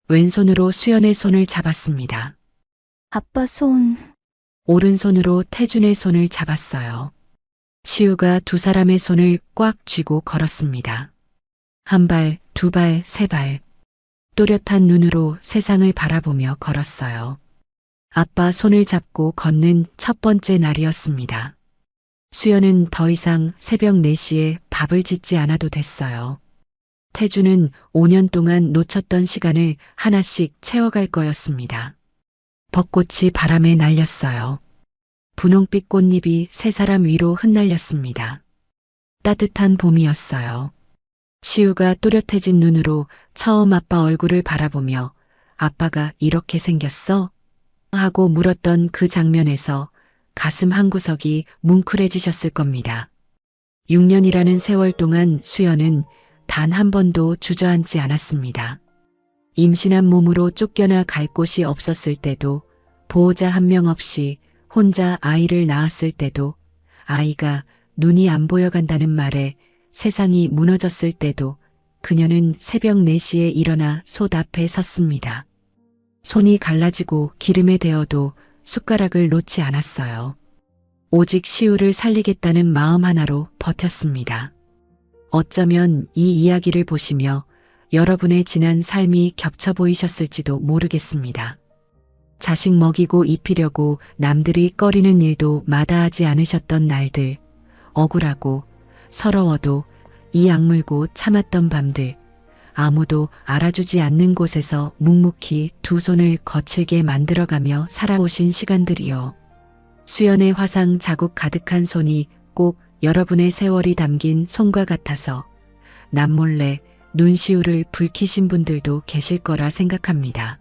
왼손으로 수연의 손을 잡았습니다. 아빠 손. 오른손으로 태준의 손을 잡았어요. 시우가 두 사람의 손을 꽉 쥐고 걸었습니다. 한 발, 두 발, 세 발. 또렷한 눈으로 세상을 바라보며 걸었어요. 아빠 손을 잡고 걷는 첫 번째 날이었습니다. 수연은 더 이상 새벽 4시에 밥을 짓지 않아도 됐어요. 태주는 5년 동안 놓쳤던 시간을 하나씩 채워갈 거였습니다. 벚꽃이 바람에 날렸어요. 분홍빛 꽃잎이 세 사람 위로 흩날렸습니다. 따뜻한 봄이었어요. 시우가 또렷해진 눈으로 처음 아빠 얼굴을 바라보며 아빠가 이렇게 생겼어? 하고 물었던 그 장면에서 가슴 한구석이 뭉클해지셨을 겁니다. 6년이라는 세월 동안 수연은 단 한 번도 주저앉지 않았습니다. 임신한 몸으로 쫓겨나 갈 곳이 없었을 때도, 보호자 한 명 없이 혼자 아이를 낳았을 때도, 아이가 눈이 안 보여간다는 말에 세상이 무너졌을 때도 그녀는 새벽 4시에 일어나 솥 앞에 섰습니다. 손이 갈라지고 기름에 데어도 숟가락을 놓지 않았어요. 오직 시우를 살리겠다는 마음 하나로 버텼습니다. 어쩌면 이 이야기를 보시며 여러분의 지난 삶이 겹쳐 보이셨을지도 모르겠습니다. 자식 먹이고 입히려고 남들이 꺼리는 일도 마다하지 않으셨던 날들, 억울하고 서러워도 이 악물고 참았던 밤들, 아무도 알아주지 않는 곳에서 묵묵히 두 손을 거칠게 만들어가며 살아오신 시간들이요. 수연의 화상 자국 가득한 손이 꼭 여러분의 세월이 담긴 손과 같아서 남몰래 눈시울을 붉히신 분들도 계실 거라 생각합니다.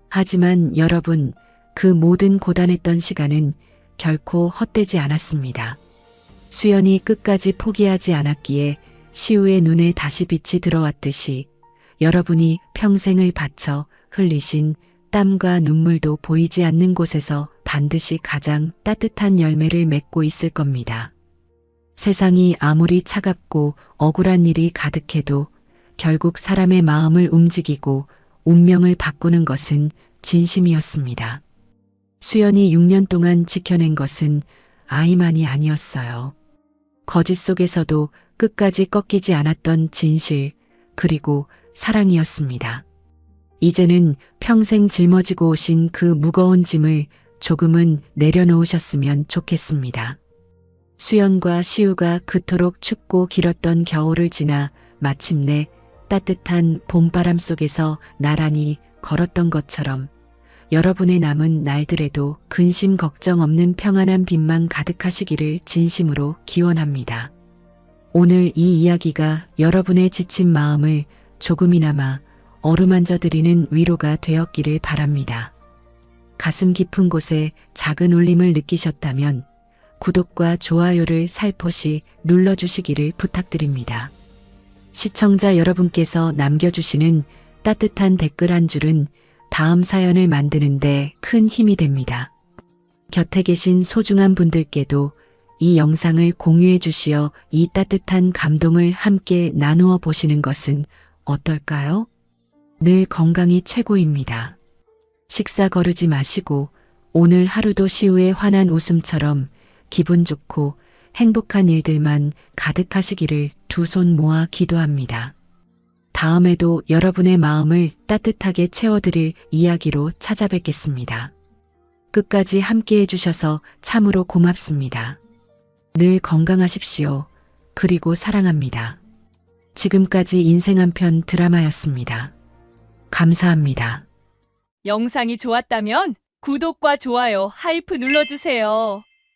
하지만 여러분, 그 모든 고단했던 시간은 결코 헛되지 않았습니다. 수연이 끝까지 포기하지 않았기에 시우의 눈에 다시 빛이 들어왔듯이 여러분이 평생을 바쳐 흘리신 땀과 눈물도 보이지 않는 곳에서 반드시 가장 따뜻한 열매를 맺고 있을 겁니다. 세상이 아무리 차갑고 억울한 일이 가득해도 결국 사람의 마음을 움직이고 운명을 바꾸는 것은 진심이었습니다. 수연이 6년 동안 지켜낸 것은 아이만이 아니었어요. 거짓 속에서도 끝까지 꺾이지 않았던 진실, 그리고 사랑이었습니다. 이제는 평생 짊어지고 오신 그 무거운 짐을 조금은 내려놓으셨으면 좋겠습니다. 수연과 시우가 그토록 춥고 길었던 겨울을 지나 마침내 따뜻한 봄바람 속에서 나란히 걸었던 것처럼 여러분의 남은 날들에도 근심 걱정 없는 평안한 빛만 가득하시기를 진심으로 기원합니다. 오늘 이 이야기가 여러분의 지친 마음을 조금이나마 어루만져 드리는 위로가 되었기를 바랍니다. 가슴 깊은 곳에 작은 울림을 느끼셨다면 구독과 좋아요를 살포시 눌러주시기를 부탁드립니다. 시청자 여러분께서 남겨주시는 따뜻한 댓글 한 줄은 다음 사연을 만드는데 큰 힘이 됩니다. 곁에 계신 소중한 분들께도 이 영상을 공유해 주시어 이 따뜻한 감동을 함께 나누어 보시는 것은 어떨까요? 늘 건강이 최고입니다. 식사 거르지 마시고 오늘 하루도 시우의 환한 웃음처럼 기분 좋고 행복한 일들만 가득하시기를 두 손 모아 기도합니다. 다음에도 여러분의 마음을 따뜻하게 채워드릴 이야기로 찾아뵙겠습니다. 끝까지 함께 해주셔서 참으로 고맙습니다. 늘 건강하십시오. 그리고 사랑합니다. 지금까지 인생 한편 드라마였습니다. 감사합니다. 영상이 좋았다면 구독과 좋아요, 하이프 눌러주세요.